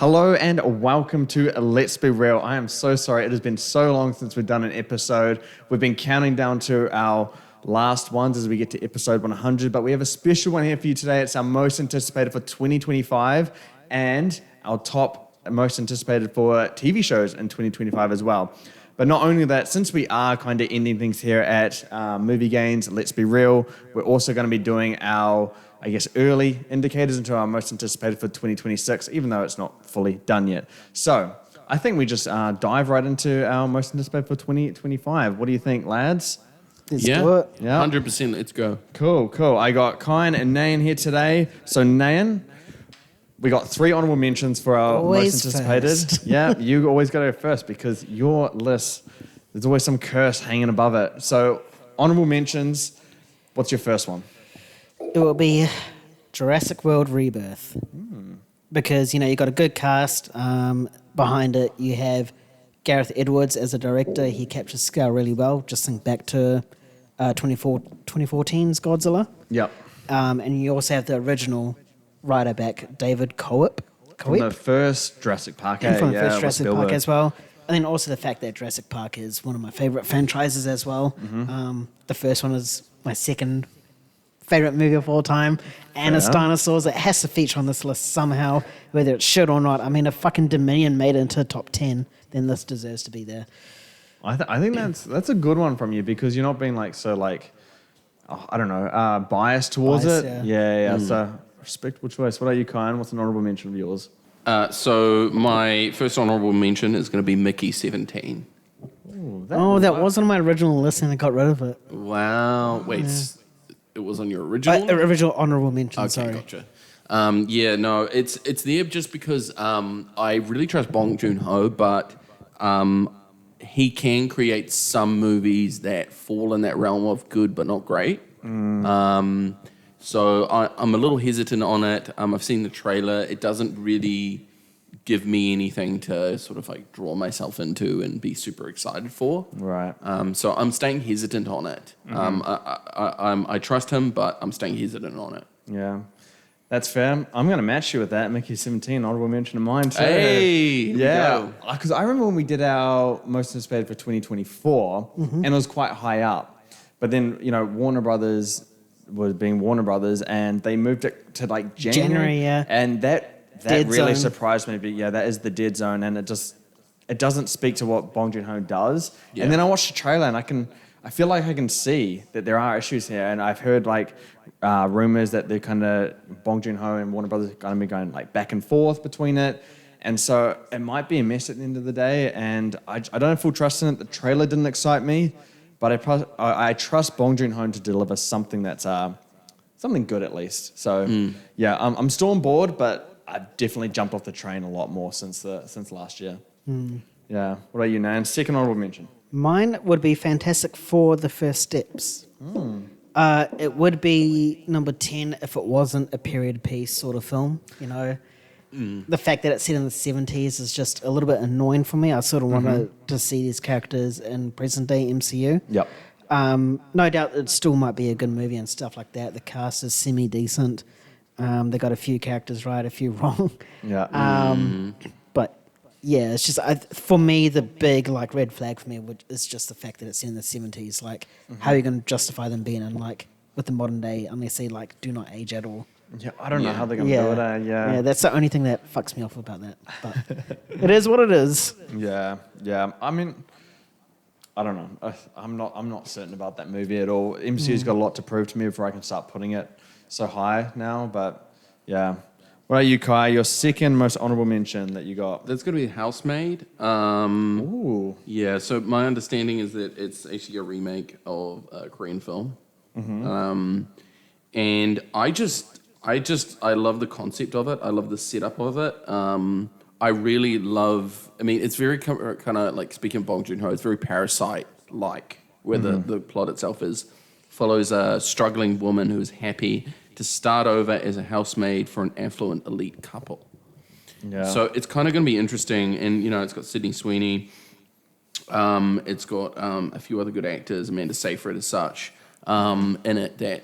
Hello and welcome to Let's Be Real. I am so sorry. It has been so long since we've done an episode. We've been counting down to our last ones as we get to episode 100, but we have a special one here for you today. It's our most anticipated for 2025 and our top most anticipated for TV shows in 2025 as well. But not only that, since we are kind of ending things here at Movie Gains, Let's Be Real, we're also going to be doing our early indicators into our most anticipated for 2026, even though it's not fully done yet. So I think we just dive right into our most anticipated for 2025. What do you think, lads? Let's do it. Yeah. 100%, let's go. Cool. I got Kyan and Nayan here today. So Nayan, we got 3 honorable mentions for our Always most anticipated. first. Yeah, you always got to go first because your list, there's always some curse hanging above it. So honorable mentions, what's your first one? It will be Jurassic World Rebirth. Because, you got a good cast behind it. You have Gareth Edwards as a director. He captures scale really well. Just think back to 2014's Godzilla. Yep. And you also have the original writer back, David Coep. From the first Jurassic Park. And from the first with Jurassic Park Spielberg. as well. And then also the fact that Jurassic Park is one of my favorite franchises as well. The first one is my second favorite movie of all time. And it's dinosaurs. It has to feature on this list somehow, whether it should or not. I mean, if fucking Dominion made it into top 10, then this deserves to be there. I think that's a good one from you because you're not being biased towards Biased, it. yeah. Yeah. So respectable choice. What about you, Kyan? What's an honorable mention of yours? So my first honorable mention is going to be Mickey 17. That wasn't on my original list and I got rid of it. Wow. Wait, it was on your original? Original honorable mention, Okay, sorry. gotcha. It's there just because I really trust Bong Joon-ho, but he can create some movies that fall in that realm of good but not great. So I'm a little hesitant on it. I've seen the trailer. It doesn't really give me anything to sort of draw myself into and be super excited for. Right. So I'm staying hesitant on it. I trust him, but I'm staying hesitant on it. Yeah. That's fair. I'm going to match you with that. Mickey 17, honorable mention of mine too. Hey, Yeah. Because I remember when we did our most anticipated for 2024, and it was quite high up. But then, Warner Brothers was being Warner Brothers, and they moved it to January. January, yeah. And that Dead really zone. surprised me. But yeah, that is the dead zone, and it doesn't speak to what Bong Joon-ho does. Yeah. And then I watched the trailer, and I feel like I can see that there are issues here, and I've heard rumors that they're kind of Bong Joon-ho and Warner Brothers are going to be going back and forth between it, and so it might be a mess at the end of the day. And I don't have full trust in it. The trailer didn't excite me, but I trust Bong Joon-ho to deliver something that's something good at least. So yeah, I'm still on board, but I've definitely jumped off the train a lot more since last year. Yeah. What about you, Nan? Second honorable mention. Mine would be Fantastic Four: The First Steps. It would be number 10 if it wasn't a period piece sort of film. The fact that it's set in the 70s is just a little bit annoying for me. I sort of wanted to see these characters in present day MCU. Yep. No doubt it still might be a good movie and stuff like that. The cast is semi-decent. They got a few characters right, a few wrong. Yeah. But yeah, it's just for me the big red flag for me is just the fact that it's in the 70s. How are you going to justify them being in with the modern day unless they do not age at all? Yeah, I don't know how they're going to do it. Yeah, that's the only thing that fucks me off about that. But it is what it is. Yeah. I mean, I don't know. I'm not certain about that movie at all. MCU's got a lot to prove to me before I can start putting it so high now. But yeah. What about you, Kai? Your second most honorable mention that you got? That's going to be Housemaid. Ooh. Yeah, so my understanding is that it's actually a remake of a Korean film. And I love the concept of it. I love the setup of it. I really love, it's very kind of speaking of Bong Joon-ho, it's very Parasite-like, where the plot itself follows a struggling woman who is happy to start over as a housemaid for an affluent elite couple. Yeah. So it's kind of going to be interesting, and it's got Sydney Sweeney, it's got a few other good actors, Amanda Seyfried as such, in it that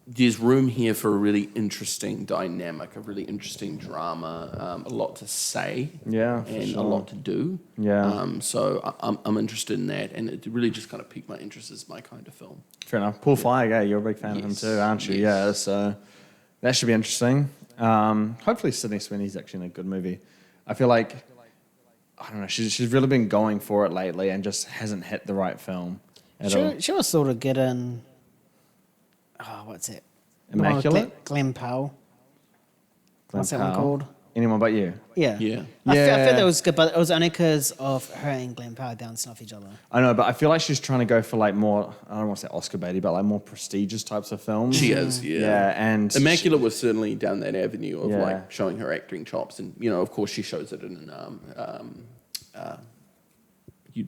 there's room here for a really interesting dynamic, a really interesting drama, a lot to say, Yeah, for and sure. a lot to do. Yeah. So I'm interested in that, and it really just kind of piqued my interest as my kind of film. Fair enough. Paul Feig, yeah, you're a big fan of him Yes, too, aren't you? yes. Yeah, so that should be interesting. Hopefully Sydney Sweeney's actually in a good movie. I feel like, I don't know, she's really been going for it lately and just hasn't hit the right film at all. She was sort of getting. Oh, what's it? The one with Immaculate? Glenn Powell. Glenn What's that one Powell. called? Anyone but you? Yeah. Yeah. I Yeah. feel that was good, but it was only because of her and Glenn Powell bouncing off each other. I know, but I feel like she's trying to go for like more, I don't want to say Oscar baity, but like more prestigious types of films. She is, yeah. Yeah, and Immaculate was certainly down that avenue of Yeah. like showing her acting chops, and of course she shows it in you,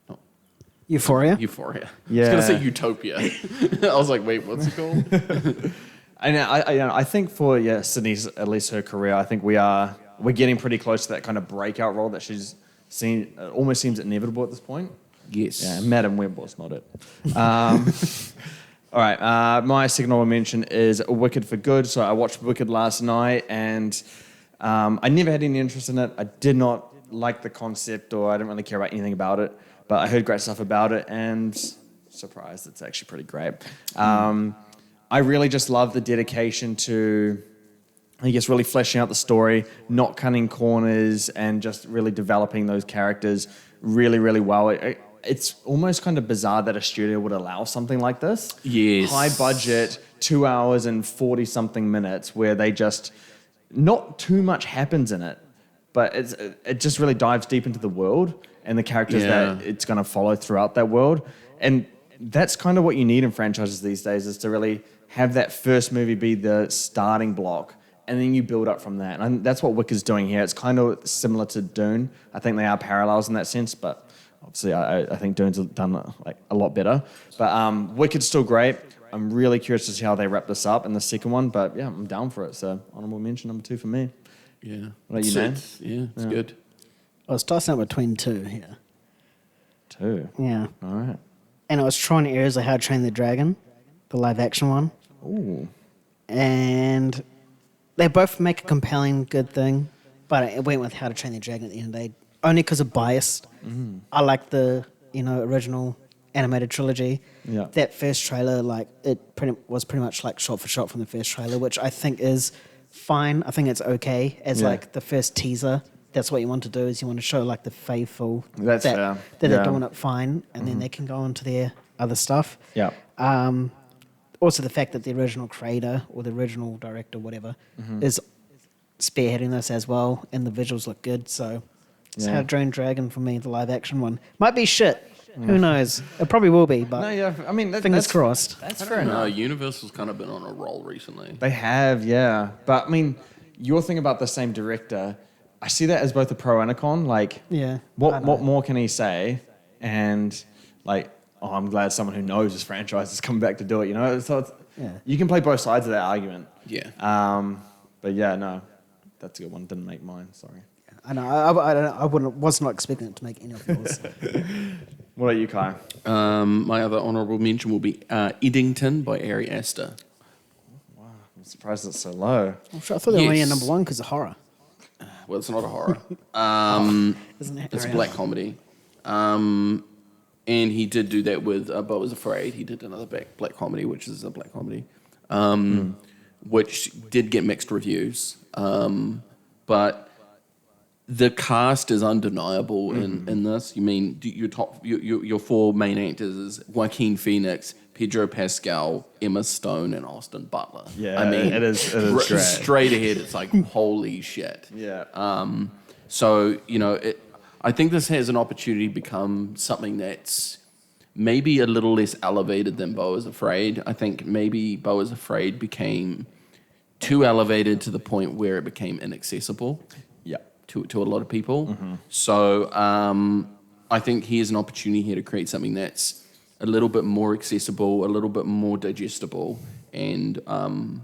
not Euphoria. Euphoria. Yeah. I was gonna say Utopia. I was like, wait, what's it called? I think for Sydney's, at least her career, I think we're getting pretty close to that kind of breakout role that she's seen. It almost seems inevitable at this point. Yes. Yeah, Madam Web was not it. All right, my signal mention is Wicked for Good. So I watched Wicked last night, and I never had any interest in it. I did not like the concept, or I didn't really care about anything about it. But I heard great stuff about it, and surprised, it's actually pretty great. I really just love the dedication to, I guess, really fleshing out the story, not cutting corners, and just really developing those characters really, really well. It's almost kind of bizarre that a studio would allow something like this. Yes. High budget, 2 hours and 40-something minutes, where they just, not too much happens in it, but it just really dives deep into the world and the characters that it's going to follow throughout that world. And that's kind of what you need in franchises these days, is to really have that first movie be the starting block, and then you build up from that. And that's what Wicked's doing here. It's kind of similar to Dune. I think they are parallels in that sense, but obviously I think Dune's done like a lot better. But Wicked's still great. I'm really curious to see how they wrap this up in the second one, but yeah, I'm down for it. So honorable mention number 2 for me. Yeah. What about you, man? It's good. I was tossing up between two here. 2. Yeah. All right. And I was trying areas like How to Train the Dragon, the live action one. Ooh. And they both make a compelling, good thing, but I went with How to Train the Dragon at the end of the day, only because of bias. I like the original animated trilogy. Yeah. That first trailer, like it was pretty much like shot for shot from the first trailer, which I think is fine. I think it's okay as Yeah. like the first teaser. That's what you want to do, is you want to show like the faithful That's that, fair. that Yeah. they're doing it fine, and then they can go on to their other stuff. Yeah. Also, the fact that the original creator or the original director, whatever, is spearheading this as well, and the visuals look good. So, it's Yeah. How to Train Dragon for me, the live action one. Might be shit. Who knows? It probably will be, but No, yeah. I mean, fingers that's crossed. That's I fair don't know. enough. Universal's kind of been on a roll recently. They have, yeah. But I mean, your thing about the same director, I see that as both a pro and a con. Like, Yeah, I what know. more can he say? And like, oh, I'm glad someone who knows his franchise is coming back to do it. So it's, Yeah. you can play both sides of that argument. Yeah. But yeah, no, that's a good one. Didn't make mine. Sorry. I know. I was not expecting it to make any of yours. What about you, Kai? My other honourable mention will be Eddington by Ari Aster. I'm surprised it's so low. I thought they were only at Yes. number one because of horror. Well, it's not a horror. Isn't it? It's a black comedy. And he did do that with Beau Was Afraid. He did another black comedy, which is a black comedy, which did get mixed reviews. But the cast is undeniable in this. You mean your 4 main actors is Joaquin Phoenix, Pedro Pascal, Emma Stone, and Austin Butler. Yeah, I mean, it is great. straight ahead. It's like holy shit. Yeah. So, I think this has an opportunity to become something that's maybe a little less elevated than Beau Was Afraid. I think maybe Beau Was Afraid became too elevated to the point where it became inaccessible Yeah. to a lot of people. So I think here's an opportunity here to create something that's a little bit more accessible, a little bit more digestible, and I'm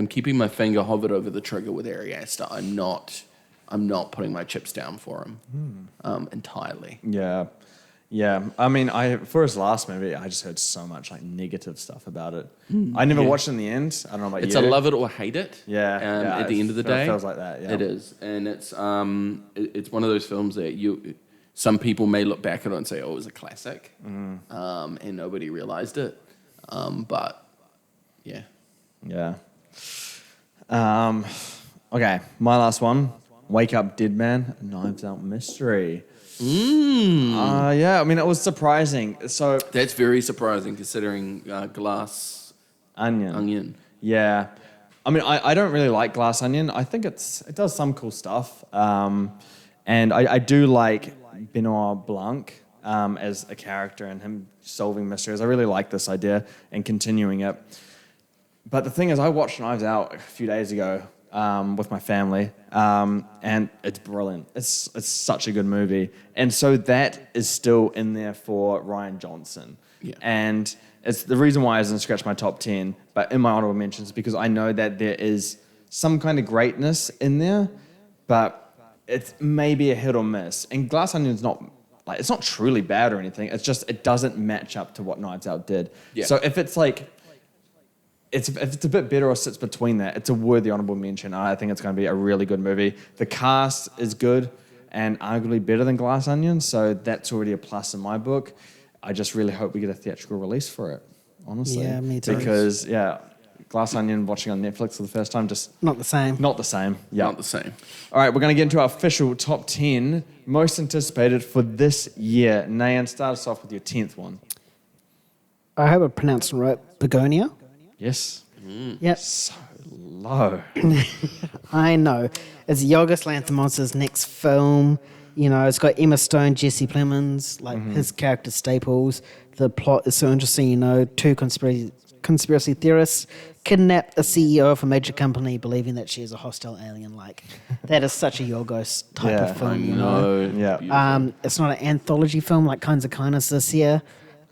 keeping my finger hovered over the trigger with Ari Aster. I'm not putting my chips down for him entirely. Yeah. Yeah, I mean, for his last movie, I just heard so much like negative stuff about it. I never watched it in the end. I don't know about It's you. a love it or hate it. Yeah, yeah, At the end of the it day, feels like that. Yeah, it is, and it's one of those films that some people may look back at it and say, "Oh, it was a classic," and nobody realized it. But yeah, Yeah. Okay, my last one. Wake Up Dead Man, a Knives Out mystery. Yeah, I mean, it was surprising. So, that's very surprising considering Glass Onion. Yeah. I mean, I don't really like Glass Onion. I think it does some cool stuff. And I do like Benoit Blanc as a character and him solving mysteries. I really like this idea and continuing it. But the thing is, I watched Knives Out a few days ago with my family, and it's brilliant. It's such a good movie. And so that is still in there for Rian Johnson. Yeah. And it's the reason why it doesn't scratch my top 10, but in my honorable mentions, is because I know that there is some kind of greatness in there, but it's maybe a hit or miss. And Glass Onion's not, like, it's not truly bad or anything. It's just, it doesn't match up to what Knives Out did. Yeah. So if it's like, if it's a bit better or sits between that, it's a worthy honorable mention. I think it's going to be a really good movie. The cast is good and arguably better than Glass Onion, so that's already a plus in my book. I just really hope we get a theatrical release for it, honestly. Yeah, me too. Because, Glass Onion watching on Netflix for the first time, just Not the same. not the same. Yeah. Not the same. All right, we're going to get into our official top 10 most anticipated for this year. Nayan, start us off with your 10th one. I hope I pronounced it right. Begonia? Yes. Yep. So low. I know. It's Yorgos Lanthimos' next film. You know, it's got Emma Stone, Jesse Plemons, like his character staples. The plot is so interesting. You know, two conspiracy theorists kidnap a CEO of a major company, believing that she is a hostile alien. Like, that is such a Yorgos type Yeah, of film. I You know? Yeah. Beautiful. It's not an anthology film like Kinds of Kindness this year.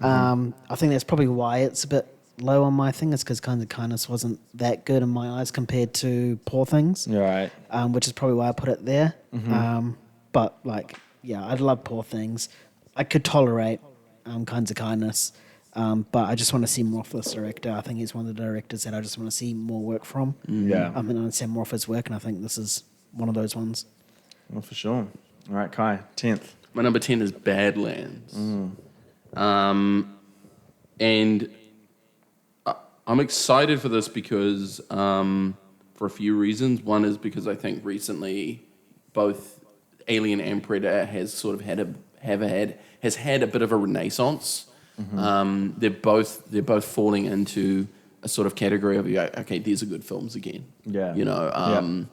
I think that's probably why it's a bit low on my thing. It's because Kinds of Kindness wasn't that good in my eyes compared to Poor Things. You're right. Which is probably why I put it there. But like, yeah, I love Poor Things. I could tolerate Kinds of Kindness, but I just want to see more of this director. I think he's one of the directors that I just want to see more work from. Yeah. I mean, I understand more of his work, and I think this is one of those ones. Well, for sure. All right, Kai, 10th. My number 10 is Badlands. And I'm excited for this because, for a few reasons. One is because I think recently both Alien and Predator has sort of had a bit of a renaissance. They're both falling into a sort of category of, okay, these are good films again. Yeah. You know,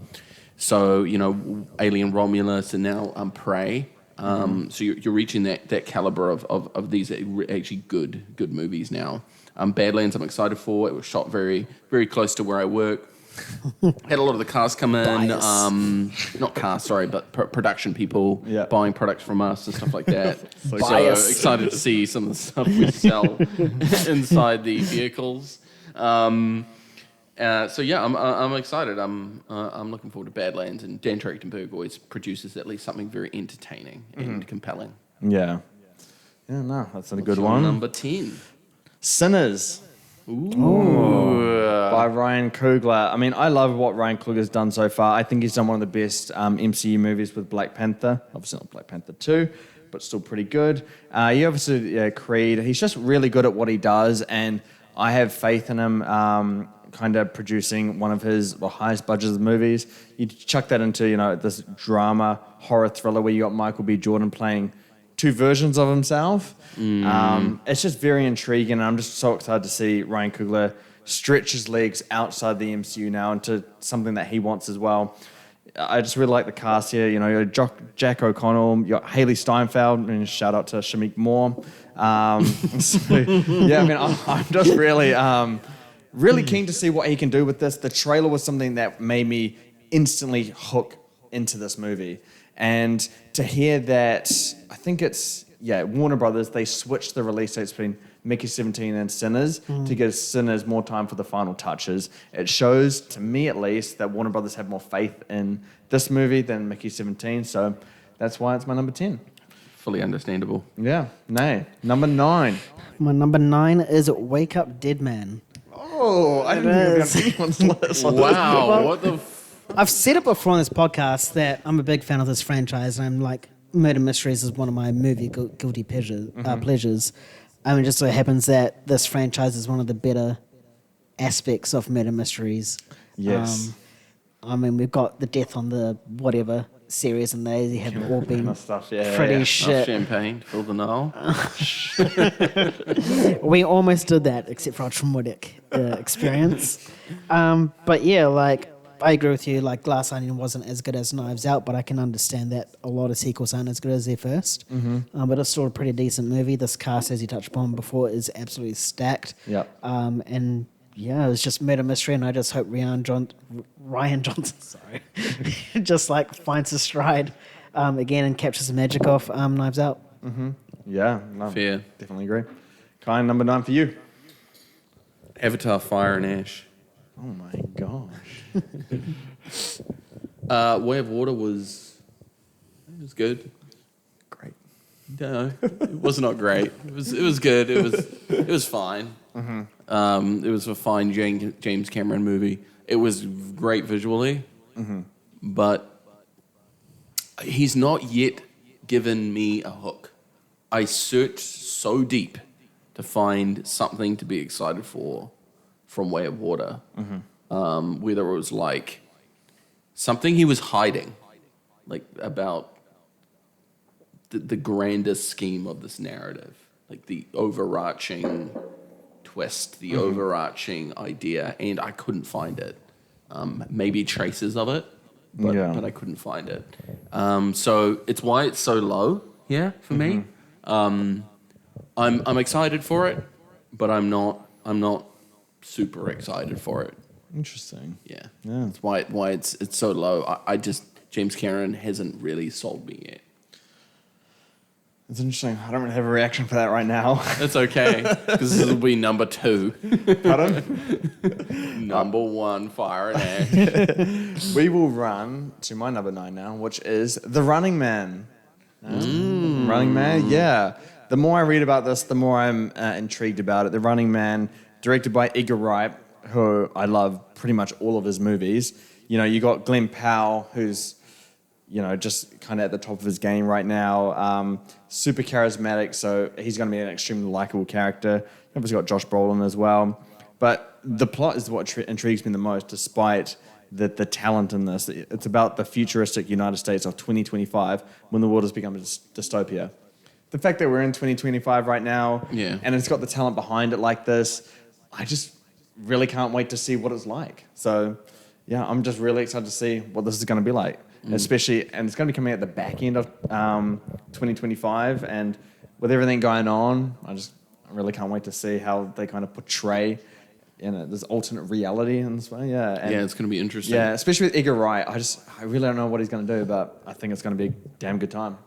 so, you know, Alien Romulus and now Prey. So you're reaching that caliber of these actually good movies now. Badlands, I'm excited for. It was shot very, very close to where I work. Had a lot of the cast come in. Not cast, sorry, but production people buying products from us and stuff like that. So excited to see some of the stuff we sell inside the vehicles. So yeah, I'm excited. I'm looking forward to Badlands, and Dan Trachtenberg always produces at least something very entertaining and compelling. Yeah. Yeah, no, that's a good Your one. Number 10. Sinners. By Ryan Coogler. I mean, I love what Ryan Coogler's done so far. I think he's done one of the best MCU movies with Black Panther. Obviously not Black Panther 2, but still pretty good. He obviously Creed. He's just really good at what he does, and I have faith in him kind of producing one of his highest budgeted movies. You chuck that into, you know, this drama, horror thriller where you got Michael B. Jordan playing two versions of himself. It's just very intriguing, and I'm just so excited to see Ryan Coogler stretch his legs outside the MCU now into something that he wants as well. I just really like the cast here. You know, you got Jack O'Connell, you got Haley Steinfeld, and shout out to Shamik Moore. So, yeah, I mean, I'm just really keen to see what he can do with this. The trailer was something that made me instantly hook into this movie. And to hear that, I think it's, Warner Brothers, they switched the release dates between Mickey 17 and Sinners to give Sinners more time for the final touches. It shows, to me at least, that Warner Brothers have more faith in this movie than Mickey 17. So that's why it's my number 10. fully understandable. Yeah, nay. Number 9. My number 9 is Wake Up Dead Man. Oh, I didn't think it was on anyone's list. Wow, what the? I've said it before on this podcast that I'm a big fan of this franchise, and I'm like, murder mysteries is one of my movie guilty pleasures. I mean, it just so happens that this franchise is one of the better aspects of murder mysteries. Yes. I mean, we've got the Death on the Whatever series, and they have all been stuff, pretty yeah. shit. Champagne, fill the Nile. We almost did that, except for our traumatic experience. But yeah, like, I agree with you. Like, Glass Onion wasn't as good as Knives Out, but I can understand that a lot of sequels aren't as good as their first. But it's still a pretty decent movie. This cast, as you touched upon before, is absolutely stacked. Yep. And yeah, it was just murder mystery, and I just hope Ryan Johnson, sorry, just like finds his stride again and captures the magic of Knives Out. Yeah, no, Fair. definitely agree. Kai, number 9 for you. Avatar: Fire and Ash. Oh my gosh. Way of Water was good. Great. No, it was not great. It was good. It was fine. It was a fine James Cameron movie. It was great visually, but he's not yet given me a hook. I searched so deep to find something to be excited for from Way of Water. Whether it was like something he was hiding, like about the grander scheme of this narrative, like the overarching twist, the overarching idea, and I couldn't find it. Maybe traces of it, but I couldn't find it. So it's why it's so low here for me. I'm excited for it, but I'm not super excited for it. Interesting. Yeah. Yeah. That's why it's so low. I just James Cameron hasn't really sold me yet. It's interesting. I don't really have a reaction for that right now. That's okay, because this will be number 2. Pardon? Number 1, Fire and Ash. We will run to my number 9 now, which is The Running Man. Running Man, yeah. The more I read about this, the more I'm intrigued about it. The Running Man, directed by Edgar Wright, who I love pretty much all of his movies. You know, you got Glenn Powell, who's, you know, just kind of at the top of his game right now. Super charismatic, so he's going to be an extremely likable character. You've obviously got Josh Brolin as well. But the plot is what intrigues me the most, despite the talent in this. It's about the futuristic United States of 2025, when the world has become a dystopia. The fact that we're in 2025 right now, and it's got the talent behind it like this, I just really can't wait to see what it's like. So, yeah, I'm just really excited to see what this is going to be like. Especially, and it's going to be coming at the back end of 2025, and with everything going on, I really can't wait to see how they kind of portray, you know, this alternate reality in this way. Yeah, and It's going to be interesting. yeah, especially with Edgar Wright. I really don't know what he's going to do, but I think it's going to be a damn good time.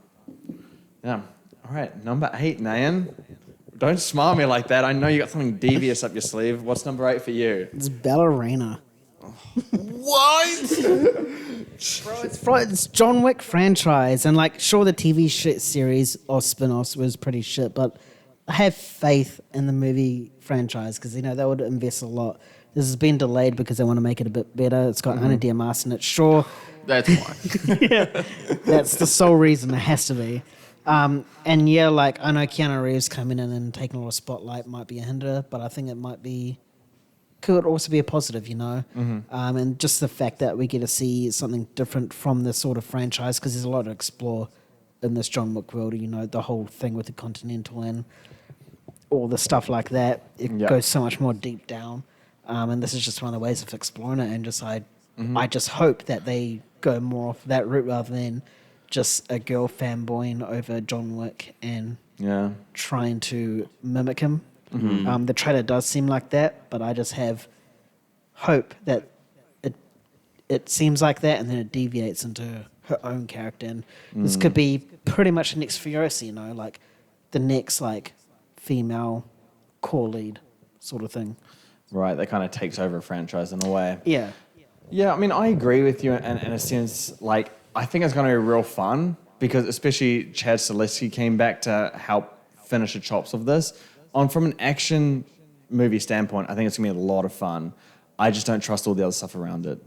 Yeah. All right, number 8, Nayan. Don't smile at me like that. I know you got something devious up your sleeve. What's number 8 for you? It's Ballerina. What? Bro, it's John Wick franchise, and like, sure, the TV series or spin-offs was pretty shit, but I have faith in the movie franchise because, you know, they would invest a lot. This has been delayed because they want to make it a bit better. It's got Ana de Armas in it. Sure, That's why. that's the sole reason. It has to be. And yeah, like, I know Keanu Reeves coming in and taking a lot of spotlight might be a hinder, but I think it could also be a positive, you know? And just the fact that we get to see something different from this sort of franchise, because there's a lot to explore in this John Wick world, you know, the whole thing with the Continental and all the stuff like that. It goes so much more deep down. And this is just one of the ways of exploring it. And just I just hope that they go more off that route rather than just a girl fanboying over John Wick and trying to mimic him. The trailer does seem like that, but I just have hope that it seems like that and then it deviates into her own character. And this could be pretty much the next Furiosa, you know, like the next like female core lead sort of thing. Right, that kind of takes over a franchise in a way. Yeah. Yeah, I mean, I agree with you in a sense. Like, I think it's going to be real fun, because especially Chad Stahelski came back to help finish the chops of this. From an action movie standpoint, I think it's going to be a lot of fun. I just don't trust all the other stuff around it,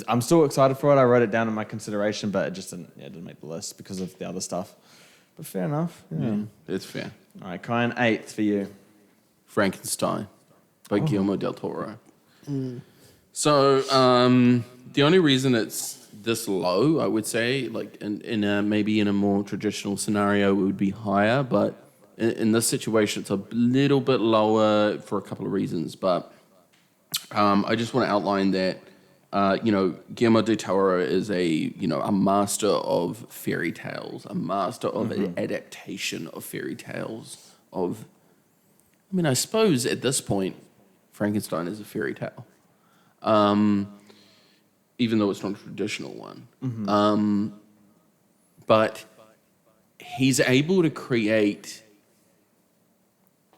I'm still excited for it. I wrote it down in my consideration, but it just didn't make the list because of the other stuff. But fair enough. Yeah. It's fair. All right, Kyan, 8th for you. Frankenstein by Guillermo del Toro. So the only reason it's this low, I would say, like maybe in a more traditional scenario, it would be higher, but in this situation, it's a little bit lower for a couple of reasons. But I just want to outline that Guillermo del Toro is a master of fairy tales, a master of adaptation of fairy tales. I suppose at this point, Frankenstein is a fairy tale, even though it's not a traditional one. But he's able to create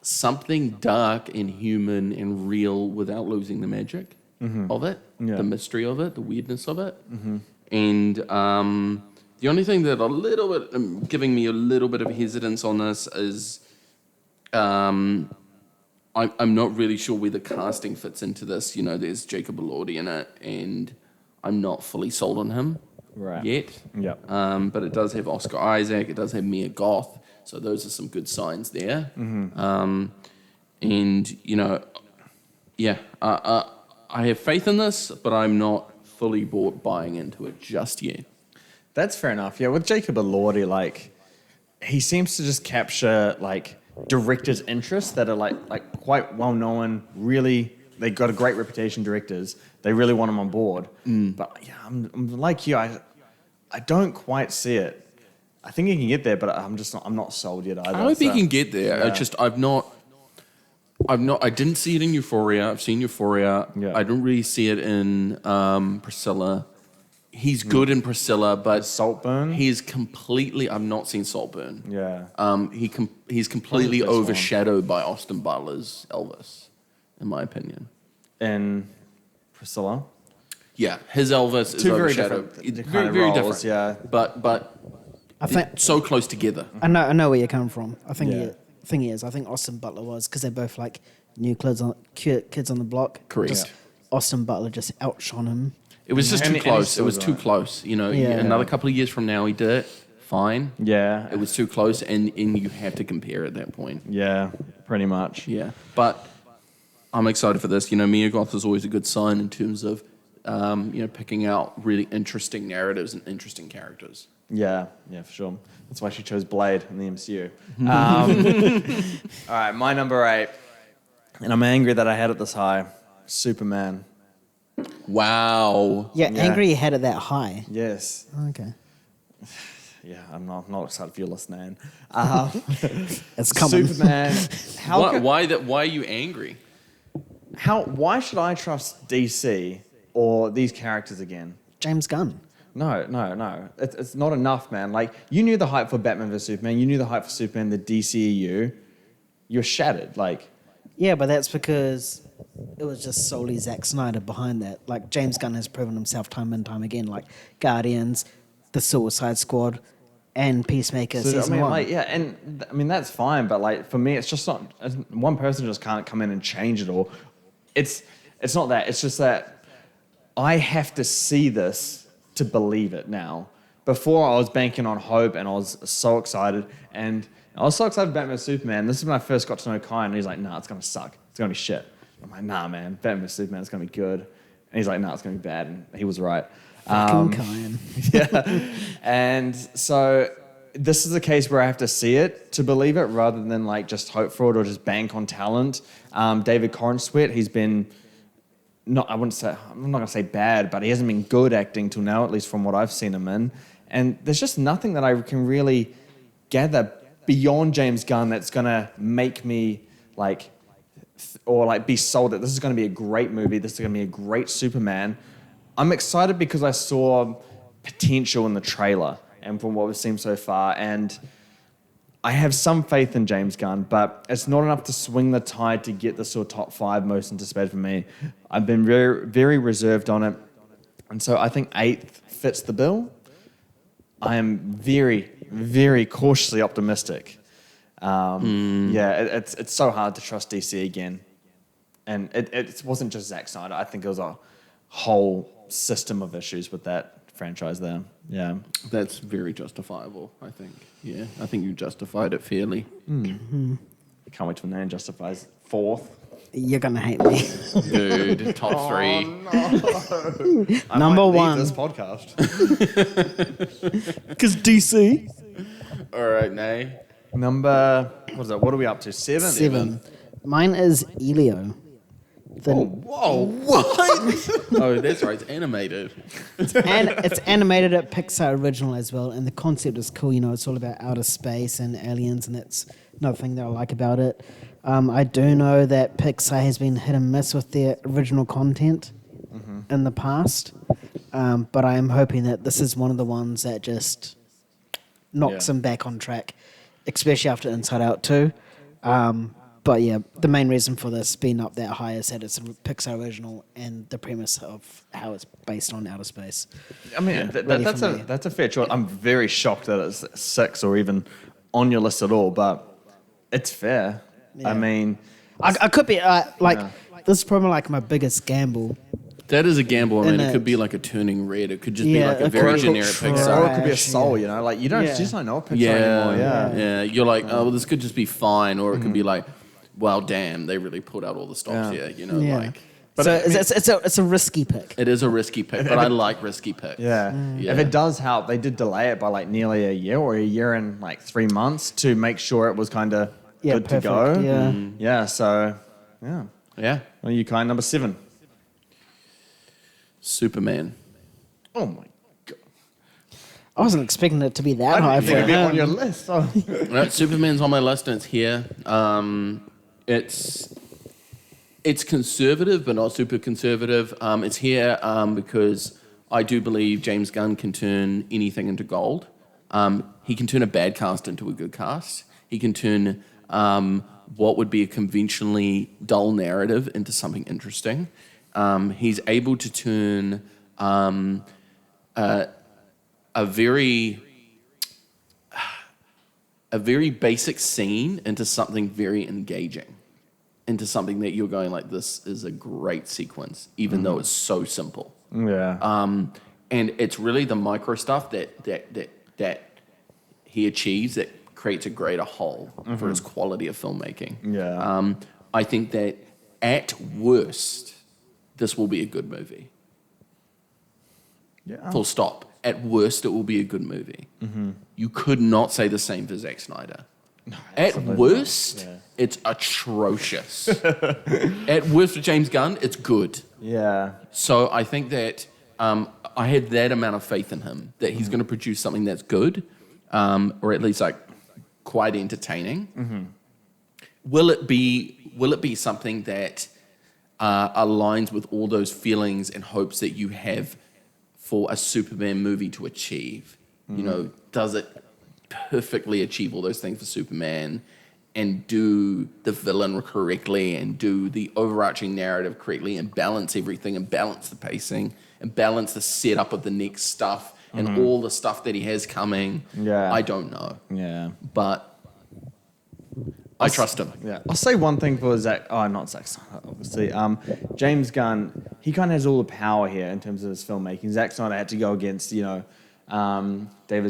something dark and human and real without losing the magic of it, the mystery of it, the weirdness of it. And the only thing that giving me a little bit of hesitance on this is I'm not really sure where the casting fits into this. There's Jacob Elordi in it, and I'm not fully sold on him yet. Yep. But it does have Oscar Isaac. It does have Mia Goth. So those are some good signs there. I have faith in this, but I'm not fully buying into it just yet. That's fair enough. Yeah, with Jacob Elordi, he seems to just capture directors' interests that are like quite well known. Really, they got a great reputation. Directors, they really want him on board. But yeah, I'm like you. I don't quite see it. I think he can get there, but I'm not sold yet either. I hope he can get there. Yeah. I didn't see it in Euphoria. I've seen Euphoria. Yeah. I don't really see it in Priscilla. He's good in Priscilla, but Saltburn? He's completely. I've not seen Saltburn. Yeah. He's completely What's the best overshadowed by Austin Butler's Elvis, in my opinion. In Priscilla. Yeah, his Elvis is Two very overshadowed. different It's kind of very roles, different. yeah. But I think so close together. I know where you're coming from. I think Yeah. thing is, I think Austin Butler was because they're both like new kids on the block. Correct. Just Austin Butler just outshone him. It was just And too he close. still It was does too that. close. Yeah. Another couple of years from now, he did it. Fine. Yeah. It was too close, and you have to compare at that point. Yeah, pretty much. Yeah. But I'm excited for this. Mia Goth is always a good sign in terms of, picking out really interesting narratives and interesting characters. Yeah, for sure. That's why she chose Blade in the MCU. All right, my number 8, and I'm angry that I had it this high. Superman. Wow. Yeah, Yeah. angry you had it that high. Yes. Okay, Yeah, I'm not excited for you listening. it's coming. Superman. Why are you angry? Why should I trust DC or these characters again? James Gunn. No. It's not enough, man. You knew the hype for Batman vs Superman. You knew the hype for Superman, the DCEU. You're shattered. Yeah, but that's because it was just solely Zack Snyder behind that. James Gunn has proven himself time and time again. Guardians, The Suicide Squad, and Peacemaker season 1. That's fine. But for me, it's just not. One person just can't come in and change it all. It's not that. It's just that I have to see this to believe it now. Before, I was banking on hope, and I was so excited. And I was so excited about Batman vs Superman. This is when I first got to know Kyan, and he's like, nah, it's going to suck. It's going to be shit. I'm like, nah, man, Batman vs Superman is going to be good. And he's like, nah, it's going to be bad. And he was right. Fucking Kyan. Yeah. And so this is a case where I have to see it to believe it rather than just hope for it or just bank on talent. David Cornsweet, he's been... I'm not going to say bad, but he hasn't been good acting till now, at least from what I've seen him in. And there's just nothing that I can really gather beyond James Gunn that's going to make me be sold that this is going to be a great movie. This is going to be a great Superman. I'm excited because I saw potential in the trailer and from what we've seen so far. And I have some faith in James Gunn, but it's not enough to swing the tide to get the sort of top 5 most anticipated for me. I've been very, very reserved on it. And so I think 8th fits the bill. I am very, very cautiously optimistic. It's so hard to trust DC again. And it wasn't just Zack Snyder. I think it was a whole system of issues with that franchise there. Yeah. That's very justifiable, I think. Yeah, I think you justified it fairly. Can't wait till Nan justifies fourth. You're gonna hate me. Dude, top three. I Number might leave one. this podcast. Because DC. All right, Nay. Number, what is it? What are we up to? Seven? Mine is Elio. Whoa, what? Oh, that's right, it's animated. And it's animated at Pixar Original as well, and the concept is cool. You know, it's all about outer space and aliens, and that's another thing that I like about it. I do know that Pixar has been hit and miss with their original content in the past, but I am hoping that this is one of the ones that just knocks them back on track, especially after Inside Out 2. But yeah, the main reason for this being up that high is that it's a Pixar original and the premise of how it's based on outer space. I mean, Really that's a fair choice. I'm very shocked that it's 6 or even on your list at all, but it's fair. Yeah. I mean, I could be this is probably like my biggest gamble. That is a gamble. I mean, And it could it- be like a Turning Red. It could just Yeah, be like a it very could be generic trash. Pixar. or it could be a Trash, soul, yeah. you know, like you don't Yeah. just don't know Pixar anymore. Yeah. You're like, oh, well, this could just be fine, or it could be like, well, damn, they really pulled out all the stops Yeah. here. You know, Yeah. like But So I mean- it's a risky pick. it is a risky pick, but I like risky picks. Yeah. Yeah. If it does help, they did delay it by like nearly a year or a year and like 3 months to make sure it was kind of Yeah, good perfect. to go. Yeah. Yeah. So, yeah. Yeah. Well, you kind number 7. Superman. Oh my god! I wasn't expecting it to be that I high didn't think for it'd be on him. your list. Oh. Right, Superman's on my list and it's here. It's conservative, but not super conservative. It's here because I do believe James Gunn can turn anything into gold. He can turn a bad cast into a good cast. He can turn what would be a conventionally dull narrative into something interesting. He's able to turn a very basic scene into something very engaging, into something that you're going like, this is a great sequence, even though it's so simple. Yeah. And it's really the micro stuff that he achieves that creates a greater whole for his quality of filmmaking. Yeah. I think that at worst, this will be a good movie. Yeah. Full stop. At worst, it will be a good movie. You could not say the same for Zack Snyder. At worst, it's atrocious. At worst for James Gunn, it's good. Yeah. So I think that I had that amount of faith in him that he's going to produce something that's good, or at least like quite entertaining. Will it be something that aligns with all those feelings and hopes that you have for a Superman movie to achieve? You know, does it perfectly achieve all those things for Superman and do the villain correctly and do the overarching narrative correctly and balance everything and balance the pacing and balance the setup of the next stuff and all the stuff that he has coming? Yeah. I don't know, Yeah. but I trust him. Yeah, I'll say one thing for Zach. Oh, not Zack Snyder, obviously. James Gunn, he kind of has all the power here in terms of his filmmaking. Zack Snyder had to go against, David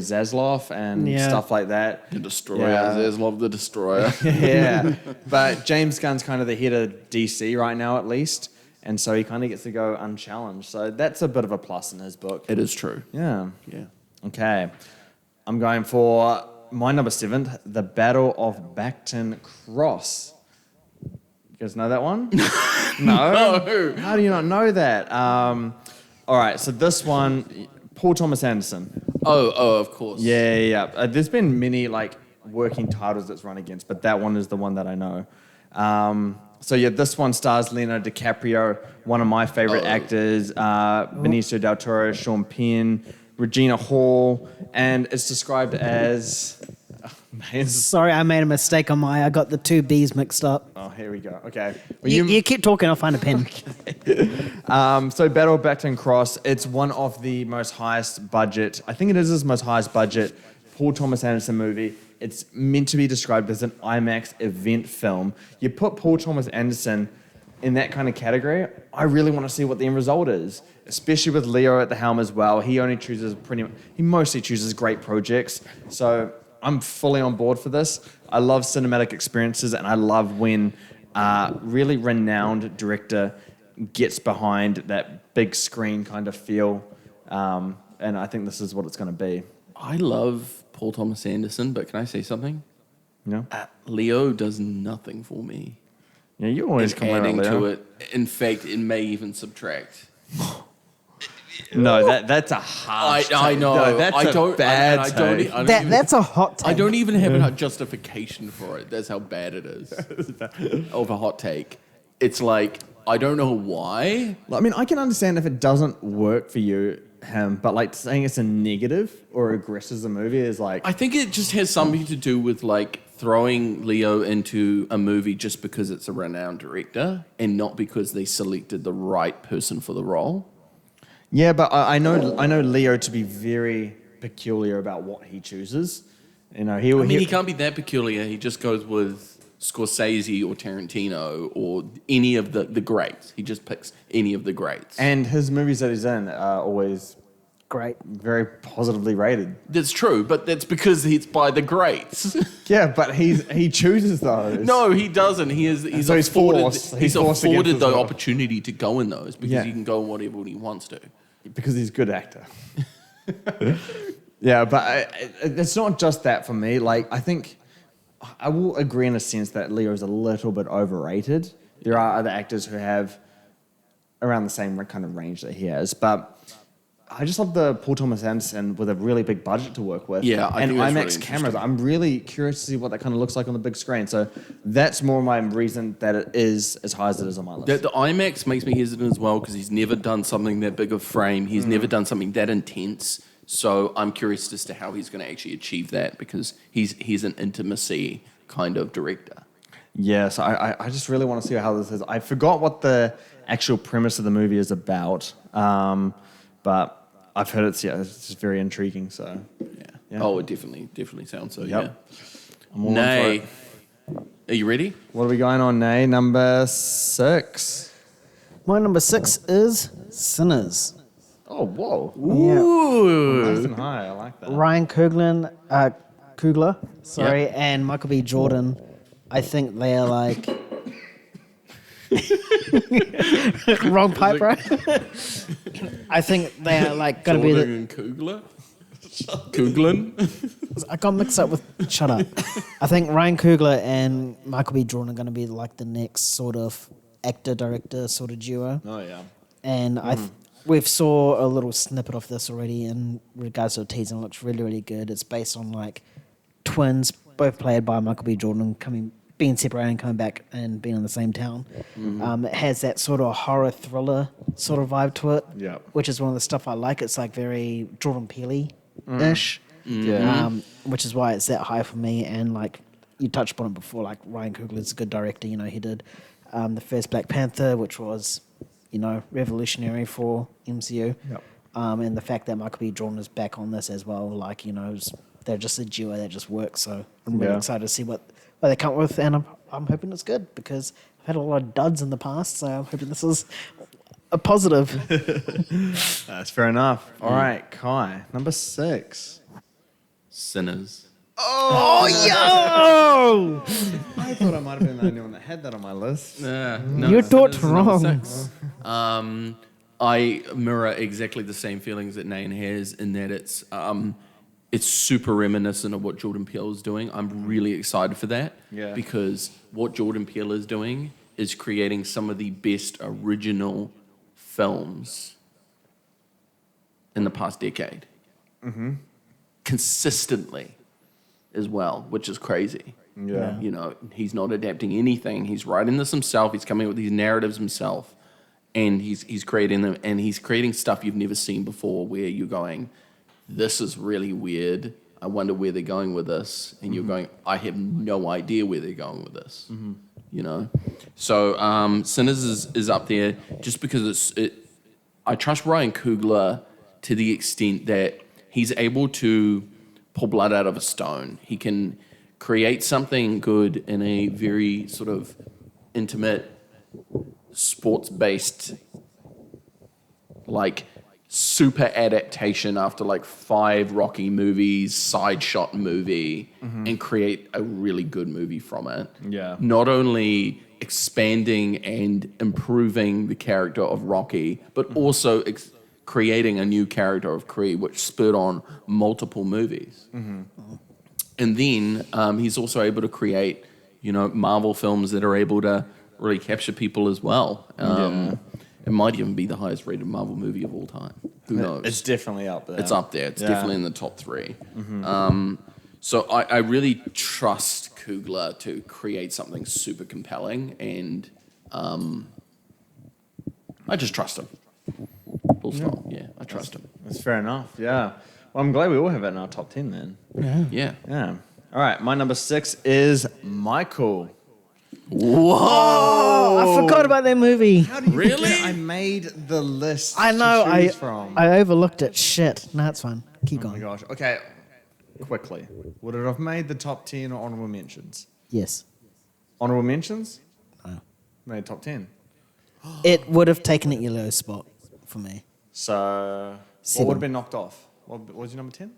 Zaslav and Yeah. stuff like that. The Destroyer, Yeah. there's love the Destroyer. Yeah, but James Gunn's kind of the head of DC right now, at least, and so he kind of gets to go unchallenged. So that's a bit of a plus in his book. It is true. Yeah. Yeah. Okay, I'm going for my number 7, The Battle of Bacton Cross. You guys know that one? No. How do you not know that? All right, so this one, Paul Thomas Anderson. Oh, of course. Yeah. There's been many like working titles that's run against, but that one is the one that I know. So yeah, this one stars Leonardo DiCaprio, one of my favorite actors, Benicio del Toro, Sean Penn, Regina Hall, and it's described as Sorry, I made a mistake on I got the two B's mixed up. Oh, here we go. Okay. Well, You keep talking, I'll find a pen. So Battle of Bacton Cross, it's one of the most highest budget, I think it is his most highest budget Paul Thomas Anderson movie. It's meant to be described as an IMAX event film. You put Paul Thomas Anderson in that kind of category, I really want to see what the end result is, especially with Leo at the helm as well. He mostly chooses great projects. So I'm fully on board for this. I love cinematic experiences, and I love when a really renowned director gets behind that big screen kind of feel. And I think this is what it's going to be. I love Paul Thomas Anderson, but can I say something? No? Leo does nothing for me. Yeah, you always It's complain adding about Leo. to it. In fact, it may even subtract. No, that's a harsh I take. know. No, that's I a don't, bad I don't, take. I don't even, That's a hot take. I don't even have a justification for it. That's how bad it is. Of a hot take. It's like, I don't know why. I mean, I can understand if it doesn't work for you, but like saying it's a negative or aggresses the movie is like... I think it just has something to do with like throwing Leo into a movie just because it's a renowned director and not because they selected the right person for the role. Yeah, but I know Leo to be very peculiar about what he chooses. You know, He can't be that peculiar. He just goes with Scorsese or Tarantino or any of the greats. He just picks any of the greats. And his movies that he's in are always Great. very positively rated. That's true, but that's because it's by the greats. Yeah, but he chooses those. No, he doesn't. He's So he's afforded, forced. he's He's forced against afforded as the well. opportunity to go in those because Yeah. he can go in whatever he wants to. Because he's a good actor. Yeah, but it's not just that for me. Like, I think I will agree in a sense that Leo is a little bit overrated. There are other actors who have around the same kind of range that he has, but I just love the Paul Thomas Anderson with a really big budget to work with. Yeah, I and think that's IMAX really cameras. interesting. I'm really curious to see what that kind of looks like on the big screen. So that's more my reason that it is as high as it is on my list. The IMAX makes me hesitant as well because he's never done something that big of frame. He's never done something that intense. So I'm curious as to how he's going to actually achieve that because he's an intimacy kind of director. Yes, I just really want to see how this is. I forgot what the actual premise of the movie is about, but I've heard it's just very intriguing. So Yeah. Oh, it definitely sounds so. Yep. Yeah. I'm all in Nay. for it. Are you ready? What are we going on, Nay? Number 6. My number 6 is Sinners. Oh, whoa! Yeah. Nice and high. I like that. Ryan Coogler, and Michael B. Jordan. I think they are like wrong pipe, right? I think they are like gonna be Jordan the. and Kugler? Kuglin? I got mixed up with. Shut up. I think Ryan Coogler and Michael B. Jordan are gonna be like the next sort of actor director sort of duo. Oh yeah. And we've saw a little snippet of this already in regards to the teaser. It looks really good. It's based on like twins, both played by Michael B. Jordan, being separated and coming back and being in the same town. It has that sort of horror thriller sort of vibe to it, Yep. which is one of the stuff I like. It's like very Jordan Peele-ish, Yeah. which is why it's that high for me. And like you touched upon it before, like Ryan Coogler's a good director. You know, he did the first Black Panther, which was, you know, revolutionary for MCU. Yep. And the fact that Michael B. Jordan is back on this as well, like, you know, they're just a duo that just works. So I'm really Yeah. excited to see what they come up with, and I'm hoping it's good because I've had a lot of duds in the past, so I'm hoping this is a positive. That's fair enough. All right, Kai, number 6. Sinners. Oh, yo! I thought I might have been the only one that had that on my list. No, You thought Sinners is number wrong. 6. I mirror exactly the same feelings that Nain has in that it's super reminiscent of what Jordan Peele is doing. I'm really excited for that because what Jordan Peele is doing is creating some of the best original films in the past decade. Consistently as well, which is crazy. Yeah. You know, he's not adapting anything. He's writing this himself. He's coming up with these narratives himself. And he's creating them, and he's creating stuff you've never seen before where you're going, this is really weird. I wonder where they're going with this, and you're going, I have no idea where they're going with this. You know, so Sinners is up there just because I trust Ryan Coogler to the extent that he's able to pull blood out of a stone. He can create something good in a very sort of intimate, sports-based, like super adaptation after like 5 Rocky movies, side shot movie, and create a really good movie from it. Yeah. Not only expanding and improving the character of Rocky, but also creating a new character of Creed, which spurred on multiple movies. And then he's also able to create, Marvel films that are able to really capture people as well. It might even be the highest rated Marvel movie of all time. Who knows? It's definitely up there. It's up there. It's definitely in the top 3. So I really trust Coogler to create something super compelling, and I just trust him. Full stop. Yeah, I trust him. That's fair enough. Yeah. Well, I'm glad we all have it in our top 10 then. Yeah. Yeah. All right. My number 6 is Michael. Whoa! Oh, I forgot about that movie. How do you Really? forget I made the list. I know. To choose from. I overlooked it. Shit. No, it's fine. Keep Oh my going. gosh. Okay. Quickly. Would it have made the top 10 or honorable mentions? Yes. Honorable mentions? No. Made top 10. It would have taken a yellow spot for me. So, what 7. would have been knocked off? What was your number 10?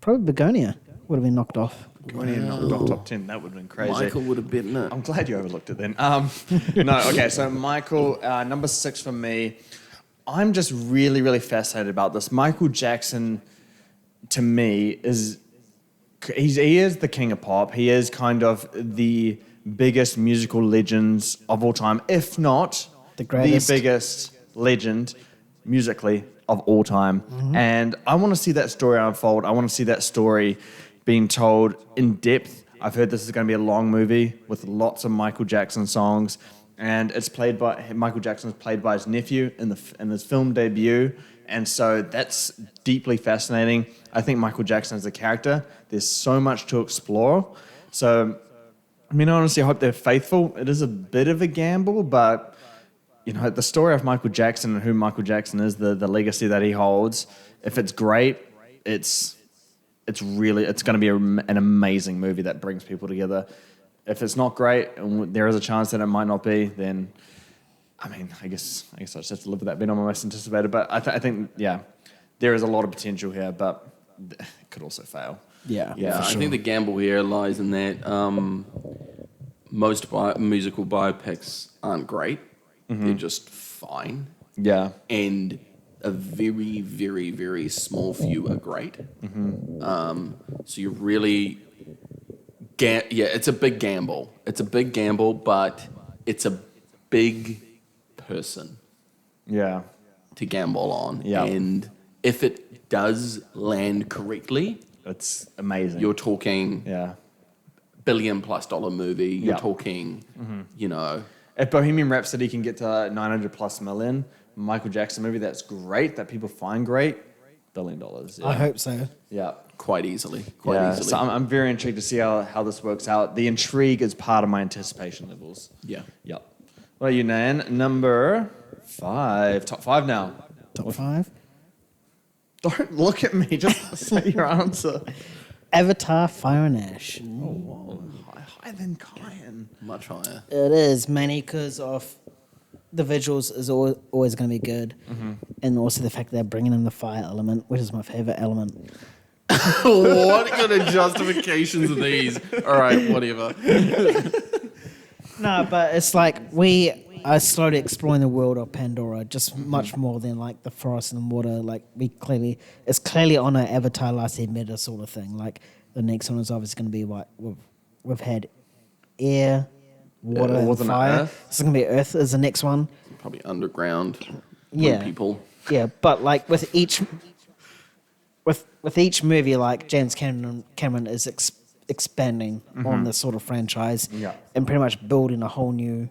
Probably Begonia would have been knocked off. When you knocked off top 10, that would have been crazy. Michael would have bitten it. I'm glad you overlooked it then. No, okay, so Michael, number 6 for me. I'm just really, really fascinated about this. Michael Jackson, to me, he is the king of pop. He is kind of the biggest musical legends of all time, if not The greatest. the biggest legend musically of all time. And I want to see that story unfold. I want to see that story being told in depth. I've heard this is going to be a long movie with lots of Michael Jackson songs, and Michael Jackson is played by his nephew in his film debut, and so that's deeply fascinating. I think Michael Jackson as a character, there's so much to explore. So, I mean, honestly, I hope they're faithful. It is a bit of a gamble, but the story of Michael Jackson and who Michael Jackson is, the legacy that he holds, if it's great, it's going to be an amazing movie that brings people together. If it's not great, and there is a chance that it might not be, then, I guess I just have to live with that being on my most anticipated. But I think, there is a lot of potential here, but it could also fail. Yeah. Yeah, for I sure. think the gamble here lies in that most musical biopics aren't great. They're just fine. Yeah. And a very, very, very small few are great. So you really it's a big gamble. It's a big gamble, but it's a big person Yeah. to gamble on. Yeah. And if it does land correctly, It's amazing. you're talking yeah. $1 billion+ movie. You're Yeah. talking, If Bohemian Rhapsody can get to 900+ million, Michael Jackson movie, that's great, that people find great, $1 billion. Yeah. I hope so. Yeah. quite easily. So I'm very intrigued to see how this works out. The intrigue is part of my anticipation levels. Yeah. Yep. What are you, Nan? Number 5. Top 5 now. Top 5. Don't look at me. Just say your answer. Avatar: Fire and Ash. Oh, whoa. Higher than Kyan. Much higher. It is mainly because of the visuals is always going to be good, and also the fact that they're bringing in the fire element, which is my favorite element. What kind of justifications are these? All right, whatever. No, but it's like we are slowly exploring the world of Pandora, just much more than like the forest and water. Like it's clearly on an Avatar Last Airbender sort of thing. Like the next one is obviously going to be what we've had air, water, and wasn't it fire. Earth? This is going to be Earth is the next one. Probably underground. Yeah. People. Yeah, but like with each movie, like James Cameron is expanding on this sort of franchise, Yeah. and pretty much building a whole new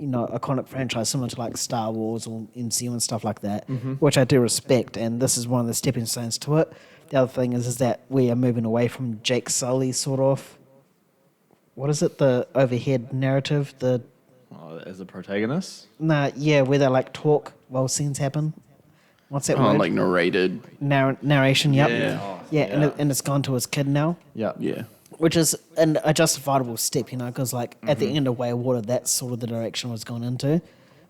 iconic franchise similar to like Star Wars or MCU and stuff like that, which I do respect, and this is one of the stepping stones to it. The other thing is that we are moving away from Jake Sully sort of, what is it, the overhead narrative, As a protagonist? where they like talk while scenes happen. What's that word? like narrated. Narration, yep. Yeah. Oh, And it's gone to his kid now. Yeah. Yeah. Which is a justifiable step, because at the end of Way of Water, that's sort of the direction it was going into,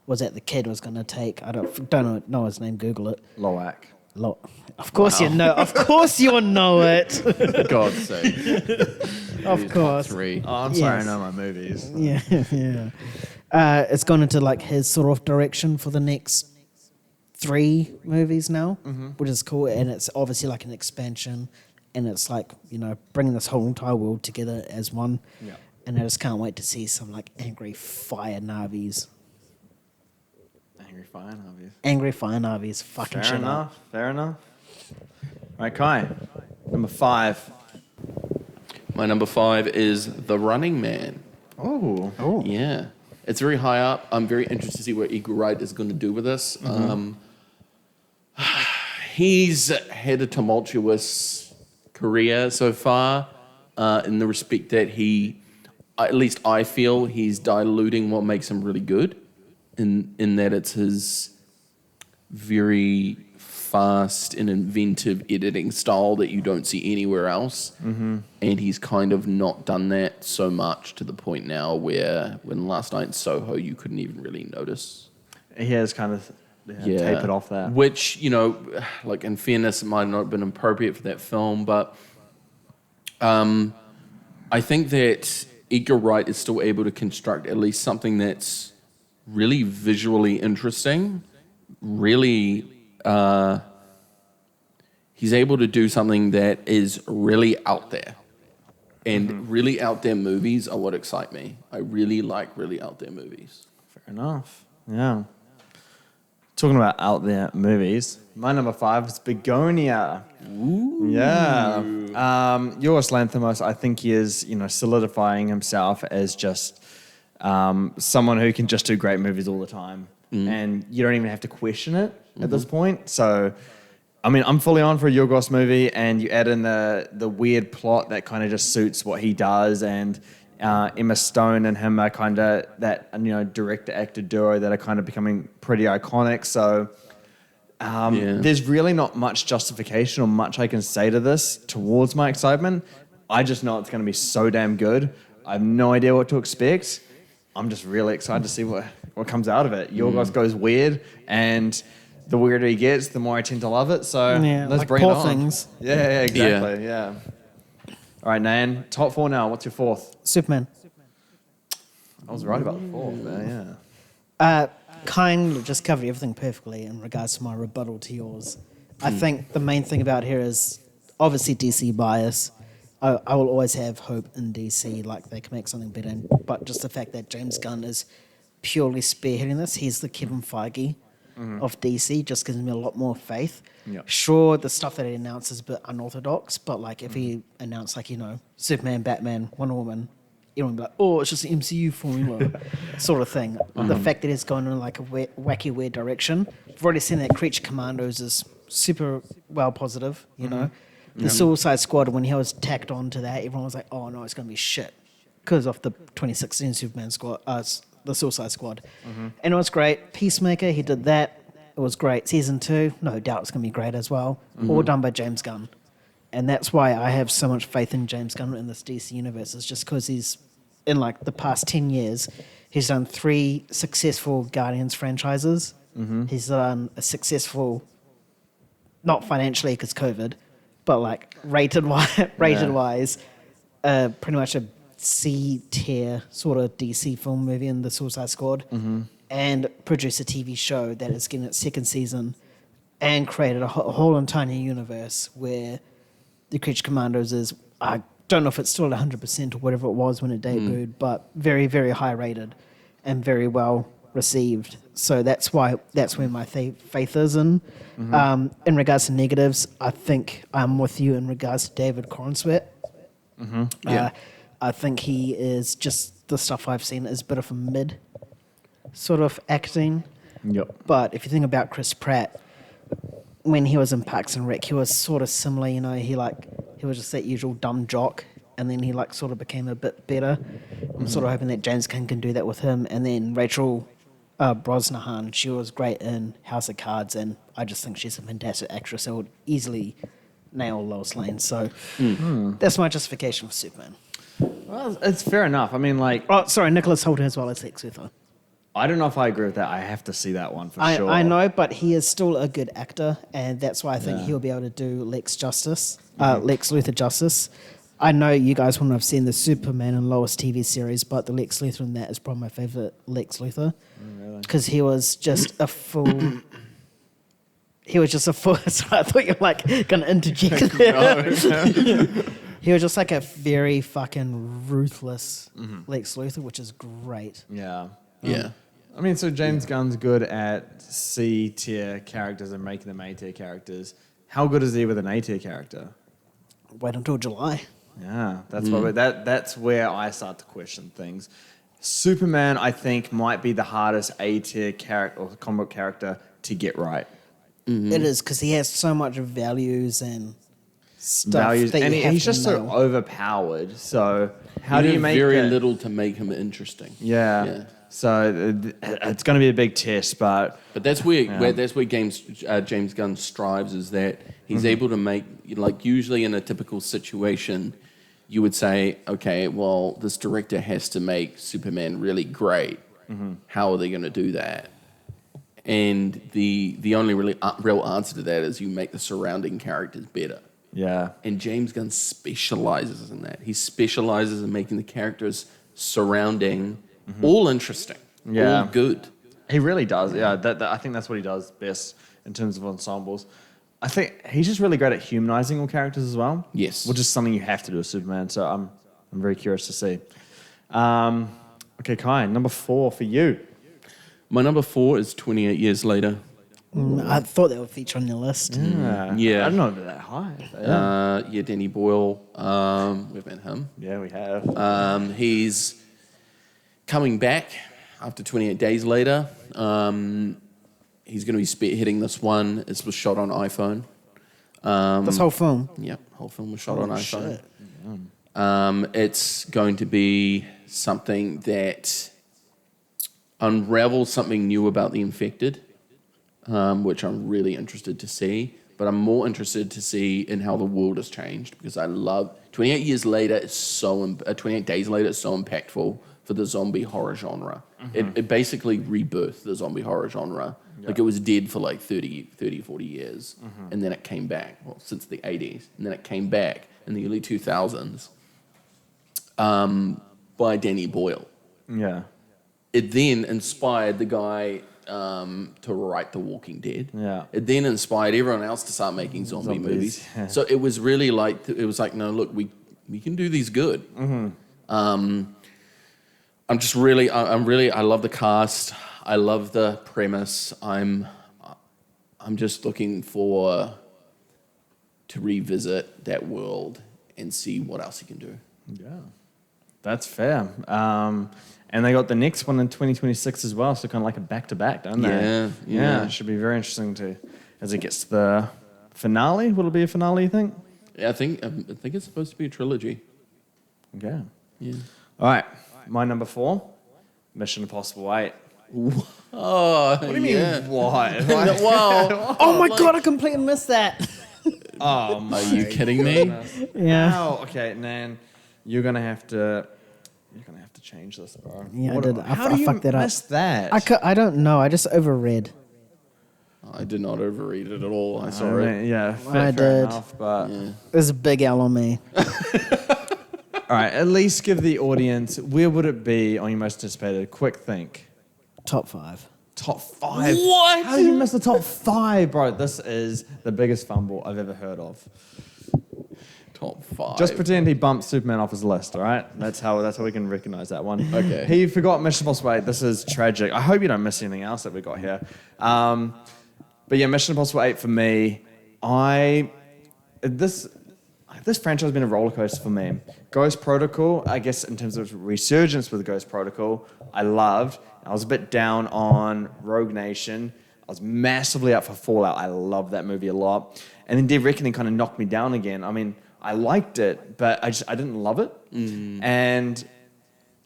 was that the kid was going to take, I don't know his name, Google it. Loak. Of course you know, of course you know it. For God's sake. Of course. 3. Oh, I'm sorry, I Yes. know my movies. Yeah, yeah. It's gone into like his sort of direction for the next 3 movies now, which is cool, and it's obviously like an expansion, and it's like, bringing this whole entire world together as one. Yeah. And I just can't wait to see some like angry fire Navis. Angry Fire Navis. Angry fire Navis fucking shit up. Fair enough. Right, Kai. Number 5. My number 5 is The Running Man. Oh. Yeah. It's very high up. I'm very interested to see what Edgar Wright is going to do with this. He's had a tumultuous career so far, in the respect that at least I feel he's diluting what makes him really good, in that it's his very fast and inventive editing style that you don't see anywhere else. And he's kind of not done that so much, to the point now where when Last Night in Soho, you couldn't even really notice. He has kind of tapered off there. Which, like in fairness, it might not have been appropriate for that film, but I think that Edgar Wright is still able to construct at least something that's really visually interesting, really... he's able to do something that is really out there. And really out there movies are what excite me. I really like really out there movies. Fair enough. Yeah. Talking about out there movies, my number 5 is Begonia. Ooh. Yeah. Yorgos Lanthimos, I think he is, solidifying himself as just someone who can just do great movies all the time. And you don't even have to question it at this point. So, I mean, I'm fully on for a Yorgos movie, and you add in the weird plot that kind of just suits what he does, and Emma Stone and him are kind of that, director-actor duo that are kind of becoming pretty iconic. So there's really not much justification or much I can say to this towards my excitement. I just know it's going to be so damn good. I have no idea what to expect. I'm just really excited to see what comes out of it. Yorgos goes weird, and the weirder he gets, the more I tend to love it. So let's like bring it Poor on. Things. Yeah, exactly. Yeah. All right, Nan. Top 4 now. What's your 4th? Superman. I was right about the 4th there, yeah. Kind of just covered everything perfectly in regards to my rebuttal to yours. I think the main thing about here is obviously DC bias. I will always have hope in DC, like they can make something better. But just the fact that James Gunn is purely spearheading this, he's the Kevin Feige of DC, just gives me a lot more faith. Yeah. Sure, the stuff that he announced is a bit unorthodox, but like if he announced like, Superman, Batman, Wonder Woman, everyone would be like, oh, it's just the MCU formula sort of thing. The fact that it's going in like a wacky, weird direction. We've already seen that Creature Commandos is super well positive, The Suicide Squad, when he was tacked on to that, everyone was like, oh no, it's going to be shit. Because of the 2016 Superman Squad, the Suicide Squad. And it was great. Peacemaker, he did that. It was great. Season 2, no doubt it's going to be great as well. All done by James Gunn. And that's why I have so much faith in James Gunn in this DC universe. It's just because he's, in like the past 10 years, he's done 3 successful Guardians franchises. He's done a successful, not financially because COVID, but like rated wise, pretty much a C tier sort of DC film movie in the Suicide Squad, and produced a TV show that is getting its 2nd season, and created a whole entire universe where the Creature Commandos is, I don't know if it's still at 100% or whatever it was when it debuted, but very, very high rated and very well received. So that's where my faith is in. In regards to negatives, I think I'm with you in regards to David Corenswet. I think he is just, the stuff I've seen is a bit of a mid. sort of acting. Yep. But if you think about Chris Pratt, when he was in Parks and Rec, he was sort of similar. You know, he was just that usual dumb jock, and then he sort of became a bit better. I'm sort of hoping that James Gunn can do that with him. And then Rachel Brosnahan, she was great in House of Cards, and I just think she's a fantastic actress. I would easily nail Lois Lane. So that's my justification for Superman. Well, it's fair enough. I mean, like, Oh, sorry, Nicholas Hoult as well as Lex Luthor. I don't know if I agree with that. I have to see that one for sure. I know, but he is still a good actor, and that's why I think Yeah. he'll be able to do Lex Luthor justice. I know you guys wouldn't have seen the Superman and Lois TV series, but the Lex Luthor in that is probably my favorite Lex Luthor because he was just a full. He was just a full. Sorry, I thought you were going to interject. He was just like a very fucking ruthless Lex Luthor, which is great. Yeah. Yeah. I mean, so James Gunn's good at C tier characters and making them A tier characters. How good is he with an A tier character? Wait until July. Yeah, that's where I start to question things. Superman, I think, might be the hardest A tier character or comic book character to get right. It is because he has so much values and stuff Values, that and you have he's to just so nail. overpowered. So how do do you make very that- little to make him interesting? Yeah. So it's going to be a big test, but But that's where James Gunn strives, is that he's able to make, like, usually in a typical situation, you would say, okay, well, this director has to make Superman really great. How are they going to do that? And the only real answer to that is you make the surrounding characters better. yeah, And James Gunn specializes in that. He specializes in making the characters surrounding all interesting, Yeah. all good. he really does. Yeah, I think that's what he does best in terms of ensembles. I think he's just really great at humanizing all characters as well. Yes. which is something you have to do with Superman. So I'm very curious to see. Okay, Kai, number 4 for you. My number 4 is 28 Years Later. I thought that would feature on your list. Yeah. I don't know if they're that high. But yeah. Danny Boyle. We've met him. Yeah, we have. He's coming back after 28 days later. He's going to be spearheading this one. It was shot on iPhone. This whole film. Yep, whole film was shot on iPhone. Shit. It's going to be something that unravels something new about the infected, which I'm really interested to see. But I'm more interested to see in how the world has changed, because I love 28 Years Later is 28 Days Later is so impactful for the zombie horror genre. It basically rebirthed the zombie horror genre. Like, it was dead for like 30, 40 years, and then it came back, well, since the 80s, and then it came back in the early 2000s by Danny Boyle. Yeah. It then inspired the guy to write The Walking Dead. Yeah. It then inspired everyone else to start making zombie Zombies, movies. yeah. So it was really like, no, look, we can do these good. I love the cast. I love the premise. I'm just looking to revisit that world and see what else he can do. Yeah, that's fair. And they got the next one in 2026 as well, so kind of like a back-to-back, don't they? Yeah. It should be very interesting as it gets to the finale. Will it be a finale, you think? Yeah, I think it's supposed to be a trilogy. Okay. Yeah. All right, my number 4, Mission Impossible 8. Oh, What do you mean, why? Wow. Oh my god, I completely missed that. Oh, my Are you kidding me? Yeah. Oh, okay, Nan, you're gonna have to change this, bro. Yeah, I did. How I do you fucked it up. miss that? I don't know. I just overread. I did not overread it at all. I saw I it. mean, yeah, fair, I fair did. enough, but Yeah. There's a big L on me. all right, at least give the audience, where would it be on your most anticipated? Quick think. Top 5. Top 5. What? How did you miss the top 5, bro? This is the biggest fumble I've ever heard of. Top 5. Just pretend he bumped Superman off his list, all right? That's how we can recognize that one. Okay. He forgot Mission Impossible 8. This is tragic. I hope you don't miss anything else that we got here. But yeah, Mission Impossible 8 for me. This franchise has been a roller coaster for me. Ghost Protocol, I guess in terms of resurgence with Ghost Protocol, I loved. I was a bit down on Rogue Nation. I was massively up for Fallout. I love that movie a lot. And then Dead Reckoning kind of knocked me down again. I mean, I liked it, but I didn't love it. And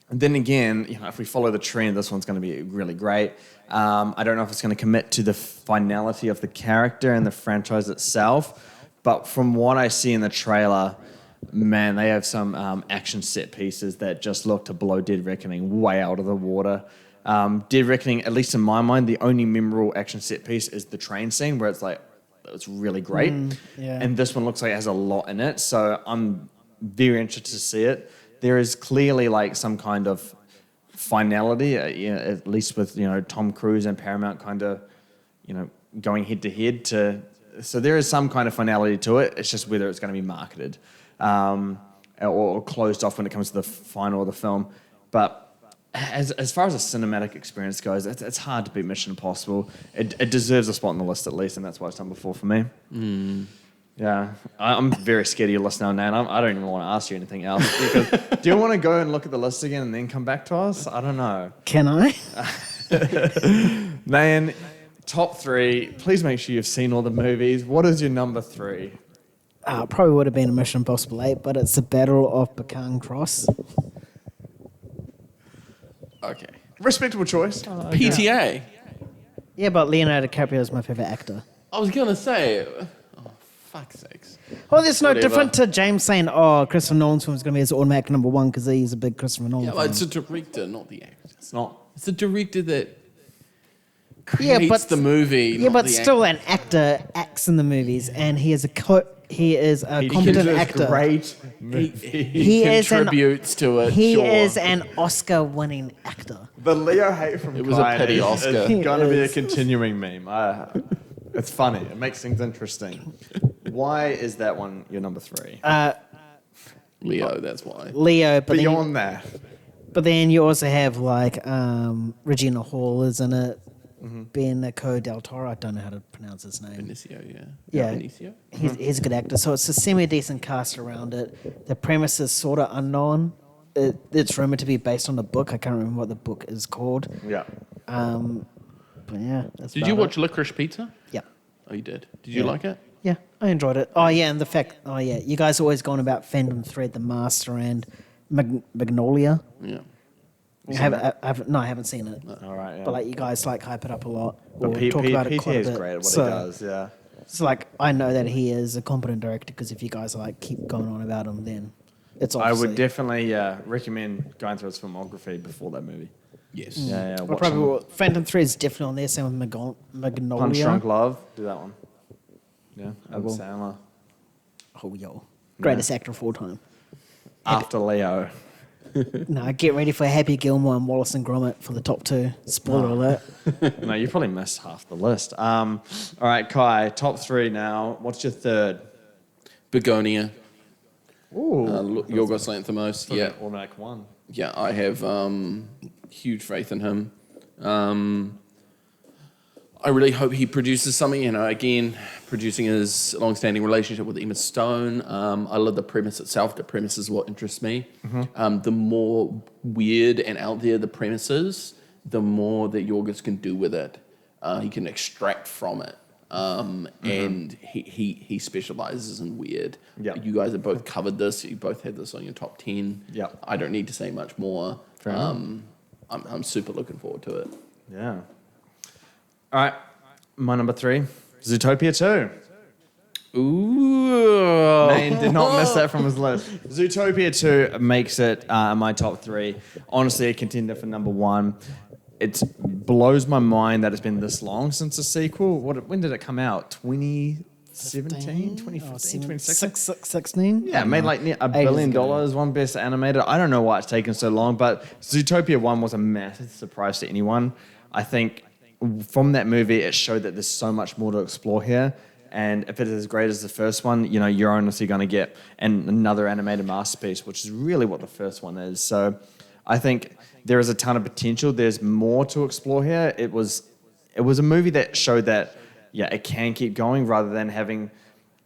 then again, if we follow the trend, this one's going to be really great. I don't know if it's going to commit to the finality of the character and the franchise itself, but from what I see in the trailer, man, they have some action set pieces that just look to blow Dead Reckoning way out of the water. Dead Reckoning, at least in my mind, the only memorable action set piece is the train scene where it's like, it's really great. Yeah. And this one looks like it has a lot in it. So I'm very interested to see it. There is clearly like some kind of finality, at least with, Tom Cruise and Paramount kind of, going head to head to. So there is some kind of finality to it. It's just whether it's going to be marketed or closed off when it comes to the final of the film. But as far as a cinematic experience goes, it's hard to beat Mission Impossible. It deserves a spot on the list at least, and that's why it's number 4 for me. Yeah, I'm very scared of your list now, Nan. I don't even want to ask you anything else. Because, do you want to go and look at the list again and then come back to us? I don't know. Can I? Nan, top 3. Please make sure you've seen all the movies. What is your number 3? Probably would have been a Mission Impossible 8, but it's the Battle of Pecan Cross. Okay. Respectable choice. PTA. Yeah, but Leonardo DiCaprio is my favorite actor. I was gonna say, fuck's sakes. Well, that's no Whatever. different to James saying, Christopher Nolan's film is going to be his automatic number 1 because he's a big Christopher Nolan Yeah, fan. well, it's a director, not the actor. It's not. It's the director that Yeah, creates but- the movie. Yeah, not but the still actor. an actor acts in the movies, and he is a competent actor. Great. He is an contributes to it. He sure. is an Oscar-winning actor. The Leo hate from It was a Clyde petty is Oscar. going to be a It is. continuing meme. It's funny. It makes things interesting. Why is that one your number 3? Leo. That's why. Leo, Beyond that, but then you also have like Regina Hall is in it. Benicio del Toro, I don't know how to pronounce his name. Benicio, yeah. Yeah. Benicio. He's a good actor, so it's a semi-decent cast around it. The premise is sort of unknown. It's rumored to be based on a book. I can't remember what the book is called. yeah. But yeah, that's Did about you it. watch Licorice Pizza? Yeah. Oh, you did. Did you Yeah. like it? Yeah, I enjoyed it. Oh yeah, and the fact. Oh yeah, you guys always going about Fandom Thread, The Master, and Magnolia. Yeah. I haven't seen it. All right. Yeah. But like you guys like hype it up a lot But or talk about it quite a is bit. great at what so, he does. Yeah. It's like I know that he is a competent director because if you guys like keep going on about him, then it's I obviously. would definitely recommend going through his filmography before that movie. Yes. Yeah. I Watch probably him. will. Phantom Thread is definitely on there. Same with Magnolia. Punch Drunk Love. Do that one. Yeah. Adam will. Sandler. Oh yo, greatest actor of all time. After Leo. No, get ready for Happy Gilmore and Wallace and Gromit for the top 2. Spoiler alert. No, you probably missed half the list. All right, Kai, top 3 now. What's your third? Begonia. Ooh. Yorgos Lanthimos. Yeah. Automatic 1. Yeah, I have huge faith in him. I really hope he produces something. Again, producing his long-standing relationship with Emma Stone. I love the premise itself. The premise is what interests me. The more weird and out there the premise is, the more that Yorgos can do with it. He can extract from it. And he specializes in weird. Yeah. You guys have both covered this. You both had this on your top 10. Yeah. I don't need to say much more. Fair enough. I'm super looking forward to it. Yeah. All right, my number 3, Zootopia 2. Ooh. Maine did not miss that from his list. Zootopia 2 makes it my top 3. Honestly, a contender for number 1. It blows my mind that it's been this long since the sequel. When did it come out? 2017? 2015? 2016? 16? Yeah, it made like $1 billion, one best animated. I don't know why it's taken so long, but Zootopia 1 was a massive surprise to anyone. I think from that movie, it showed that there's so much more to explore here. And if it is as great as the first one, you're honestly going to get another animated masterpiece, which is really what the first one is. So I think there is a ton of potential. There's more to explore here. It was a movie that showed that, it can keep going rather than having...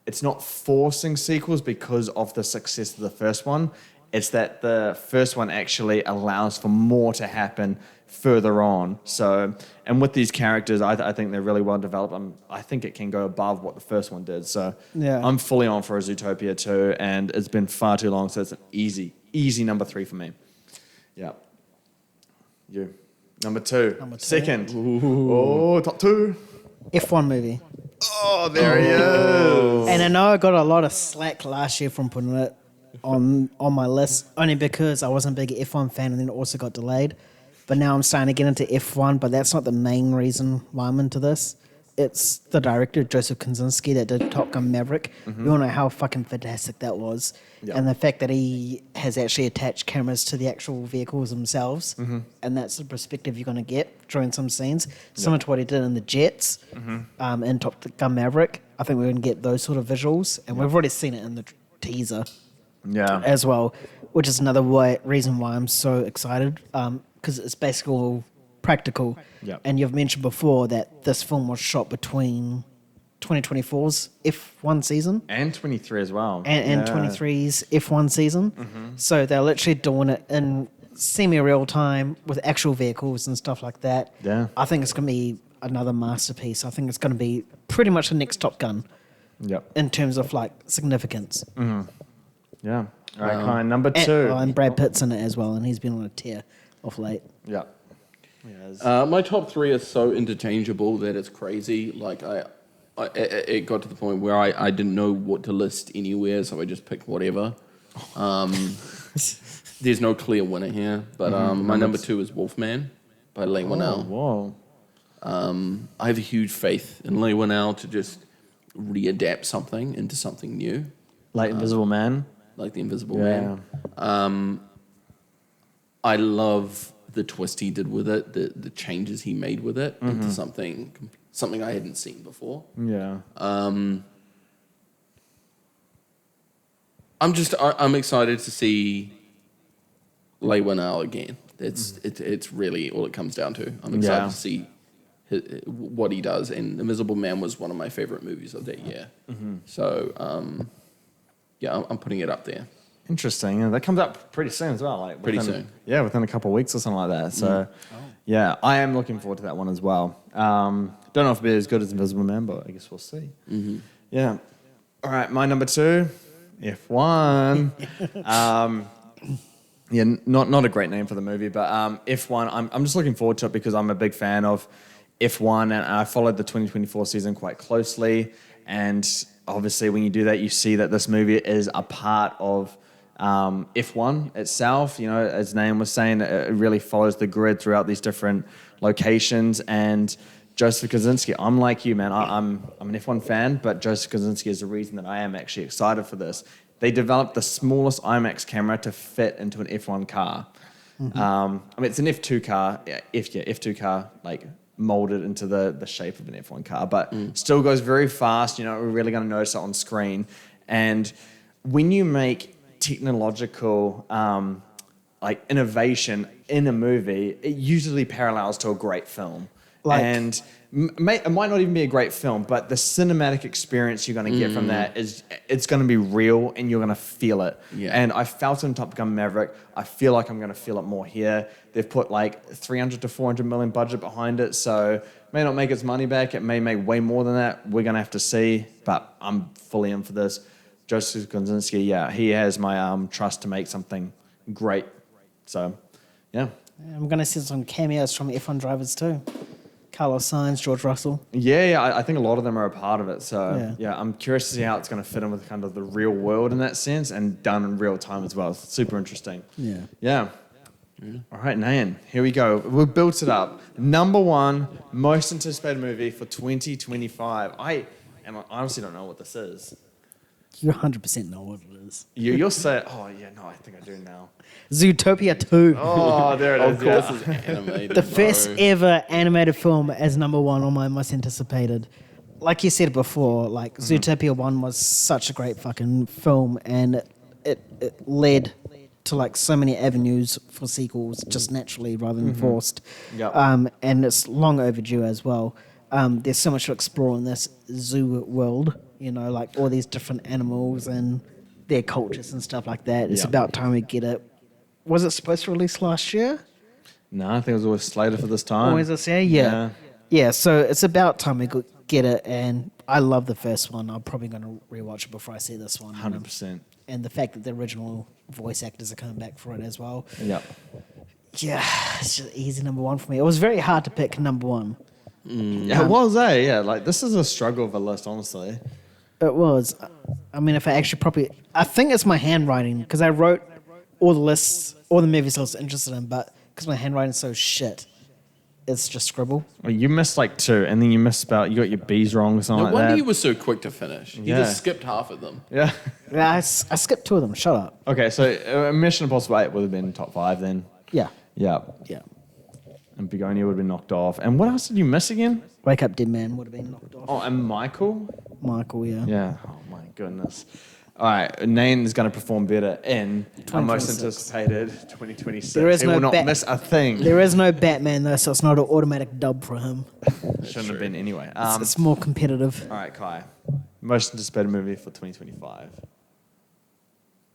It's not forcing sequels because of the success of the first one. It's that the first one actually allows for more to happen further on. So, and with these characters, I think they're really well developed. I think it can go above what the first one did. So, Yeah. I'm fully on for a Zootopia 2, and it's been far too long, so it's an easy number 3 for me. Yeah. You. Number 2. Number 2. Second. Oh, top 2. F1 movie. Oh, there he is. And I know I got a lot of slack last year from putting it on my list, only because I wasn't a big F1 fan and then it also got delayed. But now I'm starting to get into F1, but that's not the main reason why I'm into this. It's the director, Joseph Kosinski, that did Top Gun Maverick. We all know how fucking fantastic that was. Yeah. And the fact that he has actually attached cameras to the actual vehicles themselves, and that's the perspective you're going to get during some scenes, similar to what he did in the jets in Top Gun Maverick. I think we're going to get those sort of visuals, and we've already seen it in the teaser Yeah. as well, which is another reason why I'm so excited, because it's basically all practical. Yep. And you've mentioned before that this film was shot between 2024's F1 season And 23 as well. and 23's F1 season. So they're literally doing it in semi-real time with actual vehicles and stuff like that. Yeah. I think it's going to be another masterpiece. I think it's going to be pretty much the next Top Gun Yep. in terms of like significance. Yeah. All right, Klein, number 2. And Brad Pitt's in it as well, and he's been on a tear off late. Yeah. Yes. My top 3 are so interchangeable that it's crazy. Like it got to the point where I didn't know what to list anywhere, so I just picked whatever. There's no clear winner here, but my number 2 is Wolfman by Leigh Whannell. Whoa. I have a huge faith in Leigh Whannell to just readapt something into something new, Like Invisible Man. like The Invisible Man. I love the twist he did with it, the changes he made with it into something I hadn't seen before. Yeah. I'm excited to see Leigh Whannell again. It's really all it comes down to. I'm excited Yeah. to see what he does. And Invisible Man was one of my favorite movies of that year. So I'm putting it up there. Interesting. Yeah, that comes up pretty soon as well. Like Pretty within- soon. Yeah, within a couple of weeks or something like that. So, yeah, I am looking forward to that one as well. Don't know if it'll be as good as Invisible Man, but I guess we'll see. Yeah. All right, my number 2, F1. Yeah, not a great name for the movie, but F1. I'm just looking forward to it because I'm a big fan of F1, and I followed the 2024 season quite closely. And obviously, when you do that, you see that this movie is a part of F1 itself. You know, as Naeem was saying, it really follows the grid throughout these different locations. And Joseph Kosinski, I'm like you, man. I'm an F1 fan, but Joseph Kosinski is the reason that I am actually excited for this. They developed the smallest IMAX camera to fit into an F1 car. I mean, it's an F2 car, F2 car, like molded into the shape of an F1 car, but still goes very fast. You know, we're really going to notice it on screen. And when you make technological like innovation in a movie, it usually parallels to a great film. Like- And it might not even be a great film, but the cinematic experience you're going to get from that it's going to be real and you're going to feel it. Yeah. And I felt it in Top Gun Maverick. I feel like I'm going to feel it more here. They've put like 300 to 400 million budget behind it, so it may not make its money back. It may make way more than that. We're going to have to see, but I'm fully in for this. Joseph Kosinski, yeah, he has my trust to make something great. So, yeah. I'm going to see some cameos from F1 drivers too. Carlos Sainz, George Russell. Yeah, I think a lot of them are a part of it. So, Yeah. I'm curious to see how it's going to fit in with kind of the real world in that sense and done in real time as well. It's super interesting. Yeah. Yeah. All right, Nayan, here we go. We've built it up. Number 1 most anticipated movie for 2025. I honestly don't know what this is. You 100% know what it is. You'll say, oh, yeah, no, I think I do now. Zootopia 2. Oh, there it is. Of course, yeah. it's animated. The first bro. ever animated film as number 1 on my most anticipated. Like you said before, like Zootopia 1 was such a great fucking film, and it led to like so many avenues for sequels just naturally rather than forced. Yep. And it's long overdue as well. There's so much to explore in this zoo world, you know, like all these different animals and their cultures and stuff like that. It's Yeah. about time we get it. Was it supposed to release last year? No, I think it was always slated for this time. Always this year, yeah. Yeah, so it's about time we get it, and I love the first one. I'm probably going to rewatch it before I see this one. 100%. And the fact that the original voice actors are coming back for it as well. Yep. Yeah, it's just easy number one for me. It was very hard to pick number one. Yeah, it was, eh? Yeah, like this is a struggle of a list, honestly. It was. I mean, if I actually probably... I think it's my handwriting, because I wrote all the lists, all the movies I was interested in, but because my handwriting's so shit, it's just scribble. Well, you missed like 2, and then you misspelled. You got your B's wrong or something No like wonder that. you were so quick to finish. You Yeah. just skipped half of them. Yeah. Yeah, I skipped 2 of them. Shut up. Okay, so Mission Impossible 8 would have been top 5 then. Yeah. Yeah. Yeah. And Begonia would have been knocked off. And what else did you miss again? Wake Up Dead Man would have been knocked off. Oh, and Michael? Michael, yeah. Yeah. Oh, my goodness. All right, Nain is going to perform better in our most 2026. anticipated 2026. There is he no will not Bat- miss a thing. There is no Batman, though, so it's not an automatic dub for him. Shouldn't have been anyway. It's more competitive. All right, Kai. Most anticipated movie for 2025.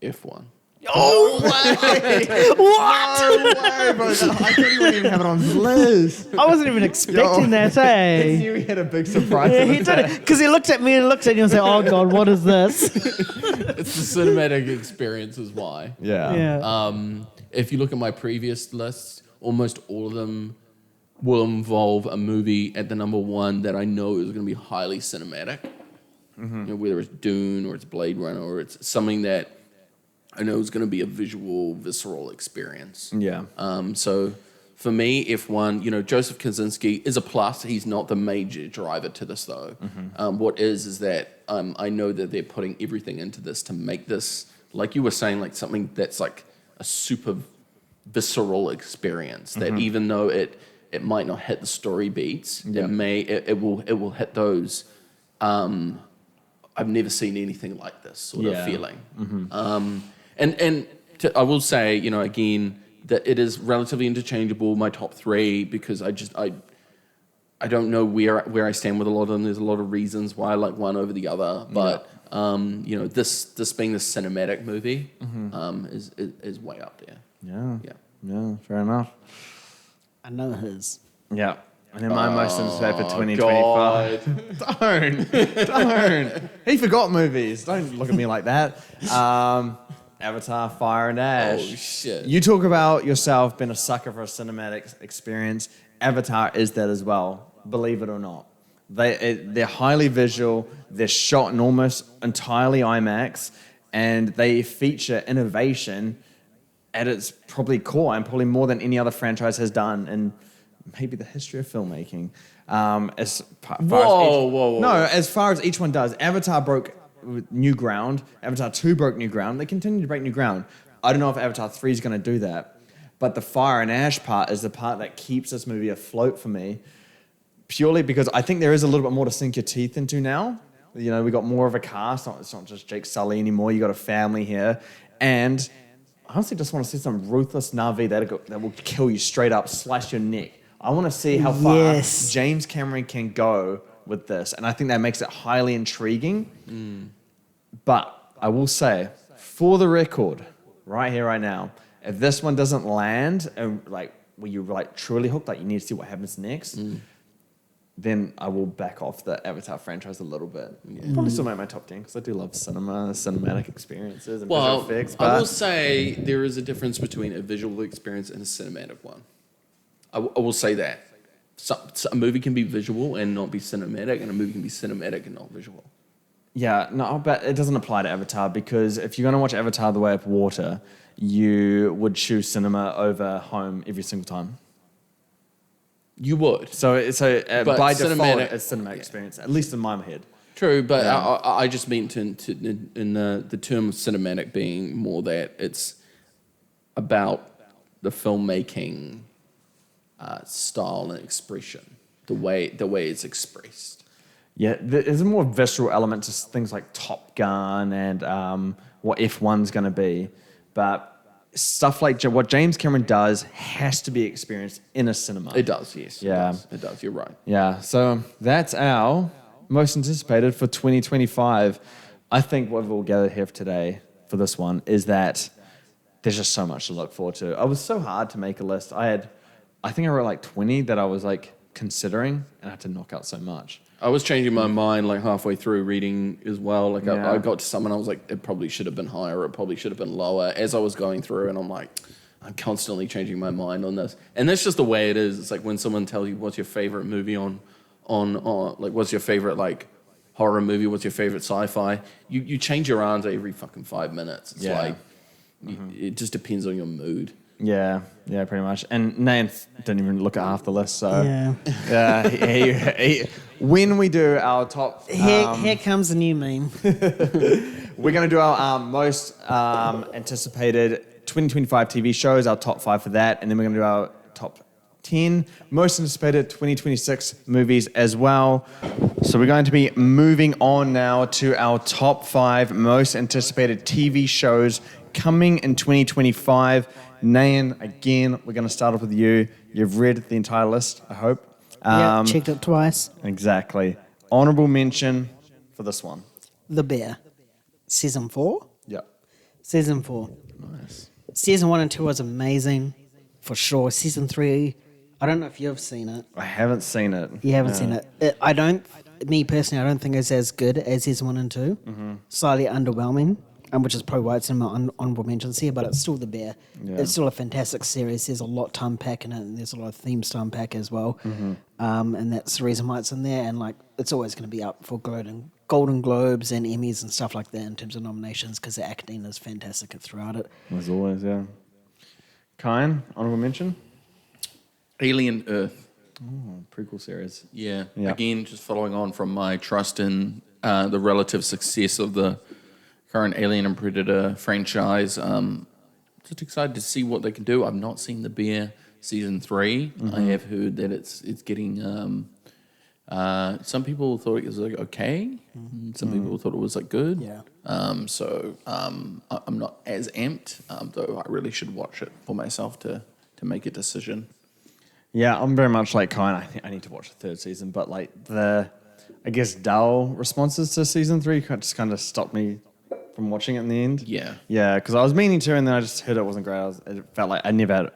F1. Oh, way! What? No way, bro. I thought you wouldn't even have it on his list. I wasn't even expecting that, I eh? knew he had a big surprise. Yeah, in he his did head. it because he looked at me and looked at you and said, "Oh God, what is this?" It's the cinematic experience is why. Yeah. Yeah. If you look at my previous lists, almost all of them will involve a movie at the number one that I know is going to be highly cinematic. You know, whether it's Dune or it's Blade Runner or it's something that I know is going to be a visual, visceral experience. Yeah. So for me, F1, you know, Joseph Kosinski is a plus. He's not the major driver to this, though. What is that I know that they're putting everything into this to make this, like you were saying, like something that's like a super visceral experience. That even though it might not hit the story beats, it will hit those. I've never seen anything like this sort of feeling. I will say, you know, again, that it is relatively interchangeable, my top 3, because I don't know where I stand with a lot of them. There's a lot of reasons why I like one over the other, but you know, this being the cinematic movie is way up there. Yeah, fair enough. I know his. Yeah. And then my most anticipated for 2025. Don't. He forgot movies. Don't look at me like that. Avatar, Fire and Ash. Oh, shit. You talk about yourself being a sucker for a cinematic experience. Avatar is that as well, believe it or not. They're highly visual. They're shot in almost entirely IMAX. And they feature innovation at its probably core and probably more than any other franchise has done in maybe the history of filmmaking. As far as each one does, Avatar broke new ground. Avatar 2 broke new ground. They continue to break new ground. I don't know if Avatar 3 is going to do that, but the Fire and Ash part is the part that keeps this movie afloat for me, purely because I think there is a little bit more to sink your teeth into now. You know, we got more of a cast. It's not just Jake Sully anymore. You got a family here, and I honestly just want to see some ruthless Na'vi that will kill you straight up, slice your neck. I want to see how far James Cameron can go with this, and I think that makes it highly intriguing. But I will say, for the record, right here, right now, if this one doesn't land, and like where you're like truly hooked, like you need to see what happens next, then I will back off the Avatar franchise a little bit. Probably still make my top 10 because I do love cinematic experiences and visual effects. I will say there is a difference between a visual experience and a cinematic one. I will say that. So a movie can be visual and not be cinematic, and a movie can be cinematic and not visual. Yeah, no, but it doesn't apply to Avatar because if you're going to watch Avatar The Way of Water, you would choose cinema over home every single time. You would. So But by default, cinematic- it's cinematic experience, at least in my head. True, but I just meant in the term of cinematic being more that it's about the filmmaking style and expression, the way it's expressed. Yeah, there's a more visceral element to things like Top Gun and what F1's going to be. But stuff like what James Cameron does has to be experienced in a cinema. It does, yes. Yeah. It does. You're right. Yeah, so that's our most anticipated for 2025. I think what we'll gather here today for this one is that there's just so much to look forward to. It was so hard to make a list. I had I think I wrote like 20 that I was like considering, and I had to knock out so much. I was changing my mind like halfway through reading as well. Like Yeah. I got to some and I was like, it probably should have been higher. It probably should have been lower as I was going through. And I'm like, I'm constantly changing my mind on this. And that's just the way it is. It's like when someone tells you what's your favorite movie on like what's your favorite like horror movie, what's your favorite sci-fi, you change your answer every fucking 5 minutes. It's Yeah. like, it just depends on your mood. Yeah, pretty much. And Nan didn't even look at half the list, so Yeah. when we do our top, Here comes a new meme. we're going to do our most anticipated 2025 TV shows, our top 5 for that, and then we're going to do our top 10 most anticipated 2026 movies as well. So we're going to be moving on now to our top 5 most anticipated TV shows coming in 2025. Nayan, again, we're going to start off with you. You've read the entire list, I hope. Yeah, checked it twice. Exactly. Honorable mention for this one. The Bear. Season 4? Yep. Season 4. Nice. Season 1 and 2 was amazing, for sure. Season 3, I don't know if you've seen it. I haven't seen it. You haven't seen it. Me personally, I don't think it's as good as Season 1 and 2. Mm-hmm. Slightly underwhelming, which is probably why it's in my honorable mentions here, but it's still The Bear. Yeah. It's still a fantastic series. There's a lot to unpack in it, and there's a lot of themes to unpack as well. Mm-hmm. And that's the reason why it's in there, and like it's always going to be up for Golden Globes and Emmys and stuff like that in terms of nominations, because the acting is fantastic throughout it. As always, yeah. Kyan, honorable mention? Alien Earth. Prequel series. Yeah. Yeah. Again, just following on from my trust in the relative success of the current Alien and Predator franchise. Just excited to see what they can do. I've not seen The Bear season 3. I have heard that it's getting. Some people thought it was like okay. Some people thought it was like good. Yeah. So I'm not as amped, though I really should watch it for myself to make a decision. Yeah, I'm very much like Kyan. I need to watch the third season, but like I guess dull responses to season 3 just kind of stopped me from watching it in the end. Yeah. Yeah, because I was meaning to, and then I just heard it wasn't great. It felt like I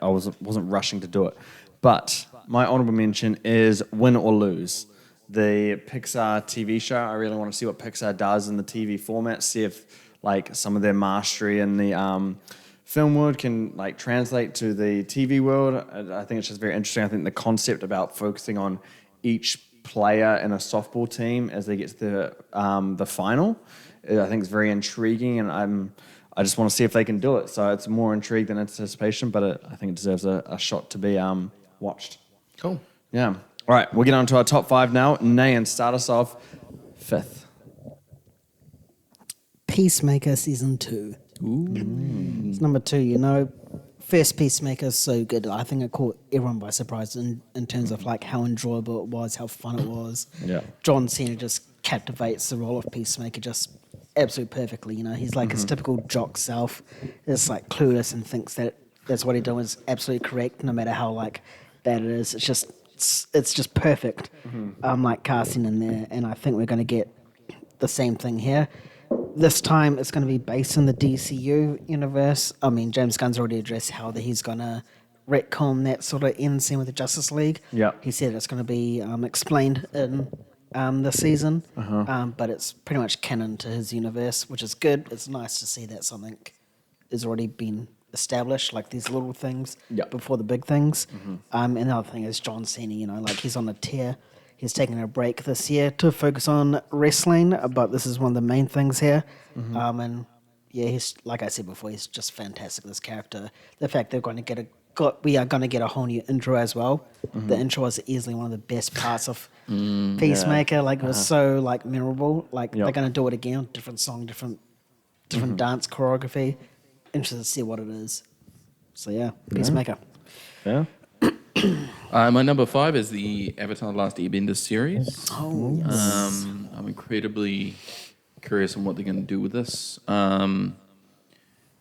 wasn't rushing to do it. But my honorable mention is Win or Lose, the Pixar TV show. I really want to see what Pixar does in the TV format, see if like some of their mastery in the film world can like translate to the TV world. I think it's just very interesting. I think the concept about focusing on each player in a softball team as they get to the final, I think it's very intriguing, and I just want to see if they can do it. So it's more intrigue than anticipation, but I think it deserves a shot to be watched. Cool. Yeah. All right, we'll get on to our top 5 now. Nayan, start us off 5th. Peacemaker season 2. It's number 2. First Peacemaker is so good. I think it caught everyone by surprise in terms of like how enjoyable it was, how fun it was. Yeah. John Cena just captivates the role of Peacemaker just absolutely perfectly. He's like his typical jock self. It's like clueless and thinks that that's what he's doing is absolutely correct, no matter how like bad it is. It's just perfect. Like casting in there, and I think we're going to get the same thing here. This time it's going to be based in the DCU universe. I mean, James Gunn's already addressed how he's going to retcon that sort of end scene with the Justice League. Yeah. He said it's going to be explained in the season, but it's pretty much canon to his universe, which is good. It's nice to see that something has already been established, like these little things before the big things. And the other thing is John Cena, like he's on a tear. He's taking a break this year to focus on wrestling, but this is one of the main things here. And yeah, he's, like I said before, he's just fantastic, this character. The fact we are going to get a whole new intro as well. The intro was easily one of the best parts of Peacemaker. Like it was so like memorable. Like they're going to do it again, different song, different dance choreography. Interested to see what it is. So yeah, Peacemaker. Yeah. My number 5 is the Avatar: The Last Airbender series. Oh, yes. I'm incredibly curious on what they're going to do with this.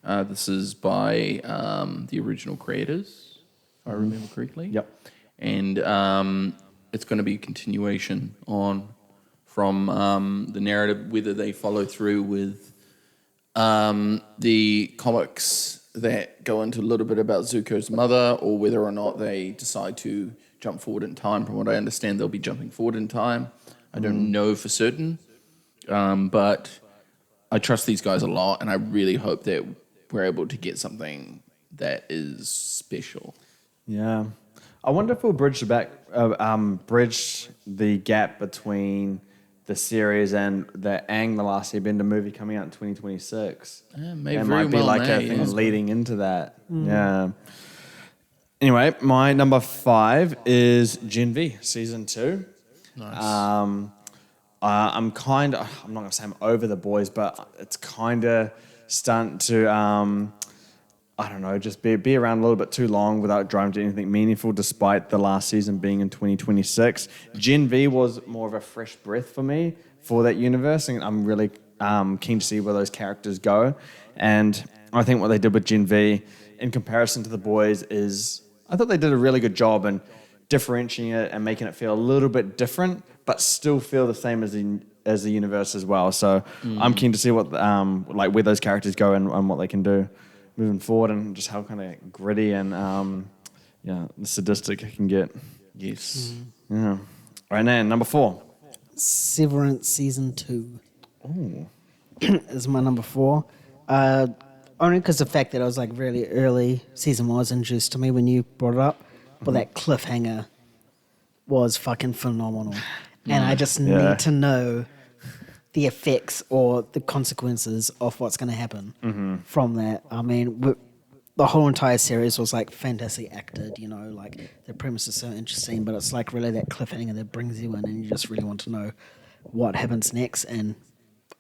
This is by the original creators, if I remember correctly. Yep. And it's going to be a continuation from the narrative, whether they follow through with the comics that go into a little bit about Zuko's mother, or whether or not they decide to jump forward in time. From what I understand, they'll be jumping forward in time. I don't know for certain, but I trust these guys a lot, and I really hope that we're able to get something that is special. Yeah. I wonder if we'll bridge the gap between the series and the Aang the Last Airbender movie coming out in 2026. May It very might be well like may, a thing yeah. leading into that. Yeah. Anyway, my number 5 is Gen V season 2. Nice. I'm not gonna say I'm over the boys, but it's kind of starting to I don't know, just be around a little bit too long without driving to anything meaningful, despite the last season being in 2026. Gen V was more of a fresh breath for me for that universe, and I'm really keen to see where those characters go. And I think what they did with Gen V in comparison to the boys is, I thought they did a really good job in differentiating it and making it feel a little bit different, but still feel the same as the universe as well. So I'm keen to see what like where those characters go and what they can do moving forward, and just how kind of gritty and sadistic it can get. Yes. Yeah. All right, now number 4. Severance season 2 is my number 4. Only because the fact that I was like really early season was introduced to me when you brought it up, but that cliffhanger was fucking phenomenal, and I just need to know the effects or the consequences of what's going to happen from that. I mean, the whole entire series was like fantastic acted, you know, like the premise is so interesting, but it's like really that cliffhanger that brings you in and you just really want to know what happens next, and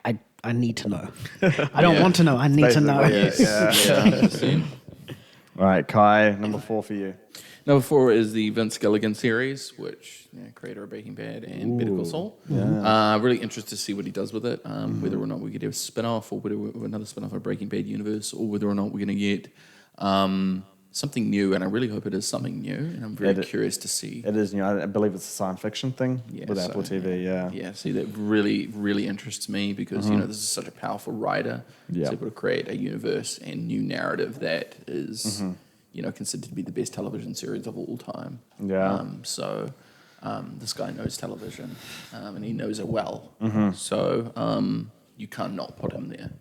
I need to know. I don't want to know, I need to know. Yeah. All right, Kai, number 4 for you. Number 4 is the Vince Gilligan series, which creator of Breaking Bad and Better Call Saul. Really interested to see what he does with it, whether or not we get a spin-off or whether another spin-off of Breaking Bad universe, or whether or not we're going to get something new, and I really hope it is something new, and I'm very curious to see. It is new. I believe it's a science fiction thing with Apple TV, Yeah, see, that really, really interests me because, this is such a powerful writer. He's able to create a universe and new narrative that is... considered to be the best television series of all time. Yeah. This guy knows television, and he knows it well. So you can't not put him there.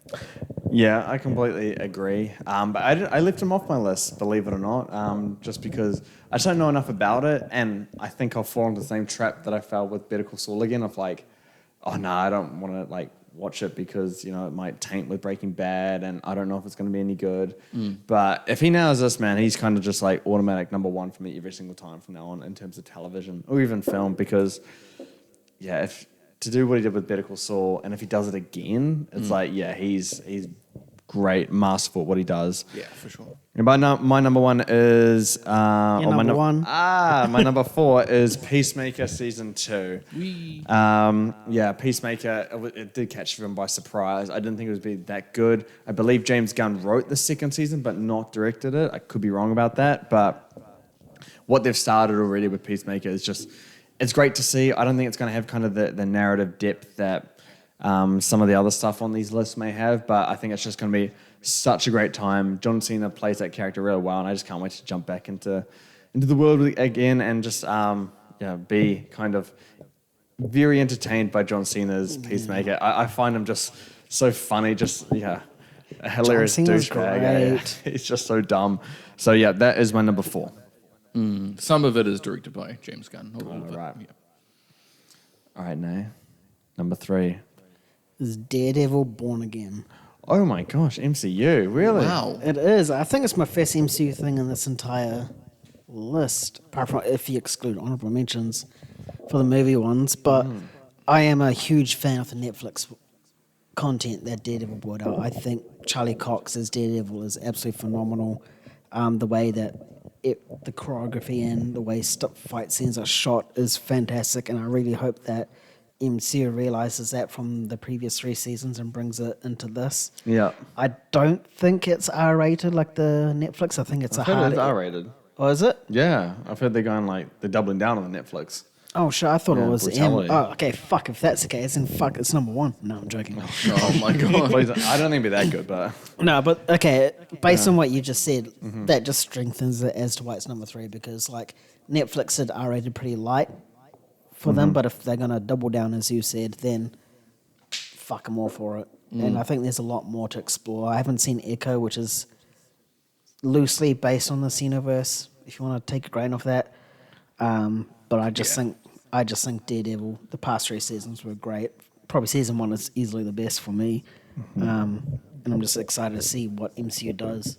Yeah, I completely agree. But I left him off my list, believe it or not, just because I just don't know enough about it, and I think I'll fall into the same trap that I fell with Better Call Saul again of like, oh no, I don't want to like watch it because, it might taint with Breaking Bad and I don't know if it's going to be any good. But if he nails this, man, he's kind of just like automatic number 1 for me every single time from now on in terms of television or even film, because, if to do what he did with Better Call Saul, and if he does it again, it's like, he's great, masterful at what he does. Yeah, for sure. And my number 1 is... Your number 1? My number 4 is Peacemaker Season 2. Peacemaker, it did catch everyone by surprise. I didn't think it would be that good. I believe James Gunn wrote the second season, but not directed it. I could be wrong about that, but what they've started already with Peacemaker is just... It's great to see. I don't think it's going to have kind of the narrative depth that some of the other stuff on these lists may have, but I think it's just going to be such a great time. John Cena plays that character really well, and I just can't wait to jump back into the world again and just be kind of very entertained by John Cena's Peacemaker. I find him just so funny, just a hilarious douchebag. He's just so dumb. So that is my number 4. Some of it is directed by James Gunn. Not all of it. Right. Yeah. All right, now number 3 Is Daredevil Born Again. Oh my gosh, MCU, really? Wow. It is. I think it's my first MCU thing in this entire list, apart from if you exclude honorable mentions for the movie ones. But I am a huge fan of the Netflix content that Daredevil brought out. I think Charlie Cox as Daredevil is absolutely phenomenal. The way that the choreography and the way fight scenes are shot is fantastic, and I really hope that MCU realizes that from the previous 3 seasons and brings it into this. Yeah. I don't think it's R-rated like the Netflix. I think it's I've heard it's R-rated. Oh, is it? Yeah, I've heard they're doubling down on the Netflix. Oh shit! I thought Yeah, it was brutality. Oh, okay. Fuck. If that's the case, then fuck. It's number one. No, I'm joking. Oh my god. Please, I don't think it'd be that good, but No, but okay. Based on what you just said, Mm-hmm. that just strengthens it as to why it's number 3. Because like Netflix had R-rated pretty light for them, Mm-hmm. but if they're gonna double down, as you said, then fuck them all for it. And I think there's a lot more to explore. I haven't seen Echo, which is loosely based on the Xenoverse. If you want to take a grain off that, but I just think Daredevil. The past 3 seasons were great. Probably season 1 is easily the best for me, and I'm just excited to see what MCU does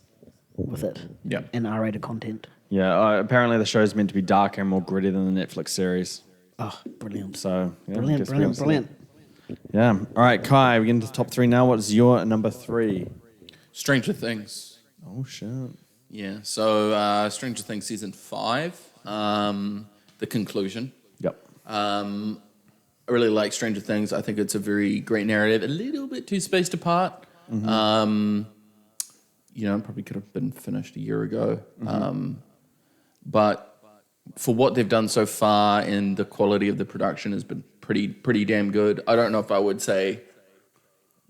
with it. Yeah. And R-rated content. yeah, apparently the show's meant to be darker and more gritty than the Netflix series. Oh, brilliant! So yeah, Brilliant, guess we're gonna brilliant, see brilliant. that. Yeah. All right, Kai, we get into the top 3 now. What's your number 3? Stranger Things. Oh shit. Yeah. So Stranger Things season 5, the conclusion. Yep. I really like Stranger Things. I think it's a very great narrative. A little bit too spaced apart. Probably could have been finished a year ago. But for what they've done so far, and the quality of the production has been pretty damn good. I don't know if I would say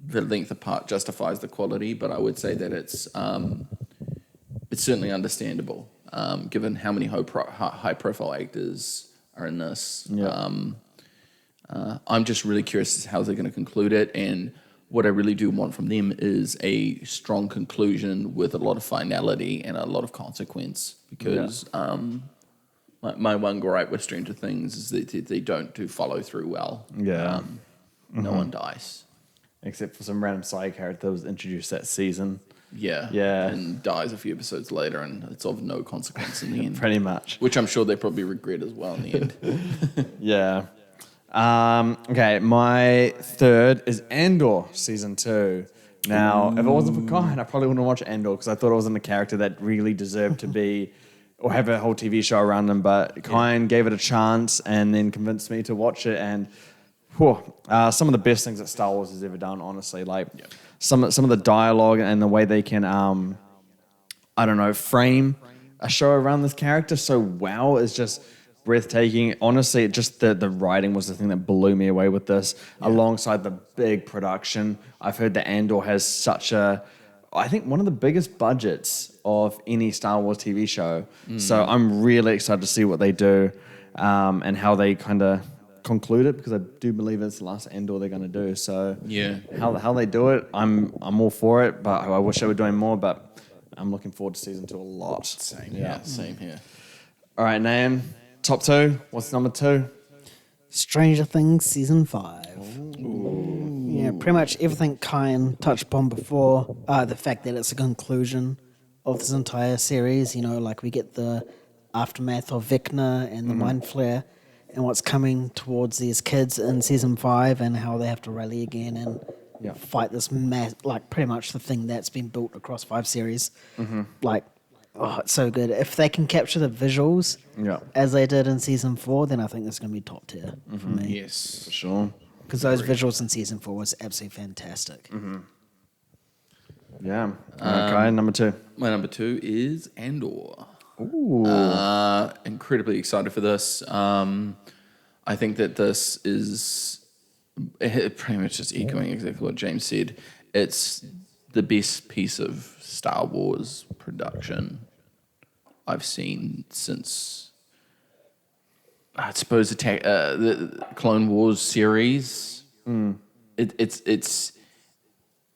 the length apart justifies the quality, but I would say that it's certainly understandable, given how many high profile actors are in this. Yeah. I'm just really curious as to how they're going to conclude it, and what I really do want from them is a strong conclusion with a lot of finality and a lot of consequence. Because my one gripe with Stranger Things is that they don't do follow through well. Yeah. No one dies. Except for some random side character that was introduced that season. Yeah. Yeah. And dies a few episodes later, and it's of no consequence in the end. Pretty much. Which I'm sure they probably regret as well in the end. Yeah. Okay, my 3rd is Andor season 2. Now, if it wasn't for Kyan, I probably wouldn't watch Andor because I thought it wasn't a character that really deserved to be or have a whole TV show around him. But Kyan gave it a chance and then convinced me to watch it. And some of the best things that Star Wars has ever done, honestly. Like some of the dialogue and the way they can, frame a show around this character so well is just breathtaking. Honestly, just the writing was the thing that blew me away with this, alongside the big production. I've heard that Andor has I think one of the biggest budgets of any Star Wars TV show. So I'm really excited to see what they do and how they kind of conclude it, because I do believe it's the last Andor they're going to do. So Yeah. how they do it, I'm all for it, but I wish they were doing more, but I'm looking forward to season 2 a lot. Same here. All right, Nan, top 2. What's number 2? Stranger Things season 5. Yeah, pretty much everything Kyan touched upon before. The fact that it's a conclusion of this entire series. Like we get the aftermath of Vecna and the Mind Flare, and what's coming towards these kids in season 5, and how they have to rally again and fight this pretty much the thing that's been built across 5 series. It's so good. If they can capture the visuals as they did in season 4, then I think it's going to be top tier for me. Yes. For sure. Because those visuals in season 4 was absolutely fantastic. Yeah. Okay, number 2. My number 2 is Andor. Ooh. Incredibly excited for this. I think that this is pretty much just echoing exactly what James said. It's the best piece of Star Wars production I've seen since, I suppose, the Clone Wars series.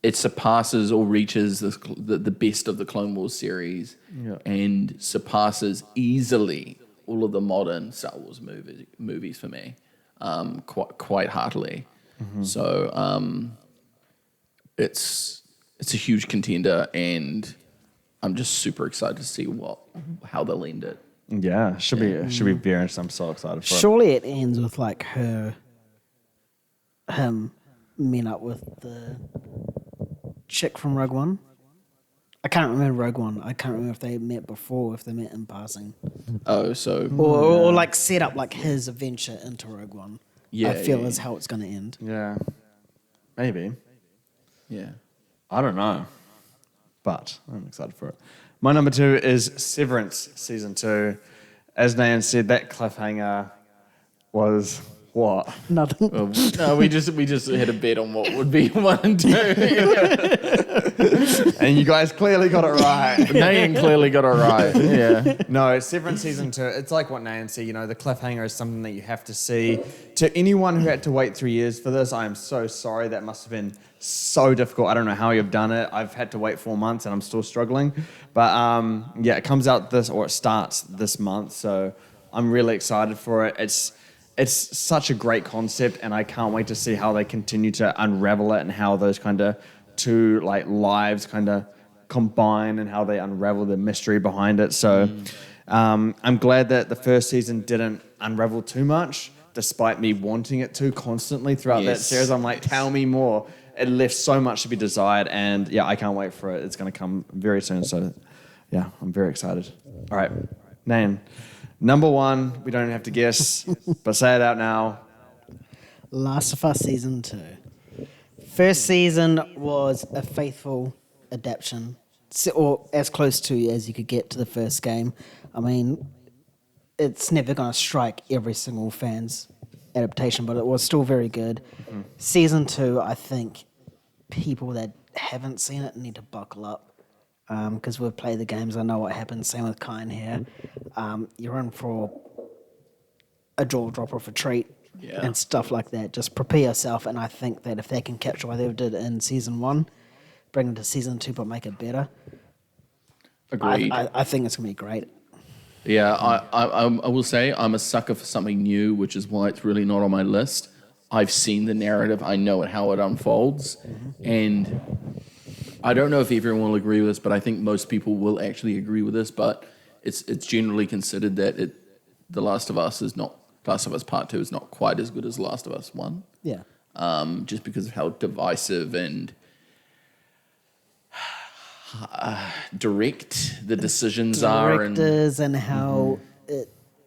It surpasses or reaches the best of the Clone Wars series, and surpasses easily all of the modern Star Wars movies for me, quite heartily. So it's a huge contender, and I'm just super excited to see how they'll end it. Yeah, should be very interesting. I'm so excited for it. Surely it ends with like him meeting up with the chick from Rogue One. I can't remember Rogue One. I can't remember if they met before or if they met in passing. Oh, so Or like set up like his adventure into Rogue One. Yeah, I feel yeah, is how it's going to end. Yeah. Maybe. yeah. I don't know. But I'm excited for it. My number 2 is Severance Season 2. As Nan said, that cliffhanger was what? Nothing. No, we just had a bet on what would be 1 and 2. And you guys clearly got it right. Nayan clearly got it right. Yeah. No, Severance season 2, it's like what Nayan said, the cliffhanger is something that you have to see. To anyone who had to wait 3 years for this, I am so sorry. That must have been so difficult. I don't know how you've done it. I've had to wait 4 months and I'm still struggling. But yeah, it comes out it starts this month, so I'm really excited for it. It's such a great concept, and I can't wait to see how they continue to unravel it and how those kind of two lives kind of combine and how they unravel the mystery behind it. So I'm glad that the first season didn't unravel too much, despite me wanting it to constantly throughout that series. I'm like, tell me more. It left so much to be desired, and yeah, I can't wait for it. It's going to come very soon. So yeah, I'm very excited. All right, Nan. Number 1, we don't have to guess, but say it out now. Last of Us Season 2. First season was a faithful adaptation, or as close to as you could get to the first game. I mean, it's never going to strike every single fan's adaptation, but it was still very good. Mm-hmm. Season 2, I think people that haven't seen it need to buckle up. Because we've played the games, I know what happens. Same with Kine here. You're in for a jaw dropper of a treat and stuff like that. Just prepare yourself, and I think that if they can capture what they did in season 1, bring it to season 2, but make it better. Agreed. I think it's gonna be great. Yeah, I will say I'm a sucker for something new, which is why it's really not on my list. I've seen the narrative, I know how it unfolds, and I don't know if everyone will agree with this, but I think most people will actually agree with this. But it's generally considered that The Last of Us Part 2 is not quite as good as Last of Us 1. Yeah. Just because of how divisive and direct the decisions are, and how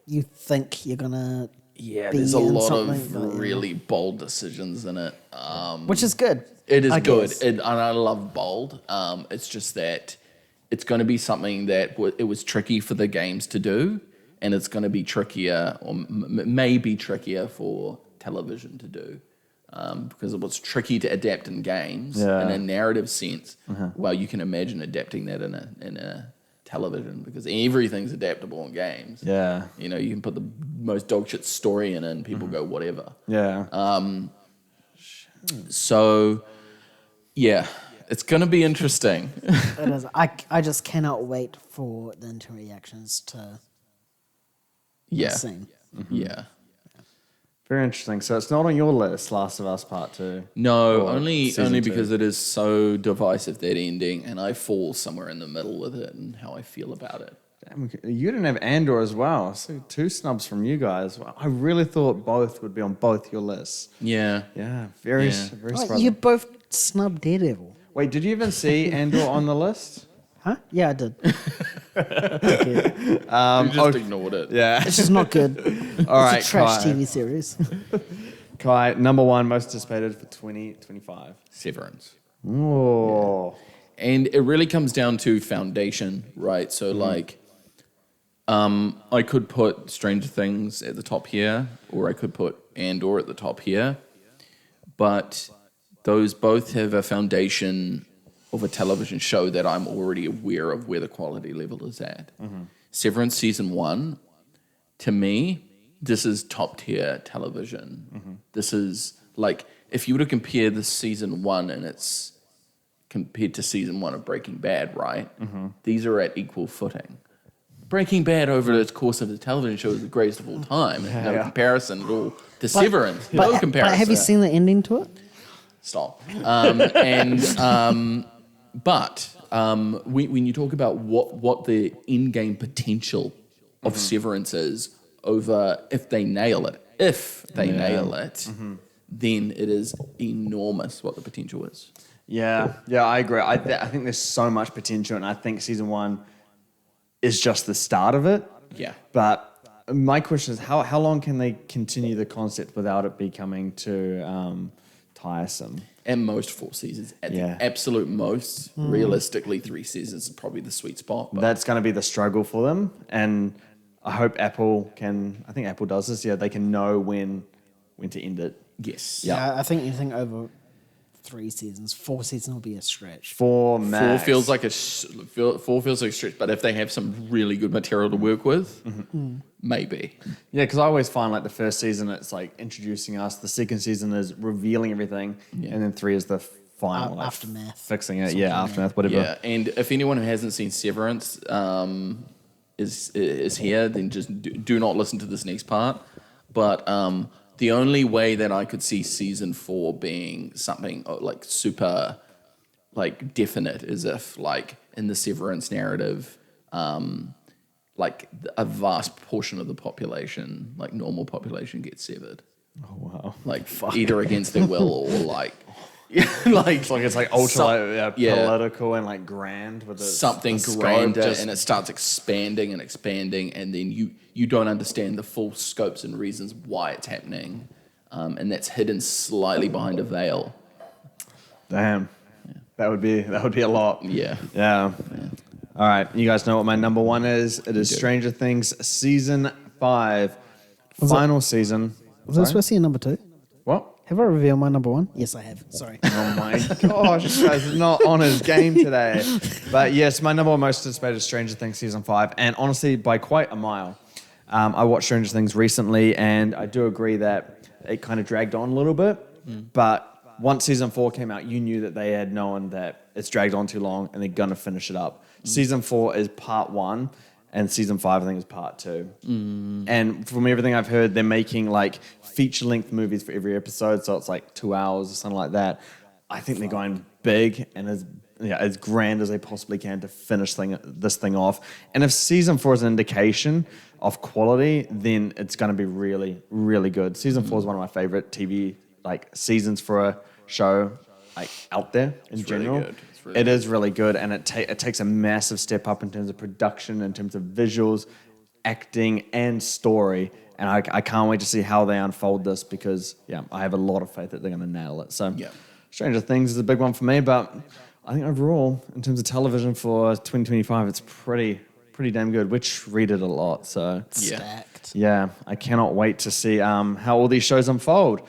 you think you're gonna. Yeah, be there's a in lot something, of but, really bold decisions in it. Which is good. It is I good, guess. and I love bold. It's just that it's going to be something that it was tricky for the games to do, and it's going to be trickier, or maybe trickier for television to do, because it was tricky to adapt in games in a narrative sense. Well, you can imagine adapting that in a television, because everything's adaptable in games. Yeah. You can put the most dog shit story in it, and people go whatever. Yeah. So, yeah, it's going to be interesting. It is. I just cannot wait for the reactions to Yeah. the scene. Yeah. Very interesting. So it's not on your list, Last of Us Part 2? No, Or only season 2? because it is so divisive, that ending, and I fall somewhere in the middle with it and how I feel about it. Damn, you didn't have Andor as well. So 2 snubs from you guys. Wow, I really thought both would be on both your lists. Yeah. Yeah, very Oh, surprising. you both snubbed Daredevil. Wait, did you even see Andor on the list? Huh? Yeah, I did. You just ignored it. Yeah. It's just not good. All right, It's a trash Kai. TV series. Kai, number 1 most anticipated for 2025. Severance. Oh. And it really comes down to foundation, right? So, I could put Stranger Things at the top here, or I could put Andor at the top here. But those both have a foundation of a television show that I'm already aware of where the quality level is at. Severance Season 1, to me, this is top tier television. This is if you were to compare the Season 1 and it's compared to Season 1 of Breaking Bad, right? These are at equal footing. Breaking Bad over its course of the television show is the greatest of all time. No comparison at all to Severance. No comparison. But have you seen the ending to it? Stop. But when you talk about what the in-game potential of Severance is over if they nail it, then it is enormous what the potential is. Yeah, I agree. I think there's so much potential, and I think Season 1 is just the start of it. Yeah. But my question is, how long can they continue the concept without it becoming too tiresome? At most 4 seasons. At Yeah. the absolute most, realistically 3 seasons is probably the sweet spot. But That's going to be the struggle for them, and I hope Apple can. I think Apple does this. Yeah, they can know when to end it. Yes. Yeah. I think anything over 3 seasons, 4 seasons will be a stretch. 4 Four max. feels like four feels like a stretch, but if they have some really good material to work with, maybe. Yeah, because I always find like the first season it's like introducing us. The second season is revealing everything, and then 3 is the final like, Aftermath. fixing it. Yeah, aftermath, whatever. Yeah, and if anyone who hasn't seen Severance is here, then just do not listen to this next part. But the only way that I could see season 4 being something like super like definite is if like in the Severance narrative, like a vast portion of the population, like normal population, gets severed. Oh wow. Like either against their will or like like It's like ultra some- like, yeah. political and like grand with something the scope grander, just- and it starts expanding, and then you don't understand the full scopes and reasons why it's happening, and that's hidden slightly behind a veil. Damn. That would be a lot. Yeah. Yeah. All right. You guys know what my number 1 is? It is Stranger Things season 5. Final season. Was I supposed to see a number 2? What? Have I revealed my number 1? Yes, I have. Sorry. Oh my gosh, this guy's not on his game today. But yes, my number 1 most anticipated is Stranger Things season 5, and honestly, by quite a mile. I watched Stranger Things recently, and I do agree that it kind of dragged on a little bit. But once season 4 came out, you knew that they had known that it's dragged on too long, and they're gonna finish it up. Season 4 is part 1. And season 5, I think, is part 2. And from everything I've heard, they're making like feature-length movies for every episode, so it's like 2 hours or something like that. I think they're going big and as grand as they possibly can to finish this thing off. And if season 4 is an indication of quality, then it's going to be really, really good. Season 4 is one of my favorite TV like seasons for a show like out there in It's really general. good. It is really good, and it takes a massive step up in terms of production, in terms of visuals, acting, and story. And I can't wait to see how they unfold this because, yeah, I have a lot of faith that they're going to nail it. So, Yeah. Stranger Things is a big one for me, but I think overall, in terms of television for 2025, it's pretty damn good, which read it a lot. So, Yeah. Stacked. yeah, I cannot wait to see how all these shows unfold.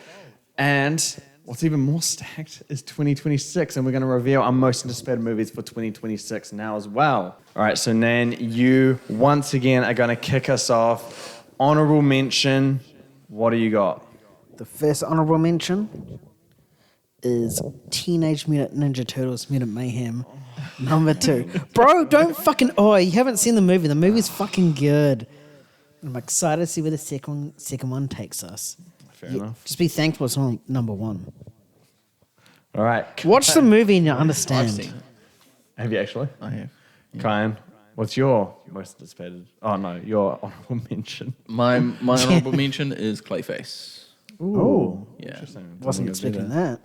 And what's even more stacked is 2026, and we're going to reveal our most anticipated movies for 2026 now as well. All right, so Nan, you once again are going to kick us off. Honorable mention, what do you got? The first honorable mention is Teenage Mutant Ninja Turtles Mutant Mayhem number 2. Bro, don't fucking... Oh, you haven't seen the movie. The movie's fucking good. I'm excited to see where the second one takes us. Fair enough. Just be thankful it's on number 1. All right. Watch the movie and you'll I've understand. seen it. Have you actually? I have. Kyan, what's your most anticipated? Oh, no, your honorable mention. My honorable mention is Clayface. Oh, Yeah. interesting. Wasn't expecting that.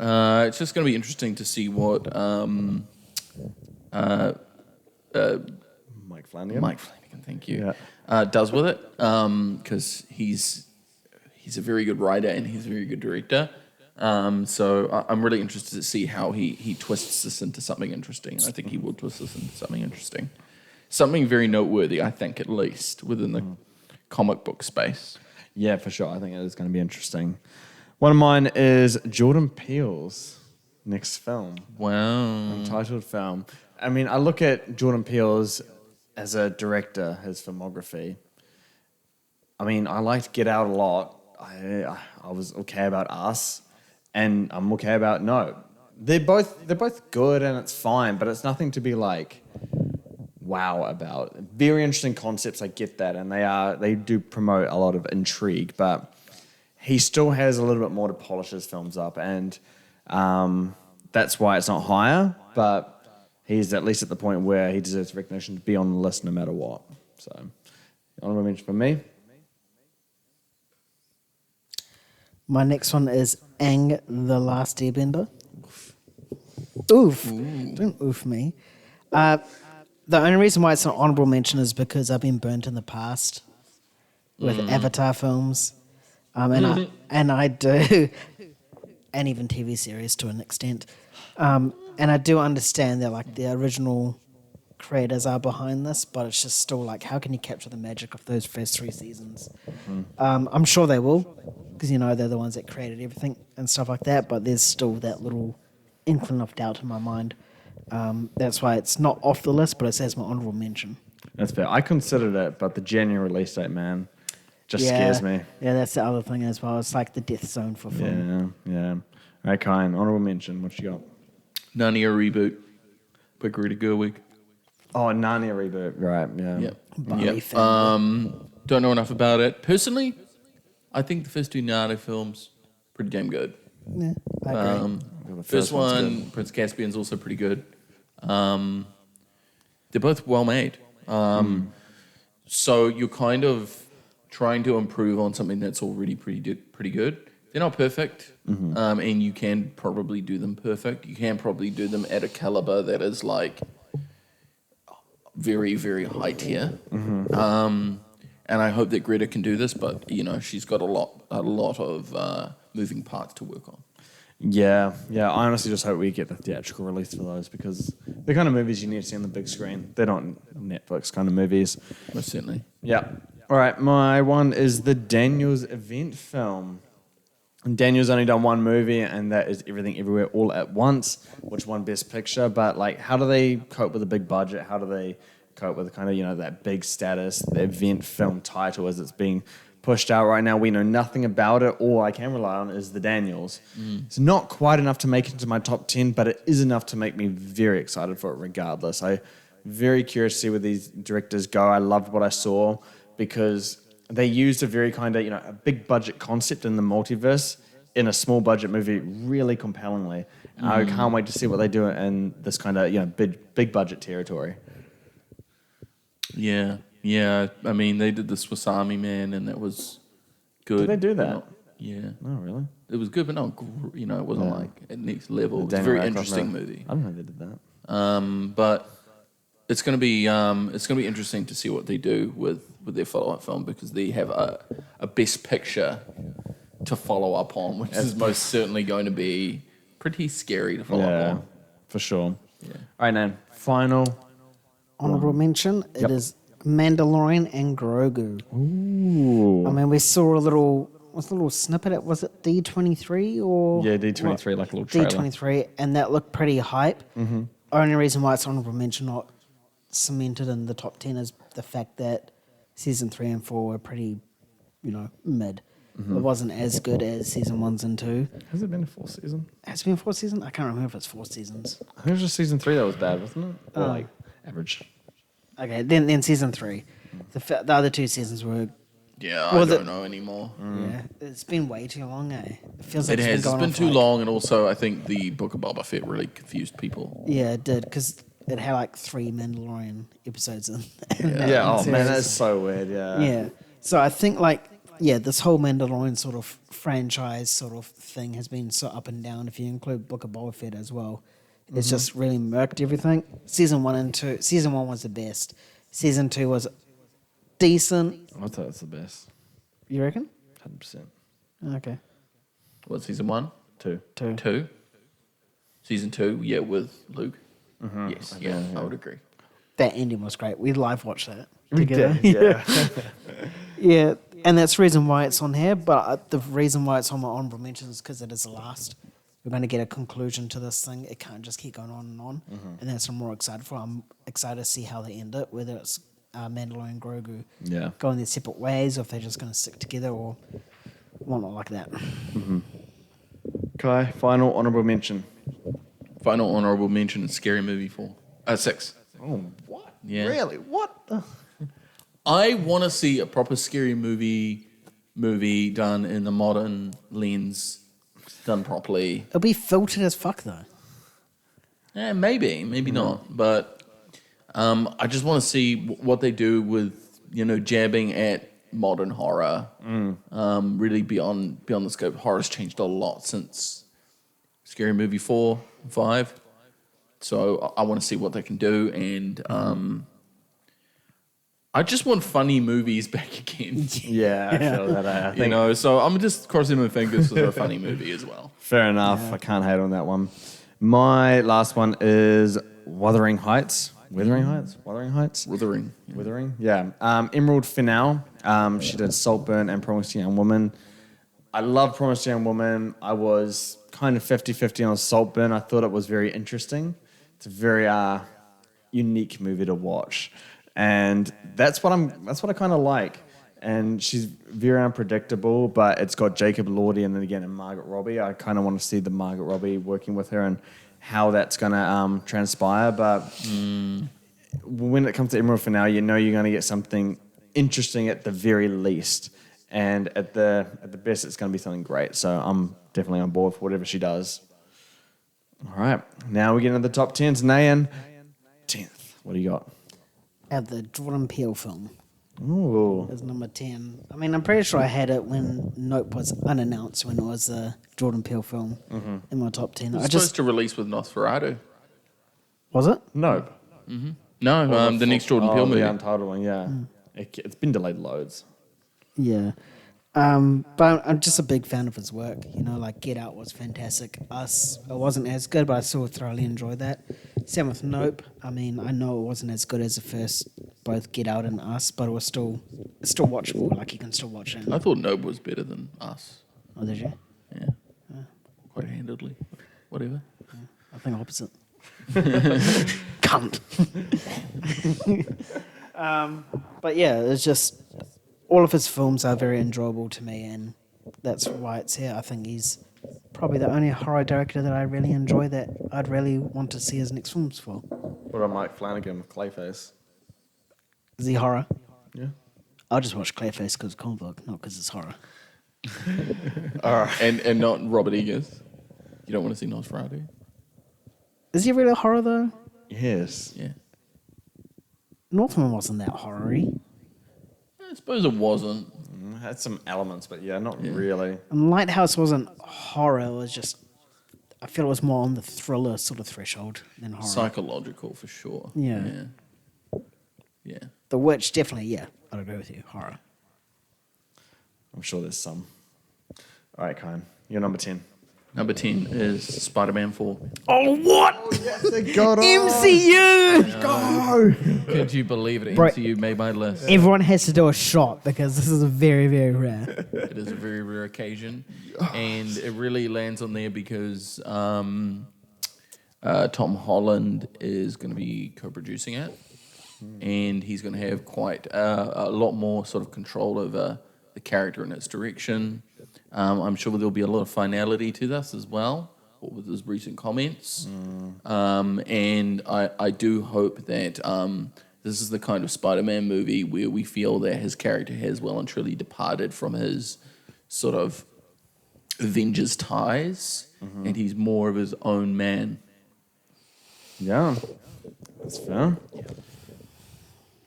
It's just going to be interesting to see what Mike Flanagan. Mike Flanagan, thank you, Yeah. does with it, because he's a very good writer and he's a very good director. So I'm really interested to see how he twists this into something interesting, and I think he will twist this into something interesting, something very noteworthy, I think, at least within the comic book space. Yeah, for sure. I think it is going to be interesting. One of mine is Jordan Peele's next film. Wow. Untitled film. I mean, I look at Jordan Peele's as a director, his filmography. I mean, I liked Get Out a lot. I was okay about Us, and I'm okay about No. They're both good, and it's fine, but it's nothing to be like wow about. Very interesting concepts, I get that, and they do promote a lot of intrigue, but he still has a little bit more to polish his films up, and that's why it's not higher, but he's at least at the point where he deserves recognition to be on the list no matter what. So, honorable mention for me. My next one is Aang the Last Airbender. Oof. Don't oof me. The only reason why it's an honorable mention is because I've been burnt in the past with Avatar films. And I do, and even TV series to an extent. And I do understand that like the original creators are behind this, but it's just still like, how can you capture the magic of those first 3 seasons? I'm sure they will, because they're the ones that created everything and stuff like that. But there's still that little inkling of doubt in my mind. That's why it's not off the list, but it says my honorable mention. That's fair. I considered it, but the January release date, man, just scares me. Yeah, that's the other thing as well. It's like the death zone for film. Yeah. All right, Kyan, honorable mention. What you got? Narnia reboot by Greta Gerwig. Oh, Narnia reboot. Right, yeah. Yep. Bali family. Don't know enough about it. Personally, I think the first 2 Narnia films pretty damn good. Yeah, I agree. The First one's one, good. Prince Caspian's also pretty good. They're both well made. So you're kind of trying to improve on something that's already pretty good. They're not perfect, and you can probably do them perfect. You can probably do them at a caliber that is like very, very high tier. And I hope that Greta can do this, but she's got a lot of moving parts to work on. Yeah. I honestly just hope we get the theatrical release for those because the kind of movies you need to see on the big screen. They're not Netflix kind of movies. Most certainly. Yeah. All right, my one is the Daniels event film. And Daniel's only done one movie, and that is Everything Everywhere All at Once, which won Best Picture. But like, how do they cope with a big budget? How do they cope with kind of that big status, the event film title as it's being pushed out right now? We know nothing about it. All I can rely on is the Daniels. It's not quite enough to make it into my top 10, but it is enough to make me very excited for it regardless. I'm very curious to see where these directors go. I loved what I saw because they used a very kind of, a big budget concept in the multiverse in a small budget movie really compellingly. I can't wait to see what they do in this kind of, big budget territory. Yeah. I mean, they did the Swiss Army Man, and that was good. Did they do but that? not- yeah. Oh, really? It was good, but not, it wasn't like at next level. It's a Daniel very Radcliffe, interesting no. movie. I don't know they did that. But it's going to be interesting to see what they do with their follow-up film because they have a best picture to follow up on, which is most certainly going to be pretty scary to follow up on. For sure. Yeah. All right, Nan. Final. Honorable mention. It is Mandalorian and Grogu. Ooh. I mean, we saw a little snippet. Was it D23 or Yeah, D23, like a little trailer. D23, and that looked pretty hype. Only reason why it's honorable mention, not cemented in the top 10, is the fact that season 3 and 4 were pretty, mid. It wasn't as good as season 1 and 2. Has it been a 4th season? Has it been 4 seasons? I can't remember if it's 4 seasons. I think it was just season 3 that was bad, wasn't it? Or like average. Okay, then season 3. The other 2 seasons were. Yeah, Well, I the- don't know anymore. Yeah, it's been way too long. It feels like It has. It's going on been for too like- long, and also I think the Book of Boba Fett really confused people. Yeah, it did because it had like 3 Mandalorian episodes in. Yeah, oh man, series. that's so weird, yeah. Yeah. So I think this whole Mandalorian sort of franchise sort of thing has been so up and down. If you include Book of Boba Fett as well, it's just really murked everything. Season 1 and 2. Season 1 was the best. Season 2 was decent. I thought it's the best. You reckon? 100%. Okay. What, season 1? 2. 2. 2? Season 2, yeah, with Luke. Yes, yeah, I would agree. That ending was great. We live watched that We together. did, yeah. Yeah, and that's the reason why it's on here. But the reason why it's on my honorable mentions is because it is the last. We're going to get a conclusion to this thing. It can't just keep going on and on. And that's what I'm more excited for. I'm excited to see how they end it, whether it's Mandalorian and Grogu Yeah. going their separate ways, or if they're just going to stick together, or whatnot like that. Kai, final honorable mention. Final honorable mention is Scary Movie 4. 6. Oh, what? Yeah. Really? What the? I want to see a proper scary movie done in the modern lens, done properly. It'll be filtered as fuck, though. Maybe not. But I just want to see what they do with jabbing at modern horror. Really beyond the scope. Horror's changed a lot since Scary Movie 4, 5. So I want to see what they can do, and I just want funny movies back again. Yeah, I feel that. I think So I'm just crossing my fingers for a funny movie as well. fair enough. I can't hate on that one. My last one is Wuthering Heights. Wuthering Heights? Wuthering Heights? Withering. Withering, yeah. Emerald Fennell, she did Saltburn and Promising Young Woman. I love Promising Young Woman. I was kind of 50-50 on Saltburn. I thought it was very interesting. It's a very unique movie to watch. And that's what I kind of like. And she's very unpredictable, but it's got Jacob Elordi and then again and Margaret Robbie. I kind of want to see the Margaret Robbie working with her and how that's going to transpire. But when it comes to Emerald for now, you know you're going to get something interesting at the very least. And at the best, it's going to be something great. So I'm definitely on board for whatever she does. All right. Now we get into the top 10s. Nayan, 10th. What do you got? At the Jordan Peele film Ooh. is number 10. I mean, I'm pretty sure I had it when Nope was unannounced when it was a Jordan Peele film in my top 10. It's supposed to release with Nosferatu. Was it? Nope. No, the next Jordan Peele movie. The Untitled one, yeah. It's been delayed loads. Yeah. But I'm just a big fan of his work. You know, like Get Out was fantastic. Us, it wasn't as good, but I still thoroughly enjoyed that. Same with Nope. I mean, I know it wasn't as good as the first, both Get Out and Us, but it was still watchable. Like you can still watch it. I thought Nope was better than Us. Oh, did you? Yeah. Quite handedly. Whatever. I think opposite. Cunt. But yeah, it's just all of his films are very enjoyable to me, and that's why it's here. I think he's probably the only horror director that I really enjoy that I'd really want to see his next films for. What about Mike Flanagan with Clayface? Is he horror? Yeah. I'll just watch Clayface because it's comic book, not because it's horror. All right. And not Robert Eggers. You don't want to see Nosferatu? Is he really horror though? Yes. Yeah. Northman wasn't that horror-y. I suppose it wasn't. Had some elements, but yeah, not really. And Lighthouse wasn't horror, it was just, I feel it was more on the thriller sort of threshold than horror. Psychological for sure. Yeah. Yeah. The Witch, definitely, yeah, I'd agree with you, horror. I'm sure there's some. All right, Kyan, you're number 10. Number 10 is Spider-Man 4. Oh, what? They got MCU! Go! Could you believe it? Bro- MCU made my list. Everyone has to do a shot because this is very, very rare. It is a very rare occasion, and it really lands on there because Tom Holland is going to be co-producing it, and he's going to have quite a lot more sort of control over the character and its direction. I'm sure there'll be a lot of finality to this as well, with his recent comments. And I do hope that this is the kind of Spider-Man movie where we feel that his character has well and truly departed from his sort of Avengers ties, and he's more of his own man. Yeah, that's fair.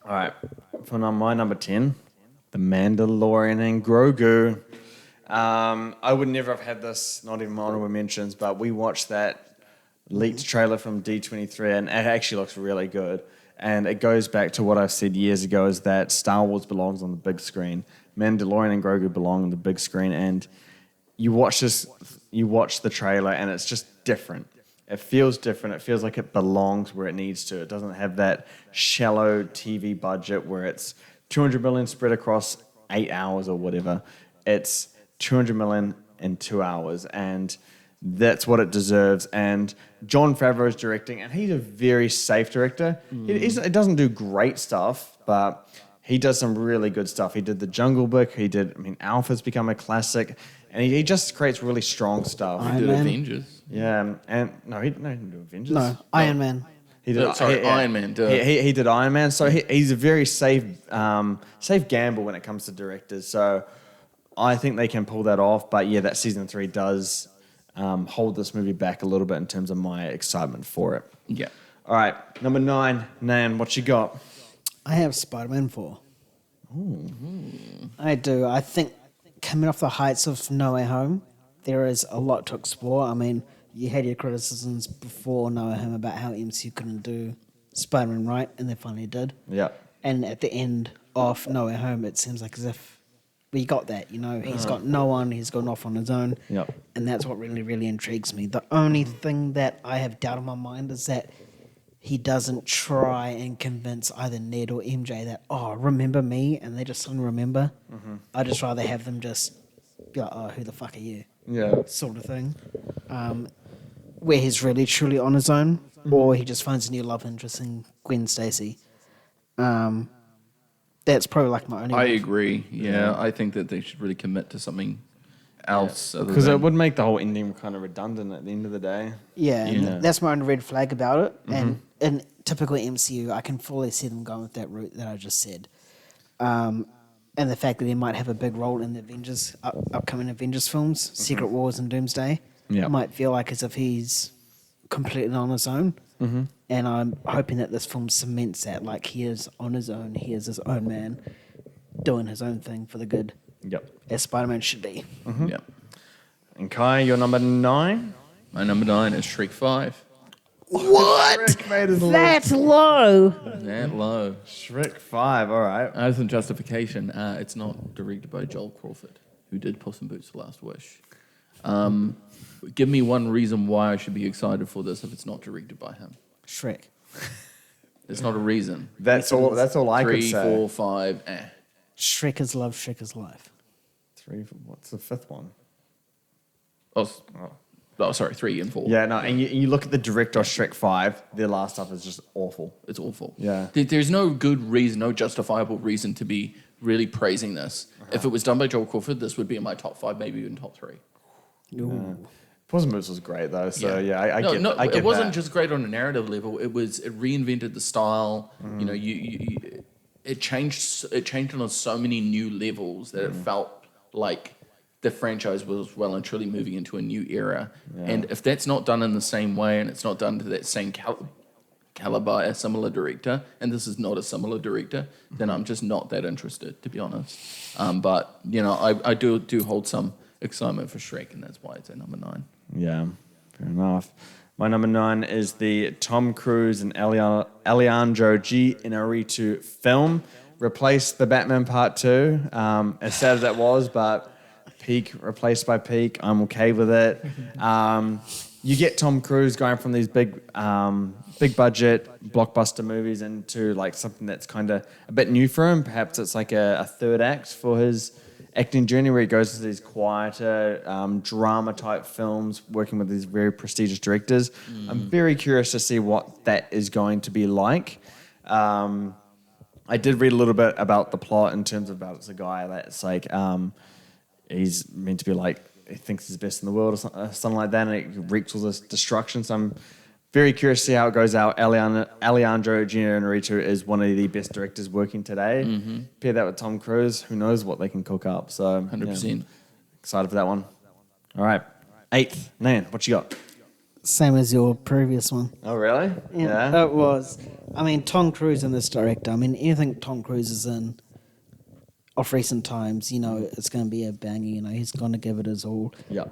All right, for my number 10, The Mandalorian and Grogu. I would never have had this, not even honorable mentions, but we watched that leaked trailer from D23 and it actually looks really good. And it goes back to what I've said years ago, is that Star Wars belongs on the big screen. Mandalorian and Grogu belong on the big screen, and you watch the trailer and it's just different. It feels different. It feels like it belongs where it needs to. It doesn't have that shallow TV budget where it's 200 million spread across 8 hours or whatever. It's 200 million in 2 hours, and that's what it deserves. And Jon Favreau is directing, and he's a very safe director. He doesn't do great stuff, but he does some really good stuff. He did The Jungle Book. Alpha's become a classic, and he just creates really strong stuff. He did Man. Avengers. Yeah, and he didn't do Avengers. No, Iron Man. He did, Iron Man. Duh. He did Iron Man, so he's a very safe gamble when it comes to directors. So I think they can pull that off. But yeah, that season 3 does hold this movie back a little bit in terms of my excitement for it. Yeah. All right, number 9, Nan, what you got? I have Spider-Man 4. I do. I think coming off the heights of No Way Home, there is a lot to explore. I mean, you had your criticisms before No Way Home about how MCU couldn't do Spider-Man right, and they finally did. Yeah. And at the end of No Way Home, it seems like as if we got that, you know. He's got no one, he's gone off on his own. Yep. And that's what really, really intrigues me. The only thing that I have doubt in my mind is that he doesn't try and convince either Ned or MJ that, oh, remember me, and they just suddenly remember. I'd just rather have them just be like, oh, who the fuck are you? Yeah. Sort of thing. Where he's really truly on his own, or he just finds a new love interest in Gwen Stacy. That's probably like my only. I agree. Yeah, I think that they should really commit to something else. other Because it than- would make the whole ending kind of redundant at the end of the day. Yeah, and Yeah. that's my only red flag about it. And in typical MCU, I can fully see them going with that route that I just said. And the fact that he might have a big role in the Avengers, upcoming Avengers films, Secret Wars and Doomsday. Yeah. It might feel like as if he's completely on his own. And I'm hoping that this film cements that, like he is on his own, he is his own man, doing his own thing for the good, Yep. as Spider-Man should be. Yeah. And Kai, you're number 9. My number 9 is Shrek 5. What? Shrek made his list. That's low. That low. Shrek 5, all right. As in justification, it's not directed by Joel Crawford, who did Puss in Boots: The Last Wish. Give me one reason why I should be excited for this if it's not directed by him. Shrek. There's not a reason. That's all I could 3, say. 4, 5, Shrek is love, Shrek is life. 3, what's the 5th one? Sorry, 3 and 4. Yeah, no, and you look at the director of Shrek 5, their last stuff is just awful. It's awful. Yeah. There's no good reason, no justifiable reason to be really praising this. If it was done by Joel Crawford, this would be in my top 5, maybe even top 3. Puss in Boots was great though, so yeah, I no, get no, I get it wasn't that. just great on a narrative level. It reinvented the style. You know, it changed on so many new levels that it felt like the franchise was well and truly moving into a new era. And if that's not done in the same way, and it's not done to that same caliber by a similar director, and this is not a similar director, then I'm just not that interested, to be honest. But you know, I do hold some excitement for Shrek, and that's why it's at number 9. Yeah, fair enough. My number 9 is the Tom Cruise and Alejandro G. Inarritu film. Replaced the Batman Part 2. As sad as that was, but peak replaced by peak. I'm okay with it. You get Tom Cruise going from these big budget blockbuster movies into like something that's kind of a bit new for him. Perhaps it's like a third act for his acting journey where he goes to these quieter drama type films working with these very prestigious directors. I'm very curious to see what that is going to be like. I did read a little bit about the plot in terms of about it's a guy that's like he's meant to be like he thinks he's best in the world or something like that, and it wreaks all this destruction. So I'm very curious to see how it goes out. Alejandro Inarritu is one of the best directors working today. Pair that with Tom Cruise, who knows what they can cook up. So 100%. yeah, excited for that one. All right, 8th, Nan, what you got? Same as your previous one. Oh really? It was. I mean, Tom Cruise and this director. I mean, anything Tom Cruise is in of recent times, you know, it's going to be a banger. You know, he's going to give it his all. Yeah.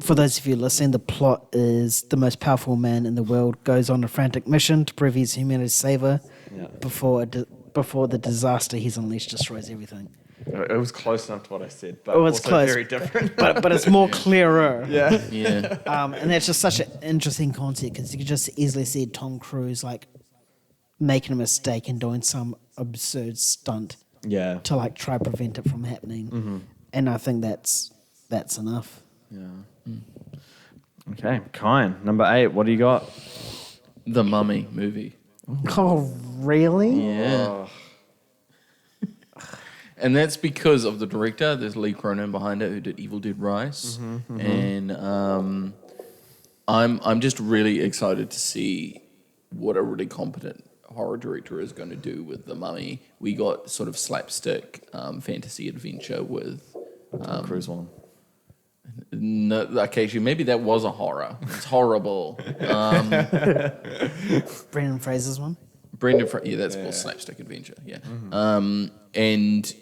For those of you listening, the plot is the most powerful man in the world goes on a frantic mission to prove he's humanity's savior. Yeah. Before the disaster he's unleashed destroys everything. It was close enough to what I said, but It was also close. very different. But it's more clearer. Yeah. Yeah. And that's just such an interesting concept because you could just easily see Tom Cruise like making a mistake and doing some absurd stunt Yeah. to like try prevent it from happening. And I think that's enough. Yeah. Okay, Kine, number 8. What do you got? The Mummy movie. Oh, really? Yeah. And that's because of the director. There's Lee Cronin behind it, who did Evil Dead Rise, and I'm just really excited to see what a really competent horror director is going to do with The Mummy. We got sort of slapstick fantasy adventure with Tom Cruise one. no, occasionally maybe that was a horror. It's horrible. Brendan Fraser's one. Yeah, that's more slapstick adventure. Yeah, and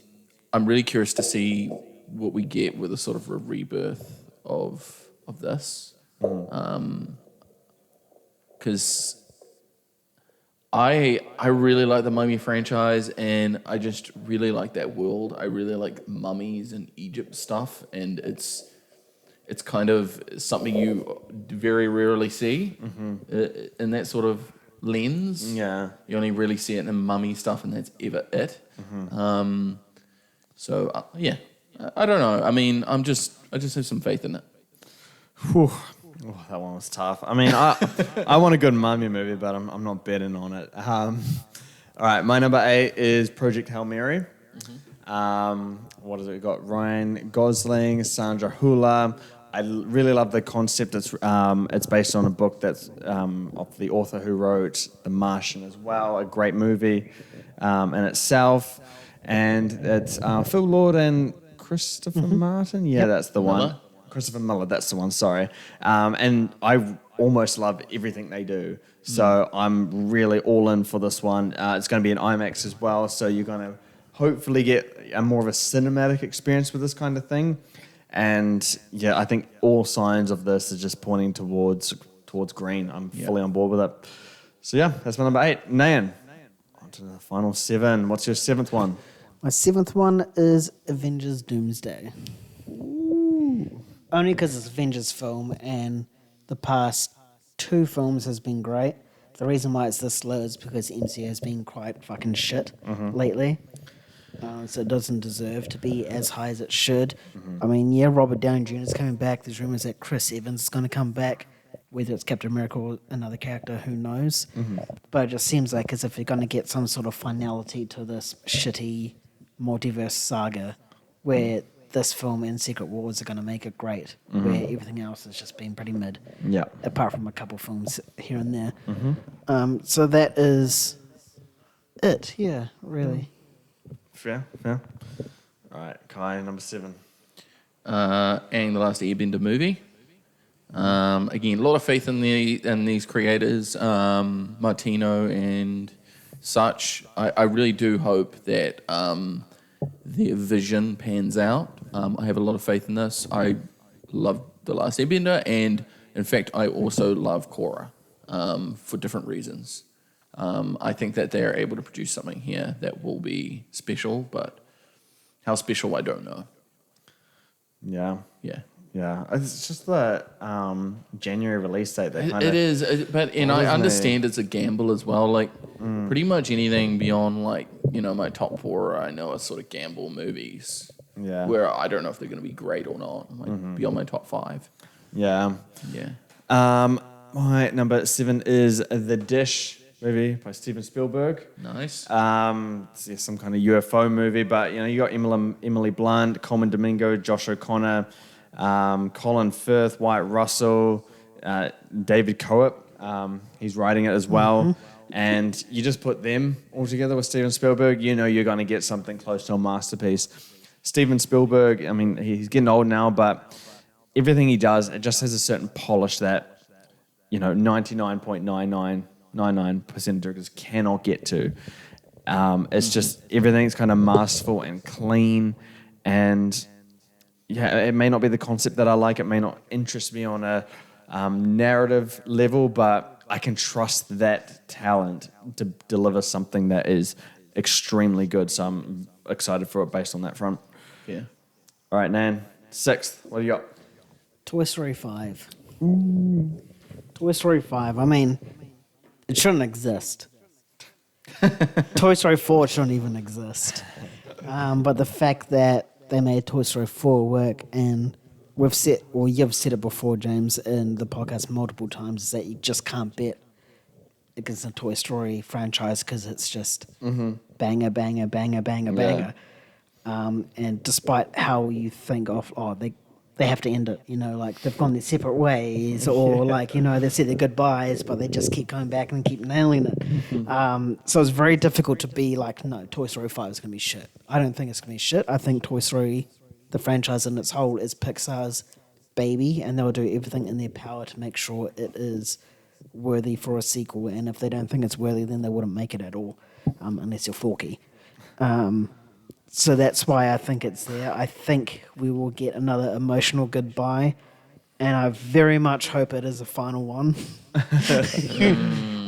I'm really curious to see what we get with a sort of a rebirth of this, because I really like the Mummy franchise, and I just really like that world. I really like mummies and Egypt stuff, and it's kind of something you very rarely see in that sort of lens. Yeah. You only really see it in mummy stuff, and that's ever it. So yeah, I don't know. I mean, I just have some faith in it. Whew. Oh, that one was tough. I mean, I want a good mummy movie, but I'm not betting on it. All right, my number 8 is Project Hail Mary. What has it got? Ryan Gosling, Sandra Hüller. I really love the concept. It's based on a book that's of the author who wrote The Martian as well. A great movie in itself, and it's Phil Lord and Christopher Martin. Yeah, that's the one. Miller? Christopher Miller, that's the one, sorry. And I almost love everything they do. So I'm really all in for this one. It's going to be in IMAX as well, so you're going to hopefully get a more of a cinematic experience with this kind of thing. And yeah, I think all signs of this are just pointing towards green. I'm fully on board with it. So yeah, that's my number 8. Nan, on to the final 7. What's your 7th one? My 7th one is Avengers Doomsday. Only because it's Avengers film and the past 2 films has been great. The reason why it's this low is because MCU has been quite fucking shit lately. So it doesn't deserve to be as high as it should. I mean, yeah, Robert Downey Jr. is coming back. There's rumors that Chris Evans is going to come back. Whether it's Captain America or another character, who knows? But it just seems like as if you're going to get some sort of finality to this shitty multiverse saga where this film and Secret Wars are going to make it great, where everything else has just been pretty mid. Yeah. Apart from a couple films here and there. So that is it. Yeah, really. Fair. All right, Kai, number 7. And the last Airbender movie. Again, a lot of faith in these creators, Martino and such. I really do hope that their vision pans out. I have a lot of faith in this. I love The Last Airbender, and in fact, I also love Korra for different reasons. I think that they are able to produce something here that will be special, but how special, I don't know. Yeah. Yeah. It's just the January release date. It is, but I understand it's a gamble as well. Like pretty much anything beyond my top 4, I know are sort of gamble movies. Yeah. Where I don't know if they're going to be great or not. Beyond my top 5. Yeah. Yeah. My number 7 is The Dish movie by Steven Spielberg. Nice. It's some kind of UFO movie, but you got Emily Blunt, Coleman Domingo, Josh O'Connor, Colin Firth, Wyatt Russell, David Coep. He's writing it as well. And you just put them all together with Steven Spielberg, you're going to get something close to a masterpiece. Steven Spielberg, I mean, he's getting old now, but everything he does, it just has a certain polish that, 99.9999% of directors cannot get to. It's just, everything's kind of masterful and clean, and yeah, it may not be the concept that I like. It may not interest me on a narrative level, but I can trust that talent to deliver something that is extremely good. So I'm excited for it based on that front. Yeah. All right, Nan, 6th. What do you got? Toy Story 5. Toy Story 5. I mean, it shouldn't exist. Toy Story 4 shouldn't even exist. But the fact that they made Toy Story 4 work, and you've said it before, James, in the podcast multiple times, is that you just can't bet against the Toy Story franchise because it's just banger, banger, banger, banger, banger. And despite how you think of, they have to end it, they've gone their separate ways, or they said their goodbyes, but they just keep going back and keep nailing it. So it's very difficult to be like, no, Toy Story 5 is going to be shit. I don't think it's going to be shit. I think Toy Story, the franchise in its whole, is Pixar's baby, and they'll do everything in their power to make sure it is worthy for a sequel. And if they don't think it's worthy, then they wouldn't make it at all, unless you're Forky. So that's why I think it's there. I think we will get another emotional goodbye, and I very much hope it is a final one.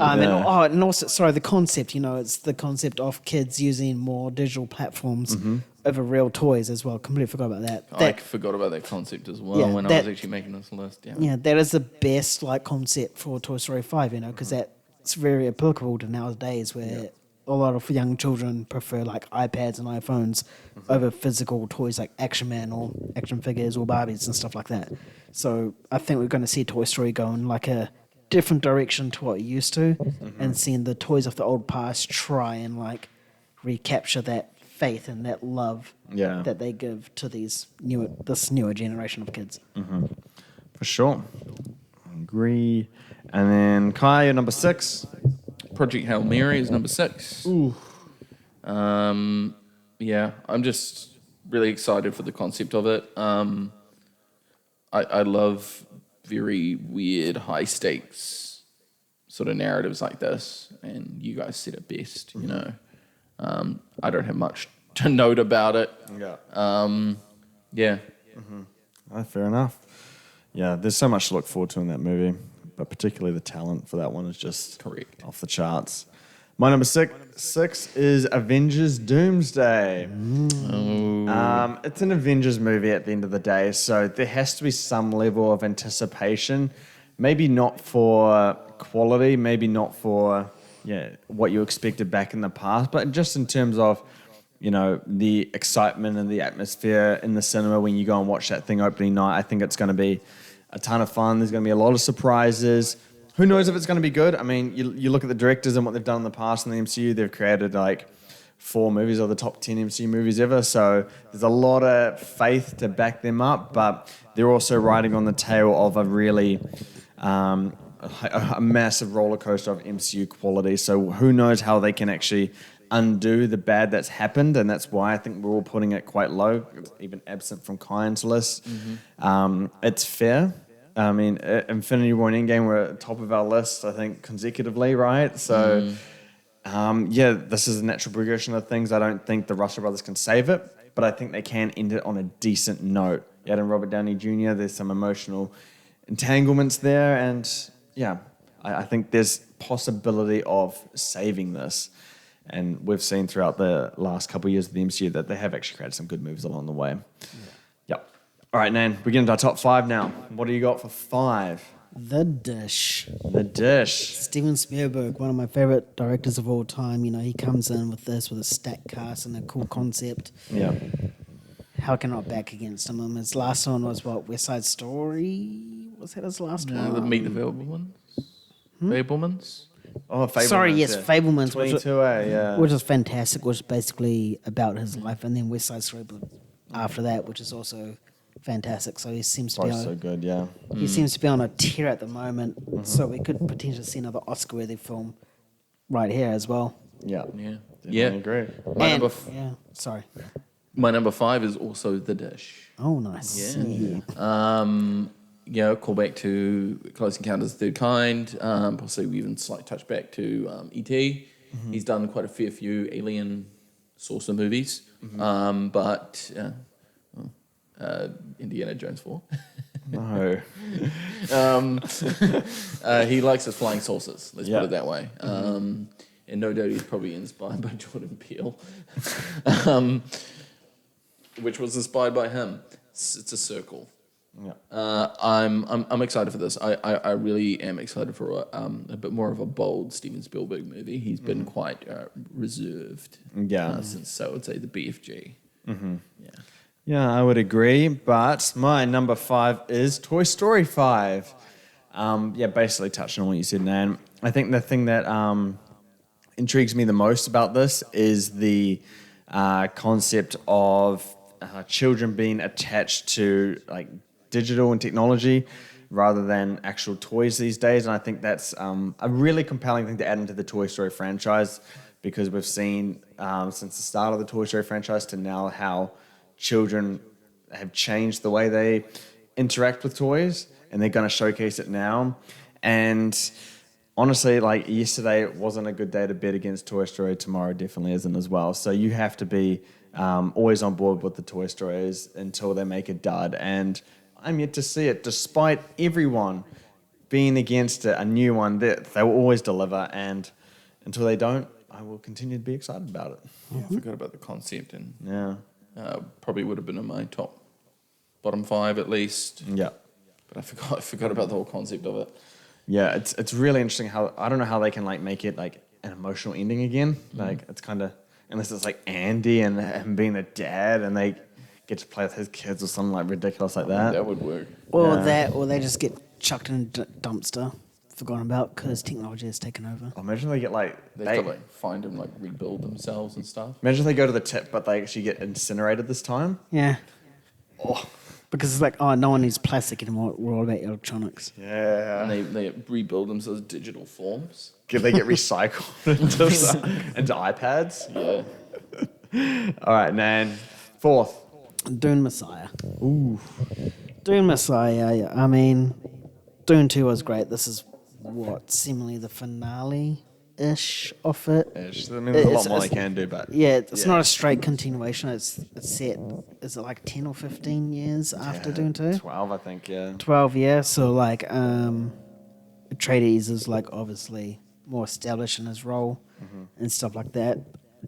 And also, sorry, the concept, it's the concept of kids using more digital platforms over real toys as well. Completely forgot about that. I forgot about that concept as well when I was actually making this list. Yeah, that is the best concept for Toy Story 5, because that it's very applicable to nowadays where a lot of young children prefer like iPads and iPhones over physical toys like Action Man or action figures or Barbies and stuff like that. So I think we're going to see Toy Story go in like a different direction to what it used to, and seeing the toys of the old past try and like recapture that faith and that love Yeah. that they give to this newer generation of kids. For sure. I agree. And then Kai, your number 6. Project Hail Mary is number 6. Ooh. Yeah, I'm just really excited for the concept of it. I love very weird, high stakes sort of narratives like this, and you guys said it best. You know, I don't have much to note about it. Yeah. Yeah, Fair enough. Yeah, there's so much to look forward to in that movie, but particularly the talent for that one is just Correct. off the charts. My number six is Avengers Doomsday. It's an Avengers movie at the end of the day, so there has to be some level of anticipation. Maybe not for quality, maybe not for what you expected back in the past, but just in terms of the excitement and the atmosphere in the cinema when you go and watch that thing opening night. I think it's going to be a ton of fun. There's going to be a lot of surprises. Who knows if it's going to be good? I mean, you look at the directors and what they've done in the past in the MCU. They've created like 4 movies or the top 10 MCU movies ever. So there's a lot of faith to back them up, but they're also riding on the tail of a really a massive roller coaster of MCU quality. So who knows how they can actually undo the bad that's happened, and that's why I think we're all putting it quite low, even absent from Kyan's list. It's fair. I mean, Infinity War and Endgame were at the top of our list, I think, consecutively, right? So, this is a natural progression of things. I don't think the Russo brothers can save it, but I think they can end it on a decent note. You had Robert Downey Jr., there's some emotional entanglements there, and I think there's possibility of saving this. And we've seen throughout the last couple of years of the MCU that they have actually created some good movies along the way. Yep. All right, Nan, we get into our top 5 now. What do you got for 5? The Dish. The Dish. Steven Spielberg, one of my favorite directors of all time. He comes in with this with a stacked cast and a cool concept. Yeah. How can I not back against him? His last one was West Side Story? Was that his last one? the Meet the Fablemans. Fablemans. Oh, Fablemans. Sorry, yes, yeah. Fablemans. 22A, yeah. Which is fantastic, which is basically about his life, and then West Side Story after that, which is also fantastic. So he seems to be Both so good, yeah. he seems to be on a tear at the moment. So we could potentially see another Oscar-worthy film right here as well. Yeah. Yeah. Definitely agree. Sorry. My number 5 is also The Dish. Oh, nice. Yeah. Call back to Close Encounters of the Third Kind. Possibly even slight touch back to E.T. He's done quite a fair few alien source of movies. But Indiana Jones 4. No. He likes his flying saucers, let's Yeah. put it that way. And no doubt he's probably inspired by Jordan Peele, which was inspired by him. It's a circle. Yeah. I'm excited for this. I really am excited for a bit more of a bold Steven Spielberg movie. He's been quite reserved since, I would say, the BFG. Yeah, I would agree. But my number 5 is Toy Story 5. Basically touching on what you said, Nan. I think the thing that intrigues me the most about this is the concept of children being attached to like digital and technology rather than actual toys these days. And I think that's a really compelling thing to add into the Toy Story franchise, because we've seen since the start of the Toy Story franchise to now how children have changed the way they interact with toys, and they're going to showcase it now. And honestly, like yesterday wasn't a good day to bet against Toy Story. Tomorrow definitely isn't as well. So you have to be always on board with the Toy Stories until they make a dud. And I'm yet to see it, despite everyone being against it, a new one. They will always deliver, and until they don't, I will continue to be excited about it. Yeah, I forgot about the concept, and Yeah. probably would have been in my bottom 5 at least. Yeah. But I forgot about the whole concept of it. Yeah, it's really interesting how I don't know how they can like make it like an emotional ending again. Like it's kind of unless it's like Andy and him being the dad and they get to play with his kids or something like ridiculous like that. That would work. Or Yeah. that, or they just get chucked in a dumpster, forgotten about because technology has taken over. Or imagine they get like They have to like find him, like rebuild themselves and stuff. imagine they go to the tip but they actually get incinerated this time. Yeah. Because it's like, oh, no one needs plastic anymore. We're all about electronics. Yeah. And they rebuild themselves digital forms. They get recycled into iPads. Yeah. All right, Nan. Fourth. Dune Messiah. Ooh. Dune Messiah, yeah. I mean, Dune 2 was great. This is what, seemingly the finale-ish of it. I mean, there's a lot It's- more they it's- can do, but Yeah, it's not a straight continuation. It's set, is it like 10 or 15 years after Dune 2? 12, I think. Yeah. 12 years. So, like, Atreides is, like, obviously more established in his role and stuff like that.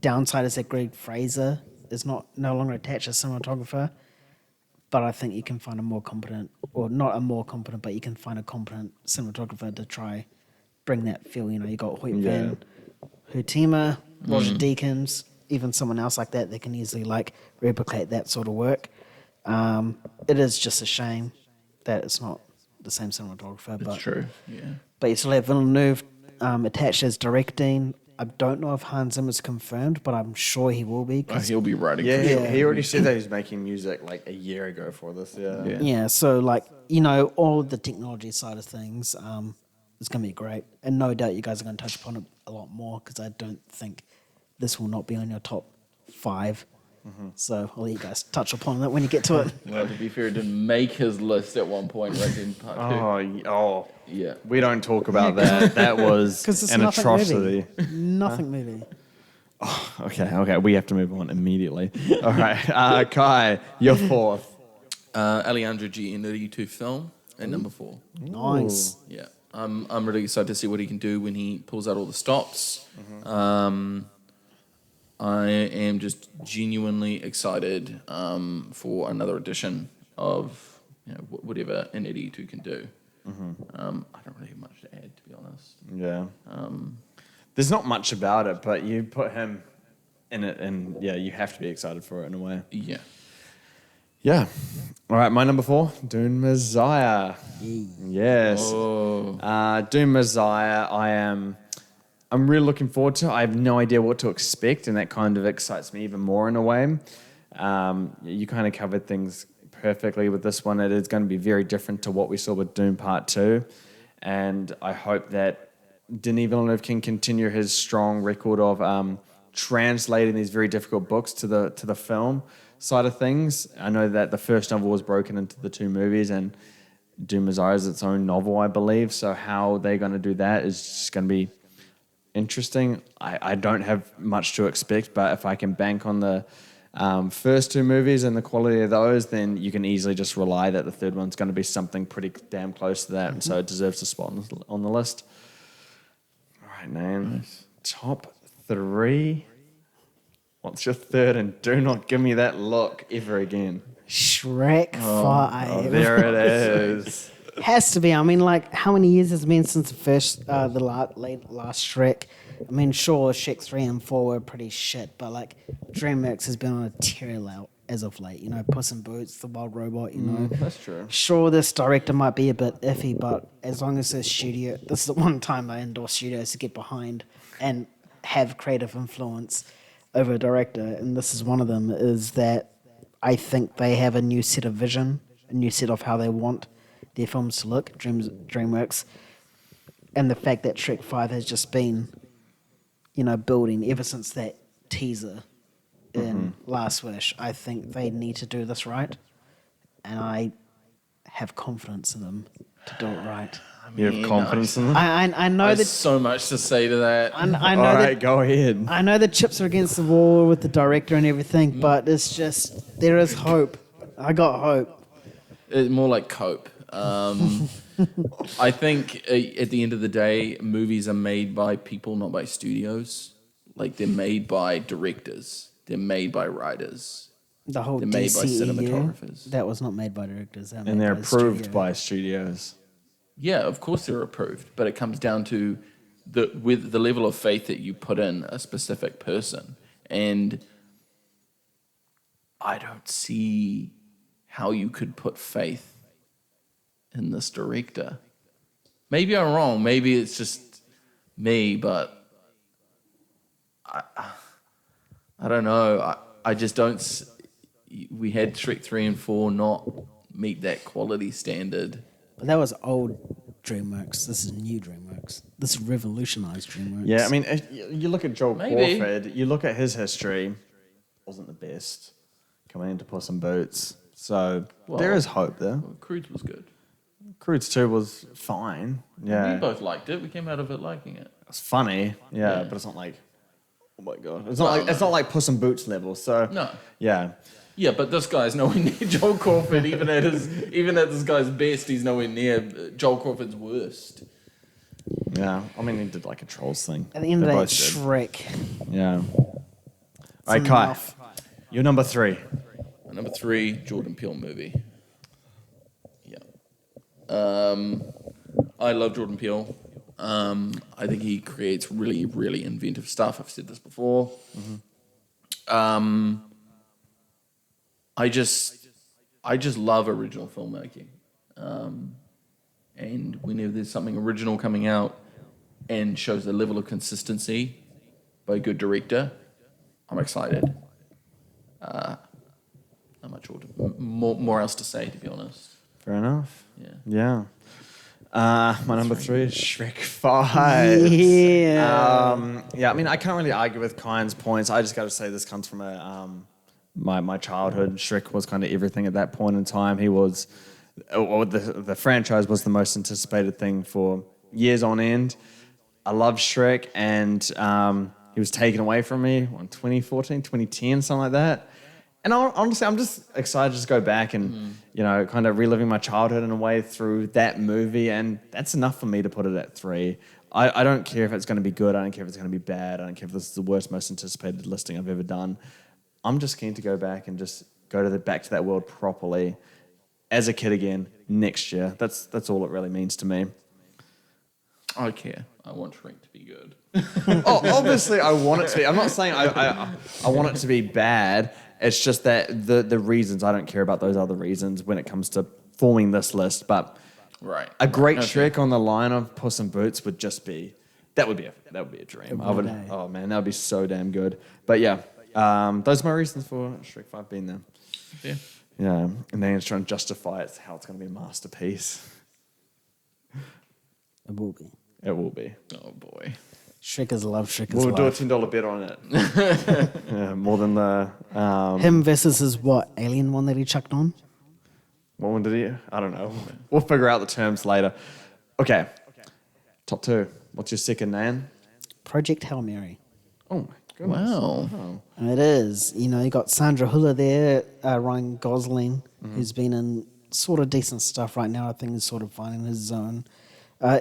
Downside is that Greg Fraser is no longer attached as cinematographer. But I think you can find a more competent, or not a more competent, but you can find a competent cinematographer to try bring that feel. You know, you got Hoyt Van Hoytema, Roger Deakins, even someone else like that. They can easily like replicate that sort of work. It is just a shame that it's not the same cinematographer. But True. Yeah. But you still have Villeneuve attached as directing. I don't know if Hans Zimmer's confirmed, but I'm sure he will be. 'Cause He'll be writing. Yeah, for he, sure. he already said that he's making music like a year ago for this. Yeah. Yeah. Yeah, so like, you know, all of the technology side of things is going to be great. And no doubt you guys are going to touch upon it a lot more because I don't think this will not be on your top 5. So I'll let you guys touch upon that when you get to it. Well, to be fair, it didn't make his list at one point, right in part 2. Oh, Yeah. we don't talk about that. That was Because it's an nothing atrocity. movie. Nothing movie. Okay, we have to move on immediately. All right, Kai, you're fourth. Alejandro G. Inarritu film at number 4. Nice. Yeah. I'm really excited to see what he can do when he pulls out all the stops. I am just genuinely excited for another edition of whatever Inarritu can do. I don't really have much to add, to be honest. Yeah. There's not much about it, but you put him in it, and yeah, you have to be excited for it in a way. Yeah. Yeah. All right, my number 4, Dune Messiah. Yes. Dune Messiah, I'm really looking forward to. I have no idea what to expect, and that kind of excites me even more in a way. You kind of covered things perfectly with this one. It is going to be very different to what we saw with Dune Part 2, and I hope that Denis Villeneuve can continue his strong record of translating these very difficult books to the film side of things. I know that the first novel was broken into the 2 movies, and Dune Messiah is its own novel, I believe. So how they're going to do that is just going to be interesting. I don't have much to expect, but if I can bank on the first 2 movies and the quality of those, then you can easily just rely that the third one's going to be something pretty damn close to that, and so it deserves a spot on the list. All right, Nan. Nice. Top 3. What's your third? And do not give me that look ever again. Shrek 5. Oh, there it is. Has to be. I mean, like, how many years has it been since the first, last Shrek? I mean, sure, Shrek 3 and 4 were pretty shit, but, like, DreamWorks has been on a tear out as of late. You know, Puss in Boots, The Wild Robot, you know. That's true. Sure, this director might be a bit iffy, but as long as this studio... This is the one time I endorse studios to get behind and have creative influence over a director, and this is one of them, is that I think they have a new set of vision, a new set of how they want their films to look, DreamWorks, and the fact that Shrek 5 has just been, you know, building ever since that teaser in Last Wish. I think they need to do this right, and I have confidence in them to do it right. You have confidence in them? I know There's that so much to say to that. I know All that right, go ahead. I know the chips are against the wall with the director and everything, but it's just there is hope. I got hope. More like cope. I think at the end of the day, movies are made by people, not by studios. Like, they're made by directors. They're made by writers. The whole They're made by DCEU, cinematographers. that was not made by directors. And they're approved by studios. yeah, of course they're approved, but it comes down to the level of faith that you put in a specific person, and I don't see how you could put faith in this director. Maybe I'm wrong. Maybe it's just me, but I don't know. I just don't. We had Shrek 3 and 4 not meet that quality standard. But that was old DreamWorks. This is new DreamWorks. This revolutionized DreamWorks. Yeah, I mean, if you look at Joel Maybe. Crawford, you look at his history, wasn't the best coming into Puss in Boots. So there is hope there. Well, Croods was good. Croods 2 was fine. Yeah. We both liked it. We came out of it liking it. It's funny, yeah, but it's not like, oh my god, it's not like Puss in Boots level. So No. yeah, Yeah, but this guy's nowhere near Joel Crawford. Even at this guy's best, he's nowhere near Joel Crawford's worst. yeah. I mean, he did like a Trolls thing. At the end of They that, both did. Shrek. Yeah. All right, Kai, enough. you're number 3. And number 3, Jordan Peele movie. Yeah. I love Jordan Peele. I think he creates really, really inventive stuff. I've said this before. I just love original filmmaking. And whenever there's something original coming out and shows the level of consistency by a good director, I'm excited. Not much more else to say, to be honest. Fair enough. Yeah. Yeah. My number 3 is Shrek 5. Yeah. Yeah, I mean, I can't really argue with Kyan's points. I just got to say this comes from my childhood. Shrek was kind of everything at that point in time. He was, or the franchise was the most anticipated thing for years on end. I love Shrek, and he was taken away from me in 2014, 2010, something like that. And honestly, I'm just excited to just go back and, kind of reliving my childhood in a way through that movie. And that's enough for me to put it at 3. I don't care if it's going to be good. I don't care if it's going to be bad. I don't care if this is the worst, most anticipated listing I've ever done. I'm just keen to go back and just go back to that world properly as a kid again next year. That's all it really means to me. I care. I want Shrek to be good. Oh, obviously I want it to be. I'm not saying I want it to be bad. It's just that the reasons, I don't care about those other reasons when it comes to forming this list. But Right. a great Okay. Shrek on the line of Puss in Boots would just be that would be a dream. I would. Oh man, that would be so damn good. But yeah, those are my reasons for Shrek 5 being there. Yeah. Yeah, and then it's trying to justify it, how it's going to be a masterpiece. It will be. It will be. Oh boy. Shrek is love. Shrek is We'll do a love. $10 bet on it. Yeah, more than the Him versus his alien one that he chucked on. what one did he? I don't know. We'll figure out the terms later. Okay, top 2. What's your second, Nan? Project Hail Mary. Oh my goodness. Wow. And it is. You got Sandra Hüller there, Ryan Gosling, who's been in sort of decent stuff right now. I think he's sort of finding his zone.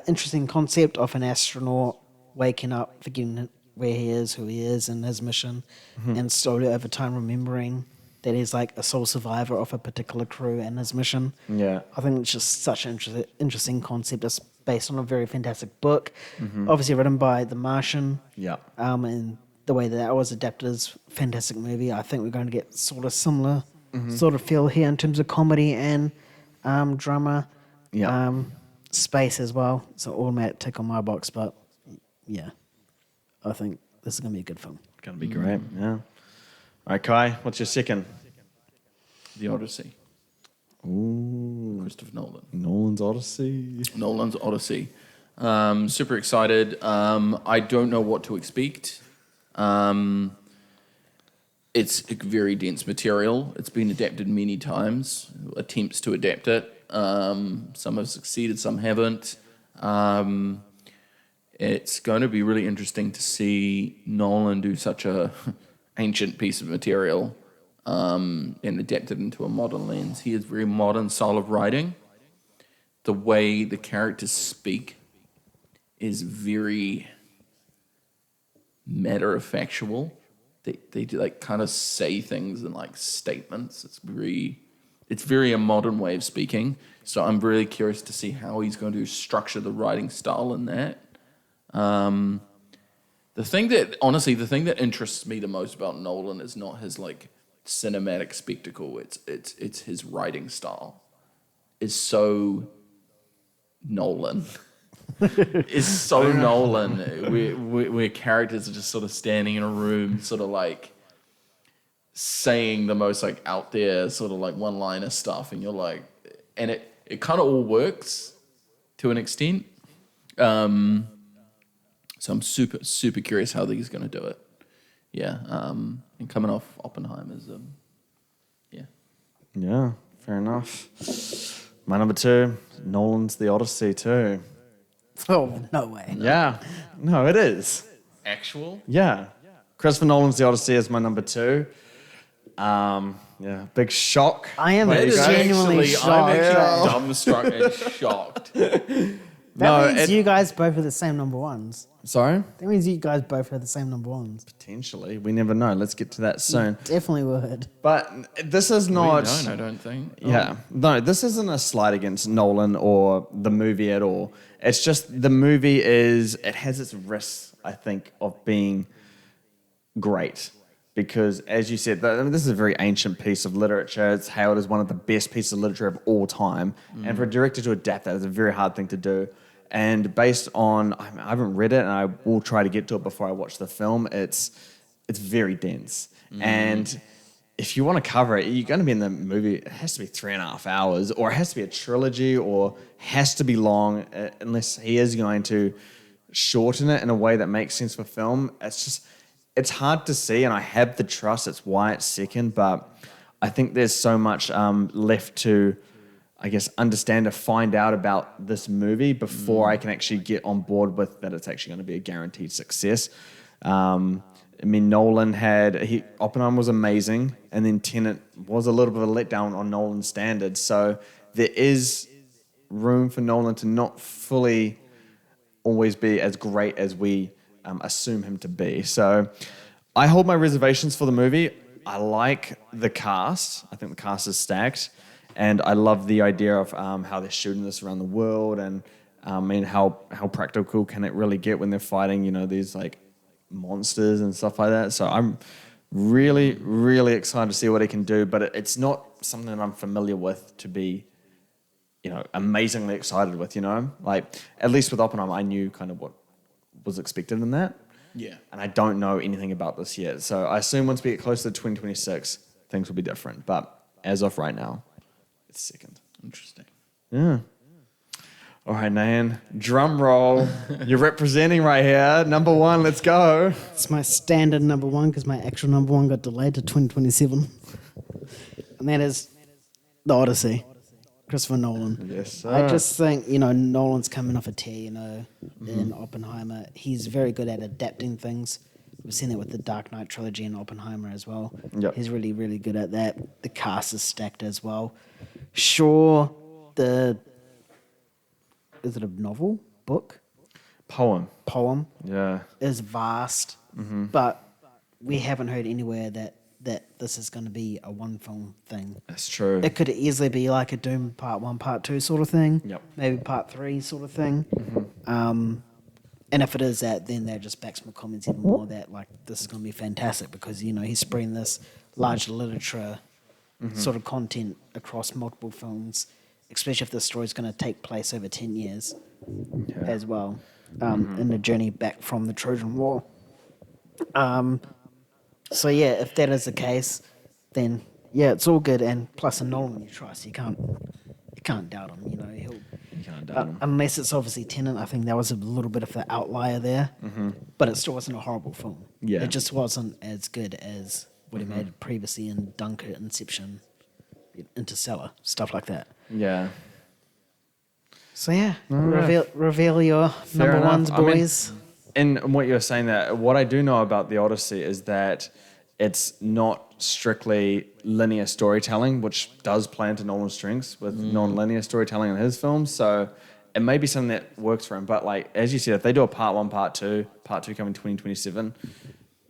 Interesting concept of an astronaut waking up, forgetting where he is, who he is, and his mission, and slowly over time remembering that he's like a sole survivor of a particular crew and his mission. Yeah. I think it's just such an interesting concept. It's based on a very fantastic book, obviously written by The Martian. Yeah. And the way that was adapted is a fantastic movie. I think we're going to get sort of similar sort of feel here in terms of comedy and drama. Yeah. Space as well. So automatic tick on my box, but yeah, I think this is going to be a good film. Gonna be great. Yeah. All right, Kai, what's your second? The Odyssey. Ooh, Christopher Nolan. Nolan's Odyssey. Nolan's Odyssey. Super excited. I don't know what to expect. It's a very dense material. It's been adapted many times, attempts to adapt it. Some have succeeded, some haven't. It's going to be really interesting to see Nolan do such a ancient piece of material and adapt it into a modern lens. He has a very modern style of writing. The way the characters speak is very matter of factual. They do like kind of say things in like statements. It's it's very a modern way of speaking. So I'm really curious to see how he's going to structure the writing style in that. The thing that interests me the most about Nolan is not his like cinematic spectacle. It's his writing style. It's so Nolan. It's so Nolan. Where characters are just sort of standing in a room, sort of like saying the most like out there sort of like one-liner stuff, and you're like, and it kind of all works to an extent. So I'm super curious how he's going to do it. Yeah. And coming off Oppenheimer's, yeah. Yeah, fair enough. My number 2, Nolan's The Odyssey too. Oh, no way. Yeah, no, it is. Actual? Yeah, Christopher Nolan's The Odyssey is my number 2. Yeah, big shock. I am There you go. genuinely shocked. I'm actually dumbstruck and shocked. That means you guys both are the same number ones. Sorry? That means you guys both have the same number ones. Potentially. We never know. Let's get to that soon. Definitely would. But this is not... We don't, I don't think. Yeah. No, this isn't a slight against Nolan or the movie at all. It's just the movie it has its risks, I think, of being great. Because, as you said, this is a very ancient piece of literature. It's hailed as one of the best pieces of literature of all time. And for a director to adapt that is a very hard thing to do. And based on, I haven't read it, and I will try to get to it before I watch the film. It's very dense, and if you want to cover it, you're going to be in the movie. It has to be 3.5 hours, or it has to be a trilogy, or has to be long, unless he is going to shorten it in a way that makes sense for film. It's hard to see, and I have the trust. It's why it's second, but I think there's so much left to, I guess, understand or find out about this movie before I can actually get on board with that it's actually going to be a guaranteed success. I mean, Nolan Oppenheimer was amazing, and then Tenet was a little bit of a letdown on Nolan's standards. So there is room for Nolan to not fully always be as great as we assume him to be. So I hold my reservations for the movie. I like the cast. I think the cast is stacked. And I love the idea of how they're shooting this around the world, and how practical can it really get when they're fighting, these like monsters and stuff like that. So I'm really, really excited to see what he can do. But it's not something that I'm familiar with to be, amazingly excited with. Like at least with Oppenheimer, I knew kind of what was expected in that. Yeah. And I don't know anything about this yet. So I assume once we get closer to 2026, things will be different. But as of right now, it's second. Interesting. Yeah. All right, Nan. Drum roll. You're representing right here. Number 1, let's go. It's my standard number 1 because my actual number 1 got delayed to 2027. And that is The Odyssey. Christopher Nolan. Yes, sir. I just think, Nolan's coming off a tear, in Oppenheimer. He's very good at adapting things. We've seen that with the Dark Knight trilogy and Oppenheimer as well. Yep. He's really, really good at that. The cast is stacked as well. Sure, is it a novel? Book? Poem. Yeah. Is vast, but we haven't heard anywhere that this is going to be a one film thing. That's true. It could easily be like a Doom Part 1, Part 2 sort of thing. Yep. Maybe Part 3 sort of thing. And if it is that, then that just backs my comments even more that like this is going to be fantastic because, he's spreading this large literature sort of content across multiple films, especially if the story's going to take place over 10 years as well, in the journey back from the Trojan War. So yeah, if that is the case, then yeah, it's all good. And plus, a Nolan you trust, you can't doubt him. He'll. You can't doubt him. Unless it's obviously Tenet, I think that was a little bit of the outlier there, but it still wasn't a horrible film. Yeah. It just wasn't as good as what he made previously in Dunkirk, Inception, Interstellar, stuff like that. Yeah. So yeah, right. reveal your Fair number enough. ones, I mean, boys. and what you're saying that, what I do know about The Odyssey is that it's not strictly linear storytelling, which does play into Nolan's strengths with non-linear storytelling in his films. So it may be something that works for him. But like, as you said, if they do a part 1, part 2 coming 2027,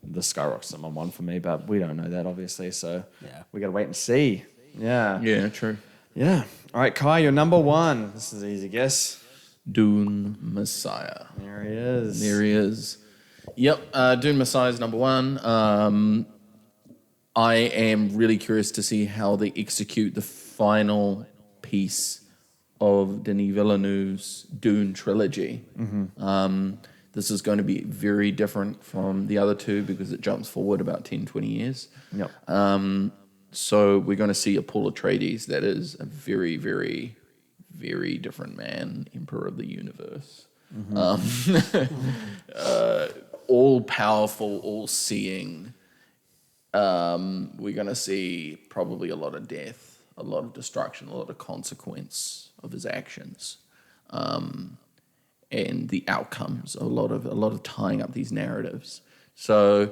the skyrockets number 1 for me, but we don't know that obviously. So Yeah. we got to wait and see. Yeah. Yeah, true. Yeah. All right, Kai, you're number one. This is an easy guess. Dune Messiah. There he is. There he is. Yep, Dune Messiah is number one. I am really curious to see how they execute the final piece of Denis Villeneuve's Dune trilogy. This is going to be very different from the other two because it jumps forward about 10, 20 years. Yep. So we're going to see a Paul Atreides that is a very, very, very different man, Emperor of the Universe. All powerful, all seeing. We're going to see probably a lot of death, a lot of destruction, a lot of consequence of his actions, and the outcomes. A lot of tying up these narratives. So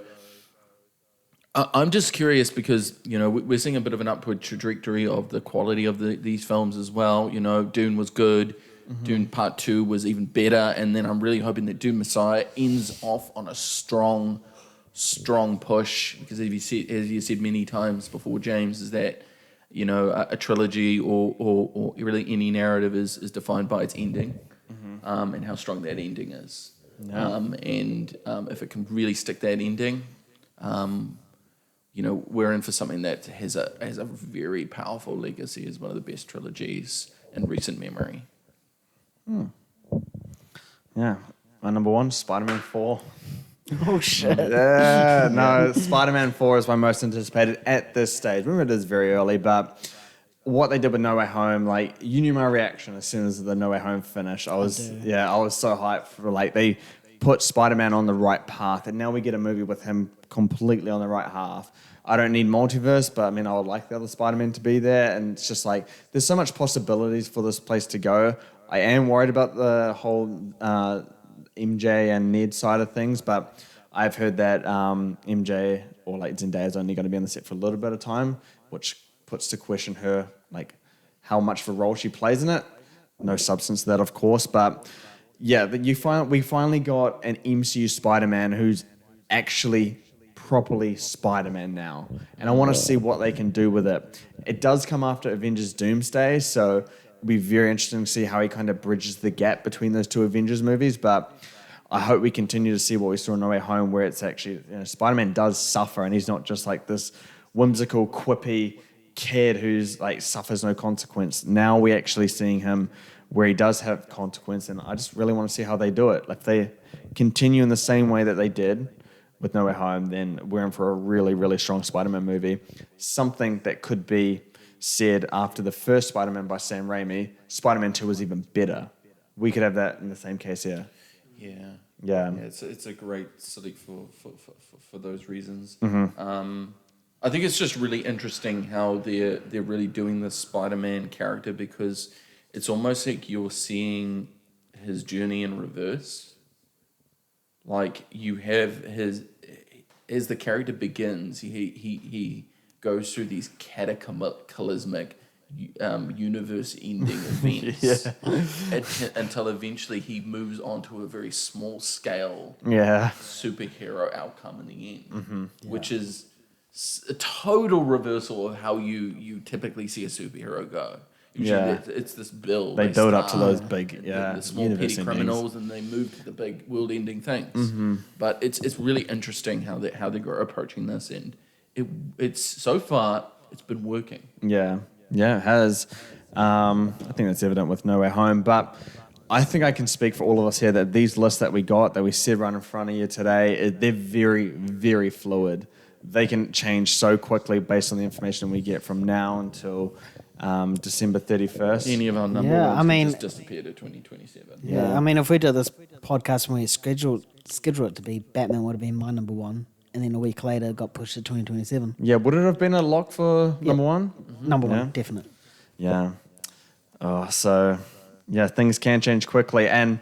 I'm just curious because we're seeing a bit of an upward trajectory of the quality of these films as well. Dune was good. Dune Part 2 was even better, and then I'm really hoping that Dune Messiah ends off on a strong push, because as you said many times before, James, is that a trilogy or really any narrative is defined by its ending, and how strong that ending is. And if it can really stick that ending, we're in for something that has a very powerful legacy as one of the best trilogies in recent memory. Yeah. My number one, Spider-Man 4. Oh shit! Yeah, no, Spider-Man 4 is my most anticipated at this stage. Remember, it is very early, but what they did with No Way Home, like, you knew my reaction as soon as the No Way Home finished. I was so hyped for, like, they put Spider-Man on the right path, and now we get a movie with him completely on the right path. I don't need multiverse, but I mean, I would like the other Spider-Man to be there, and it's just like, there's so much possibilities for this place to go. I am worried about the whole MJ and Ned side of things, but I've heard that MJ or like Zendaya is only going to be on the set for a little bit of time, which puts to question her, like, how much of a role she plays in it. No substance to that, of course, but yeah, we finally got an MCU Spider-Man who's actually properly Spider-Man now, and I want to see what they can do with it. It does come after Avengers Doomsday, so it'll be very interesting to see how he kind of bridges the gap between those two Avengers movies, but I hope we continue to see what we saw in No Way Home, where it's actually, Spider-Man does suffer, and he's not just like this whimsical, quippy kid who's like suffers no consequence. Now we're actually seeing him where he does have consequence, and I just really want to see how they do it. Like, if they continue in the same way that they did with No Way Home, then we're in for a really, really strong Spider-Man movie. Something that could be said after the first Spider-Man by Sam Raimi, Spider-Man 2 was even better. We could have that in the same case here. Yeah, it's a great city for those reasons. I think it's just really interesting how they're really doing this Spider-Man character, because it's almost like you're seeing his journey in reverse. Like, you have as the character begins, he goes through these cataclysmic universe-ending events until eventually he moves on to a very small-scale superhero outcome in the end, which is a total reversal of how you typically see a superhero go. Usually it's this build. They build up to those big, the small petty criminals, and they move to the big world-ending things. But it's really interesting how they are approaching this, and it's so far it's been working. Yeah, it has. I think that's evident with No Way Home, but I think I can speak for all of us here that these lists that we got, that we said right in front of you today, they're very, very fluid. They can change so quickly based on the information we get from now until December 31st. Any of our number ones just disappear to 2027. Yeah, I mean, if we did this podcast when we scheduled it to be, Batman would have been my number one, and then a week later it got pushed to 2027. Yeah, would it have been a lock for number one? Number one, definite. Yeah. Things can change quickly. And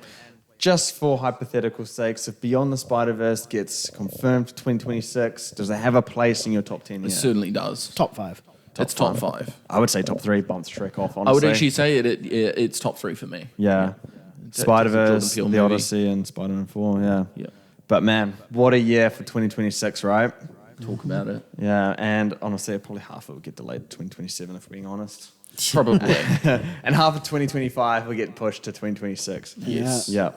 just for hypothetical sakes, if Beyond the Spider-Verse gets confirmed for 2026, does it have a place in your top 10 It certainly does. Top 5. It's top 5. I would say top 3, bumps Shrek off, honestly. I would actually say it's top 3 for me. Yeah. Spider-Verse, The Odyssey, and Spider-Man 4, yeah. But man, what a year for 2026, right? talk about it. Yeah, and honestly, probably half of it will get delayed to 2027, if we're being honest. Probably. And half of 2025 will get pushed to 2026. Yes. Yeah.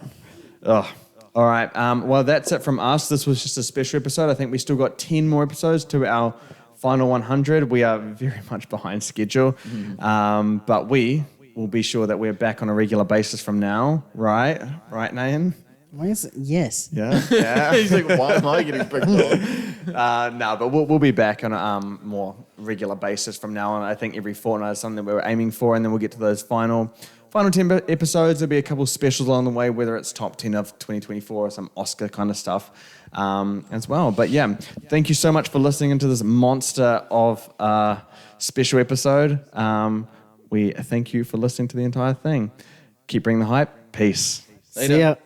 Oh. All right. Well, that's it from us. This was just a special episode. I think we still got 10 more episodes to our final 100. We are very much behind schedule. But we will be sure that we're back on a regular basis from now. Right? Right, Nayan? Why is it? Yes. Yeah. Yeah. He's like, why am I getting picked on? No, but we'll be back on a more regular basis from now on. I think every fortnight is something that we're aiming for, and then we'll get to those final 10 episodes. There'll be a couple of specials along the way, whether it's top 10 of 2024 or some Oscar kind of stuff as well. But yeah, thank you so much for listening to this monster of special episode. We thank you for listening to the entire thing. Keep bringing the hype. Peace. See ya.